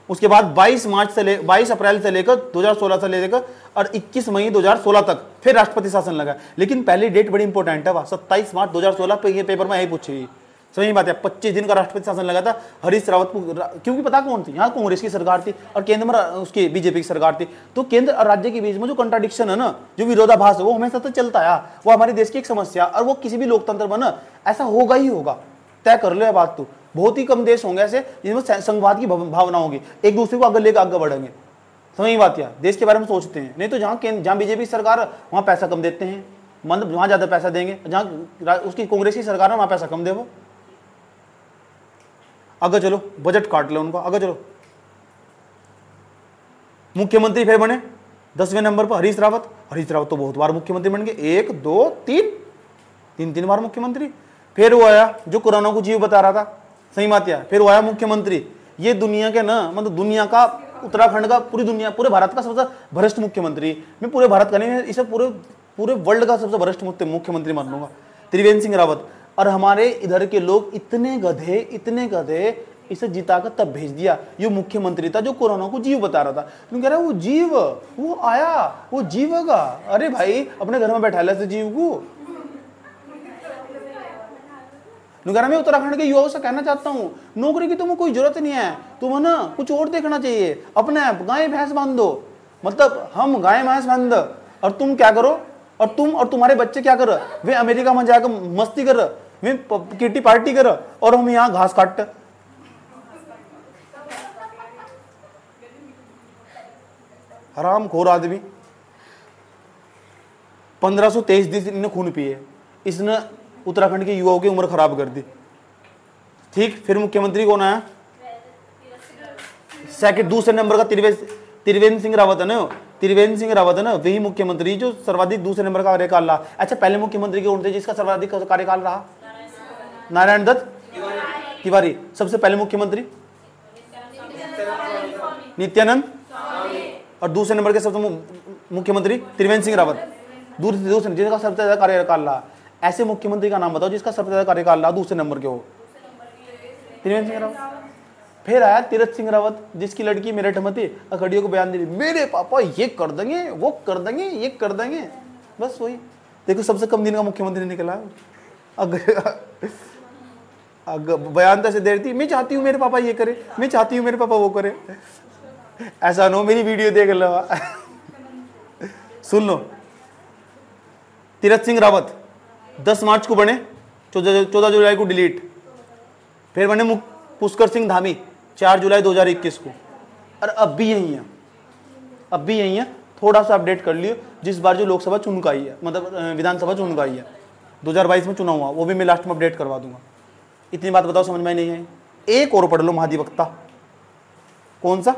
उसके बाद 22 अप्रैल से लेकर 2016 से लेकर और 21 मई 2016 तक फिर राष्ट्रपति शासन लगा। लेकिन पहली डेट बड़ी इंपॉर्टेंट है, वह 27 मार्च 2016 पे, ये पेपर में यही पूछी। सही बात है, 25 दिन का राष्ट्रपति शासन लगा था हरीश रावत को, क्योंकि पता कौन थी, यहाँ कांग्रेस की सरकार थी और केंद्र में उसकी बीजेपी की सरकार थी। तो केंद्र और राज्य के बीच में जो कंट्राडिक्शन है ना, जो विरोधाभास है, वो हमेशा तो चलता है। वो हमारे देश की एक समस्या, और वो किसी भी लोकतंत्र में ना ऐसा होगा ही होगा, तय कर लो बात। तो बहुत ही कम देश होंगे ऐसे जिनमें संघवाद की भावना होगी, एक दूसरे को आगे लेकर आगे बढ़ेंगे। समझ बात है, देश के बारे में सोचते हैं। नहीं तो जहाँ बीजेपी सरकार वहाँ पैसा कम देते हैं, मतलब वहाँ ज्यादा पैसा देंगे, जहाँ उसकी कांग्रेस की सरकार है वहाँ पैसा कम दे। वो आगे चलो, बजट काट लो उनका, आगे चलो। मुख्यमंत्री फिर बने 10वें नंबर पर हरीश रावत। हरीश रावत तो बहुत बार मुख्यमंत्री बन गए, 1 2 3 बार मुख्यमंत्री। फिर वो आया जो कोरोना को जीव बता रहा था, सही बात है, फिर वो आया मुख्यमंत्री। ये दुनिया के ना, मतलब दुनिया का, उत्तराखंड का, पूरे भारत का सबसे भ्रष्ट मुख्यमंत्री, मैं पूरे भारत का नहीं, इसे पूरे वर्ल्ड का सबसे भ्रष्ट मुख्यमंत्री मान लूंगा, त्रिवेंद्र सिंह रावत। और हमारे इधर के लोग इतने गधे, इसे जिता कर तब भेज दिया। ये मुख्यमंत्री था जो कोरोना को जीव बता रहा था। तुम कह रहे हो वो जीव, वो आया, वो जीवेगा। अरे भाई, अपने घर में बैठा ले से जीव को। मैं उत्तराखंड के युवाओं से कहना चाहता हूँ, नौकरी की तुम्हें कोई जरूरत नहीं है, तुम्हें ना कुछ और देखना चाहिए। अपने गाय भैंस बांध दो, मतलब हम गाय भैंस बांध, और तुम क्या करो, और तुम और तुम्हारे बच्चे क्या करो, वे अमेरिका में जाकर मस्ती कर, वे किटी पार्टी कर, और हम यहाँ घास काटते। हरामखोर आदमी। 1523 दिन इन्हें खून पिए, इसने उत्तराखंड के युवाओं की उम्र खराब कर दी। ठीक, फिर मुख्यमंत्री कौन आया? सेकंड, दूसरे नंबर का त्रिवेंद्र सिंह रावत है ना, त्रिवेंद्र सिंह रावत है ना, वही मुख्यमंत्री जो सर्वाधिक दूसरे नंबर का कार्यकाल रहा। अच्छा, पहले मुख्यमंत्री कौन थे जिसका सर्वाधिक कार्यकाल रहा? नारायण दत्त तिवारी। सबसे पहले मुख्यमंत्री नित्यानंद, और दूसरे नंबर के सबसे मुख्यमंत्री त्रिवेंद्र सिंह रावत, दूसरे जिसका सबसे ज्यादा कार्यकाल रहा। ऐसे मुख्यमंत्री का नाम बताओ जिसका सबसे ज्यादा कार्यकाल रहा दूसरे नंबर के हो। त्रिवेंद्र सिंह रावत। फिर आया तीरथ सिंह रावत, जिसकी लड़की मेरठ में थी, अखड़ियों को बयान दे रही, मेरे पापा ये कर देंगे, वो कर देंगे, ये कर देंगे। बस वही देखो, सबसे कम दिन का मुख्यमंत्री निकला। बयान तो ऐसे दे रही थी, मैं चाहती हूँ मेरे पापा ये करे, मैं चाहती हूँ मेरे पापा वो करे। ऐसा नो मेरी वीडियो देख लो। सुन लो, तीरथ सिंह रावत 10 मार्च को बने, 14 जुलाई को डिलीट। फिर बने पुष्कर सिंह धामी 4 जुलाई 2021 को, और अब भी यही है। थोड़ा सा अपडेट कर लियो, जिस बार जो लोकसभा चुन का आई है, मतलब विधानसभा चुन का आई है, 2022 में चुनाव हुआ, वो भी मैं लास्ट में अपडेट करवा दूंगा। इतनी बात बताओ, समझ में नहीं है? एक और पढ़ लो, महाधिवक्ता। कौन सा?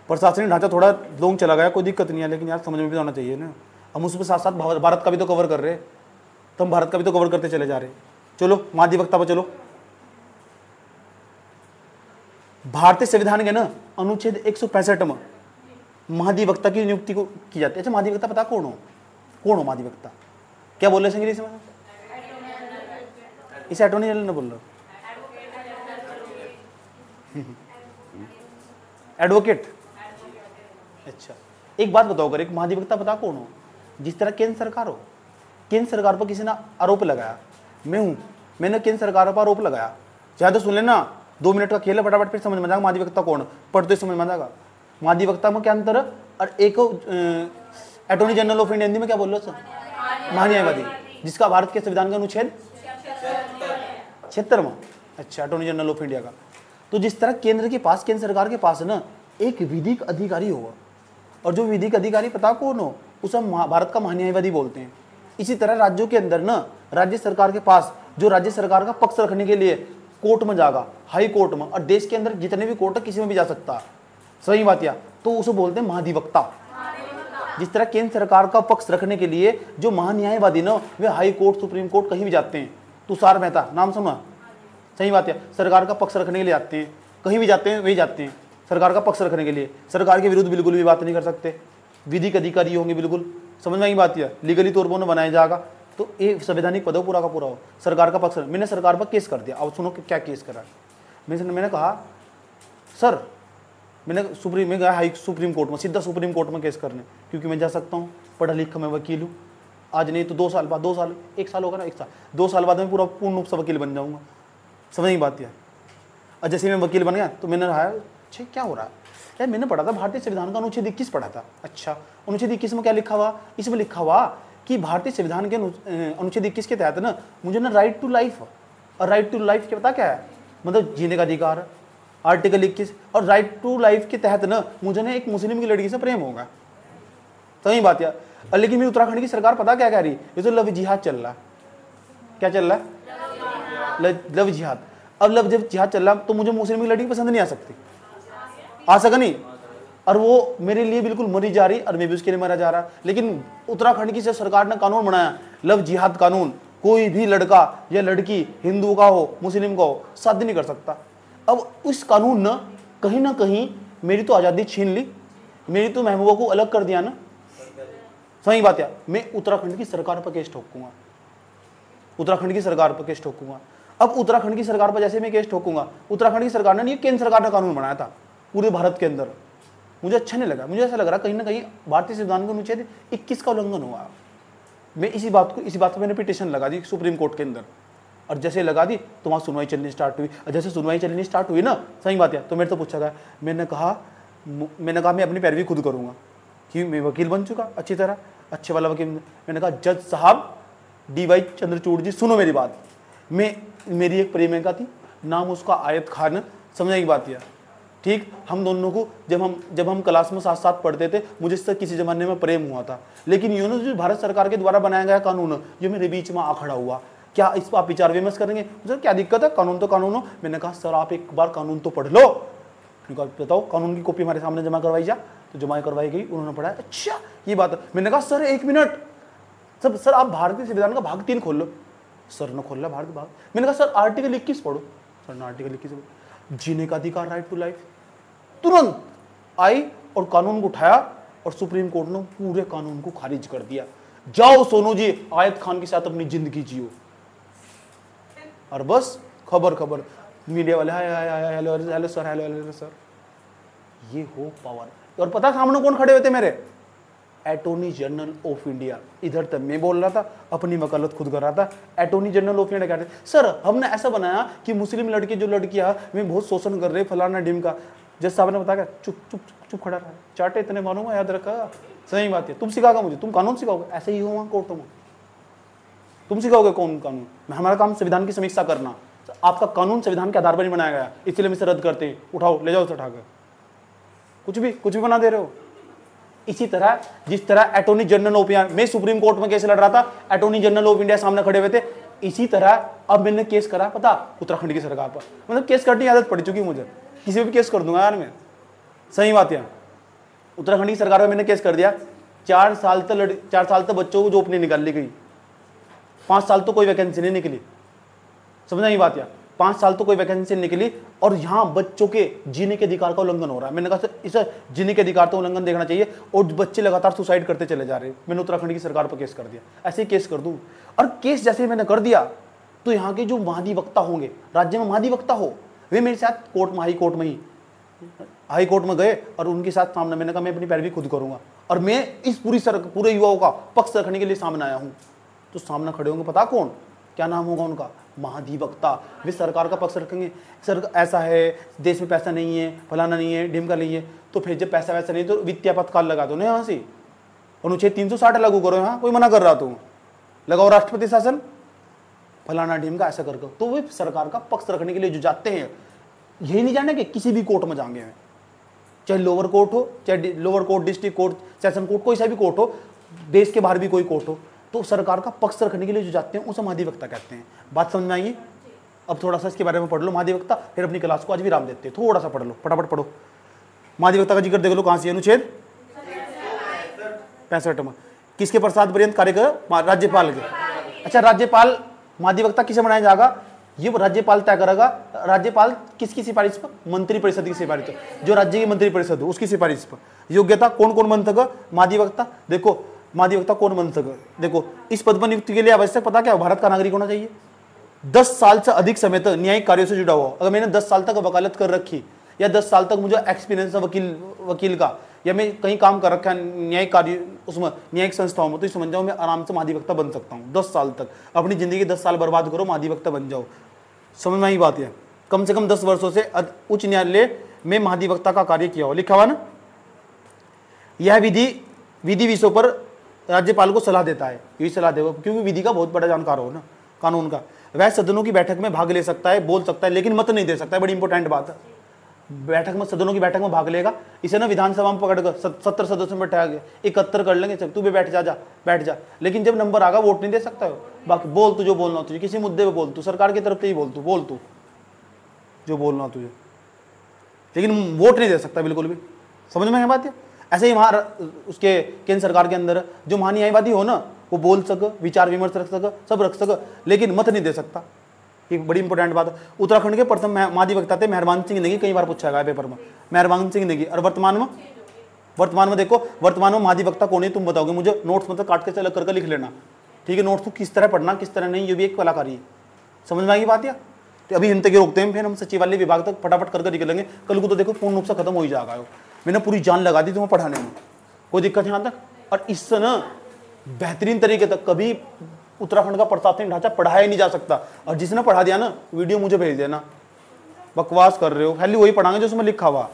प्रशासनिक ढांचा थोड़ा लॉन्ग चला गया, कोई दिक्कत नहीं है, लेकिन यार समझ में भी आना चाहिए ना। हम उसमें साथ साथ भारत का भी तो कवर कर रहे हैं, तो हम भारत का भी तो कवर करते चले जा रहे हैं। चलो महाधिवक्ता पर चलो। भारतीय संविधान के ना अनुच्छेद 165 में महाधिवक्ता की नियुक्ति को की जाती है। अच्छा, महाधिवक्ता पता कौन हो महाधिवक्ता? क्या बोल रहे हैं इंग्लिश में? इसे अटॉर्नी जनरल ने बोल रहा, एडवोकेट। अच्छा, एक बात बताओ, अगर एक महाधिवक्ता पता कौन हो? जिस तरह केंद्र सरकार हो, केंद्र सरकार पर किसी ने आरोप लगाया, मैं हूं, मैंने केंद्र सरकार पर आरोप लगाया, ज्यादा सुन लेना, 2 मिनट का खेल है, फटाफट फिर समझ में जाएगा महाधिवक्ता कौन, पढ़ते समझ में जाएगा। महाधिवक्ता में क्या अंतर है? और एक attorney general of India, Hindi में क्या बोल रहे हो सर? महान्यायवादी, जिसका भारत के संविधान का अनुच्छेद 76 में। अच्छा, अटॉर्नी जनरल ऑफ इंडिया का। तो जिस तरह केंद्र के पास, केंद्र सरकार के पास है ना, एक विधिक अधिकारी होगा, और जो विधिक अधिकारी पता कौन हो? उसे भारत का महान्यायवादी बोलते हैं। इसी तरह राज्यों के अंदर ना, राज्य सरकार के पास जो राज्य सरकार का पक्ष रखने के लिए कोर्ट में जाएगा, हाई कोर्ट में, और देश के अंदर जितने भी कोर्ट है किसी में भी जा सकता है, सही बात या? तो उसे बोलते हैं महाधिवक्ता। जिस तरह केंद्र सरकार का पक्ष रखने के लिए जो महान्यायवादी ना, वे हाई कोर्ट, सुप्रीम कोर्ट कहीं भी जाते हैं। तुषार मेहता नाम सुना? सही बात है, सरकार का पक्ष रखने के लिए आते हैं, कहीं भी जाते हैं, वही जाते हैं सरकार का पक्ष रखने के लिए। सरकार के विरुद्ध बिल्कुल भी बात नहीं कर सकते, विधिक अधिकारी होंगे बिल्कुल, समझ में आई बात है? लीगली तौर पर उन्हें बनाया जाएगा, तो एक संवैधानिक पद हो पूरा का पूरा हो, सरकार का पक्ष। मैंने सरकार पर केस कर दिया, अब सुनो कि क्या केस करा। मैंने कहा सर, मैंने में गया हाई सुप्रीम कोर्ट में, सीधा सुप्रीम कोर्ट में केस करने, क्योंकि मैं जा सकता हूँ, पढ़ा लिखा मैं वकील हूँ। आज नहीं तो 2 साल बाद, 2 साल, 1 साल होगा ना, 1 साल 2 साल बाद मैं पूरा पूर्ण रूप से वकील बन जाऊँगा, समझ नहीं बात है? और जैसे मैं वकील बन गया तो मैंने कहा अच्छा क्या हो रहा है यार, मैंने पढ़ा था भारतीय संविधान का अनुच्छेद 21 पढ़ा था। अच्छा, अनुच्छेद 21 में क्या लिखा हुआ? इसमें लिखा हुआ कि भारतीय संविधान के अनुच्छेद 21 के तहत ना मुझे ना राइट टू लाइफ, और राइट टू लाइफ क्या पता क्या है? मतलब जीने का अधिकार, आर्टिकल 21। और राइट टू लाइफ के तहत ना मुझे ना एक मुस्लिम की लड़की से प्रेम होगा, सही बात है? लेकिन मेरी उत्तराखंड की सरकार पता क्या कह रही? ये तो लव जिहाद चल रहा है। क्या चल रहा है? लव जिहाद। अब लव जब जिहाद चल रहा तो मुझे मुस्लिम की लड़की पसंद नहीं आ सकती, आ सका नहीं, और वो मेरे लिए बिल्कुल मरी जा रही और मैं भी उसके लिए मरा जा रहा। लेकिन उत्तराखंड की सरकार ने कानून बनाया, लव जिहाद कानून, कोई भी लड़का या लड़की हिंदू का हो, मुस्लिम का हो, शादी नहीं कर सकता। अब उस कानून ने कहीं ना कहीं मेरी तो आज़ादी छीन ली, मेरी तो महबूबा को अलग कर दिया ना, सही बात है? मैं उत्तराखंड की सरकार पर केस ठोकूंगा, उत्तराखंड की सरकार पर केस ठोकूंगा। अब उत्तराखंड की सरकार पर जैसे मैं केस ठोकूंगा, उत्तराखंड की सरकार ने नहीं, केंद्र सरकार ने कानून बनाया था पूरे भारत के अंदर, मुझे अच्छा नहीं लगा। मुझे ऐसा लग रहा कहीं ना कहीं भारतीय संविधान का अनुच्छेद 21 का उल्लंघन हुआ। मैं इसी बात पर मैंने पिटीशन लगा दी सुप्रीम कोर्ट के अंदर, और जैसे लगा दी तो वहाँ सुनवाई चलनी स्टार्ट हुई। और जैसे सुनवाई चलनी स्टार्ट हुई ना, सही बात है, तो मेरे तो पूछा गया, मैंने कहा मैं अपनी पैरवी खुद करूँगा, कि मैं वकील बन चुका अच्छी तरह, अच्छे वाला वकील। मैंने कहा जज साहब DY चंद्रचूड़ जी, सुनो मेरी बात, मेरी एक प्रेमिका थी, नाम उसका आयत खान, समझने की बात है, ठीक? हम दोनों को जब हम क्लास में साथ साथ पढ़ते थे, मुझे इससे किसी ज़माने में प्रेम हुआ था। लेकिन यूँ जो भारत सरकार के द्वारा बनाया गया कानून, ये मेरे बीच में आ खड़ा हुआ, क्या इस पर आप विचार विमर्श करेंगे? सर क्या दिक्कत है, कानून तो कानून हो। मैंने कहा सर आप एक बार कानून तो पढ़ लो। बताओ, कानून की कॉपी हमारे सामने जमा करवाई जा, तो जमा करवाई गई, उन्होंने पढ़ा, अच्छा ये बात है। मैंने कहा सर 1 मिनट, सर आप भारतीय संविधान का भाग 3 खोल लो। सर ने खोला भारत भाग। मैंने कहा सर आर्टिकल 21 पढ़ो। सर ने आर्टिकल 21 जीने का अधिकार, राइट टू लाइफ। तुरंत आई और कानून को उठाया, और सुप्रीम कोर्ट ने पूरे कानून को खारिज कर दिया। जाओ सोनू जी, आयत खान के साथ अपनी जिंदगी जियो। और बस खबर मीडिया वाले हेलो सर, ये हो पावर। और पता सामने कौन खड़े हुए थे मेरे? Attorney general of India. इधर तक मैं बोल रहा था, अपनी वकालत खुद कर रहा था, अटॉर्नी जनरल ऑफ इंडिया कहते सर हमने ऐसा बनाया कि मुस्लिम लड़की जो लड़कियां में बहुत शोषण कर रहे, फलाना डिम का। जज साहब ने बताया चुप खड़ा रहा, चाटे इतने मारूंगा, याद रखा, सही बात है। तुम सिखाओगे मुझे, तुम कानून सिखाओगे, ऐसे ही हुआ कोर्टों में, तुम सिखाओगे कौन कानून? हमारा काम संविधान की समीक्षा करना। आपका कानून संविधान के आधार पर नहीं बनाया गया, इसलिए हम इसे रद्द करते हैं, उठाओ ले जाओ उसे उठाकर, कुछ भी बना दे रहे हो। इसी तरह जिस तरह अटॉर्नी जनरल ऑफ इंडिया, मैं सुप्रीम कोर्ट में केस लड़ रहा था, अटॉर्नी जनरल ऑफ इंडिया सामने खड़े हुए थे, इसी तरह अब मैंने केस करा पता उत्तराखंड की सरकार पर। मतलब केस करने की आदत पड़ चुकी मुझे, किसी भी केस कर दूंगा यार मैं, सही बात है। उत्तराखंड की सरकार पर मैंने केस कर दिया। 4 साल तक बच्चों को जॉब नहीं निकाल ली गई, 5 साल तो कोई वैकेंसी नहीं निकली, समझना ही बात है। 5 साल तो कोई वैकेंसी निकली और यहाँ बच्चों के जीने के अधिकार का उल्लंघन हो रहा है। मैंने कहा सर इस जीने के अधिकार तो उल्लंघन देखना चाहिए और बच्चे लगातार सुसाइड करते चले जा रहे हैं। मैंने उत्तराखंड की सरकार पर केस कर दिया, ऐसे ही केस कर दूँ। और केस जैसे मैंने कर दिया तो यहाँ के जो महाधिवक्ता होंगे, राज्य में महाधिवक्ता हो, वे मेरे साथ कोर्ट में, हाई कोर्ट में गए और उनके साथ सामने मैंने कहा मैं अपनी पैरवी खुद करूंगा और मैं इस पूरे युवाओं का पक्ष रखने के लिए सामने आया हूँ। तो सामने खड़े होंगे, पता कौन, क्या नाम होगा उनका, महाधिवक्ता। वे सरकार का पक्ष रखेंगे, सर ऐसा है, देश में पैसा नहीं है, फलाना नहीं है, ढिमका नहीं है। तो फिर जब पैसा वैसा नहीं तो वित्तीय आपातकाल लगा दो ना यहाँ से, अनुच्छेद 360 लागू करो। यहाँ कोई मना कर रहा, तुम लगाओ राष्ट्रपति शासन, फलाना ढिमका ऐसा करके। तो वे सरकार का पक्ष रखने के लिए जो जाते हैं, यही नहीं जाने कि किसी भी कोर्ट में जाएंगे, चाहे लोअर कोर्ट हो, चाहे lower court, district court, session court, कोई सा भी कोर्ट हो, देश के बाहर भी कोई कोर्ट हो, तो सरकार का पक्ष रखने के लिए जो जाते हैं उसे महाधिवक्ता कहते हैं। बात समझ में आई? अब थोड़ा सा इसके बारे में पढ़ लो महाधिवक्ता, फिर अपनी क्लास को आज विराम देते हैं। थोड़ा सा पढ़ लो, फटाफट पढ़ो। महाधिवक्ता का जिक्र देख लो, कहां से, अनुच्छेद 65 में। किसके प्रसाद पर्यंत कार्य कर, राज्यपाल के। अच्छा, राज्यपाल महाधिवक्ता किसे बनाया जाएगा, ये राज्यपाल तय करेगा। राज्यपाल किसकी सिफारिश पर, मंत्रिपरिषद की सिफारिश पर, जो राज्य की मंत्रिपरिषद हो उसकी सिफारिश पर। योग्यता कौन कौन बन सके, महाधिवक्ता। देखो महाधिवक्ता कौन बन सके, देखो इस पद पर नियुक्ति के लिए आवश्यक पता क्या, भारत का नागरिक होना चाहिए, 10 साल से अधिक समय तक न्यायिक कार्यों से जुड़ा हुआ। अगर मैंने 10 साल तक वकालत कर रखी या 10 साल तक मुझे एक्सपीरियंस है वकील का, या मैं कहीं काम कर रखा है न्यायिक कार्य उसमें, न्यायिक संस्थाओं में, तो समझ जाओ मैं आराम से महाधिवक्ता बन सकता हूँ। 10 साल तक अपनी जिंदगी 10 साल बर्बाद करो, महाधिवक्ता बन जाओ। समझ में आई बात है? कम से कम 10 वर्षों से उच्च न्यायालय में महाधिवक्ता का कार्य किया हो, लिखा हुआ ना। यह विधि विषयों पर राज्यपाल को सलाह देता है, यही सलाह देगा क्योंकि विधि का बहुत बड़ा जानकार हो ना, कानून का। वह सदनों की बैठक में भाग ले सकता है, बोल सकता है, लेकिन मत नहीं दे सकता है। बड़ी इंपॉर्टेंट बात है, बैठक में, सदनों की बैठक में भाग लेगा। इसे ना विधानसभा में पकड़कर 70 सदस्यों में बैठा गया, 71 कर लेंगे, तू भी बैठ जा, लेकिन जब नंबर आगा वोट नहीं दे सकता है। बाकी बोल तू जो बोलना तुझे, किसी मुद्दे पे बोल तू, सरकार की तरफ से ही बोल तू जो बोलना तुझे, लेकिन वोट नहीं दे सकता बिल्कुल भी। समझ में है बात है? ऐसे ही वहाँ उसके केंद्र सरकार के अंदर जो महान्यायवादी हो ना, वो बोल सके, विचार विमर्श रख सके, सब रख सके, लेकिन मत नहीं दे सकता। ये बड़ी इंपॉर्टेंट बात है। उत्तराखंड के प्रथम महाधिवक्ता थे मेहरबान सिंह नेगी, कई बार पूछा गया पेपर में, मेहरबान सिंह नेगी। और वर्तमान में देखो, वर्तमान में महाधिवक्ता कौन है तुम बताओगे मुझे, नोट्स मतलब काट के से अलग करके लिख लेना, ठीक है। नोट्स को किस तरह पढ़ना किस तरह नहीं, ये भी एक कलाकारी है। समझ में आई बात या? तो अभी हम तक रोकते हैं, फिर हम सचिवालय विभाग तक फटाफट करके निकलेंगे। कल को तो देखो पूर्ण रूप से खत्म हो ही जाएगा। मैंने पूरी जान लगा दी तुम्हें पढ़ाने में, कोई दिक्कत यहाँ तक। और इससे ना बेहतरीन तरीके तक कभी उत्तराखंड का प्रशासनिक ढांचा पढ़ाया ही नहीं जा सकता। और जिसने पढ़ा दिया ना, वीडियो मुझे भेज देना, बकवास कर रहे हो, खाली वही पढ़ाएंगे जो उसमें लिखा हुआ।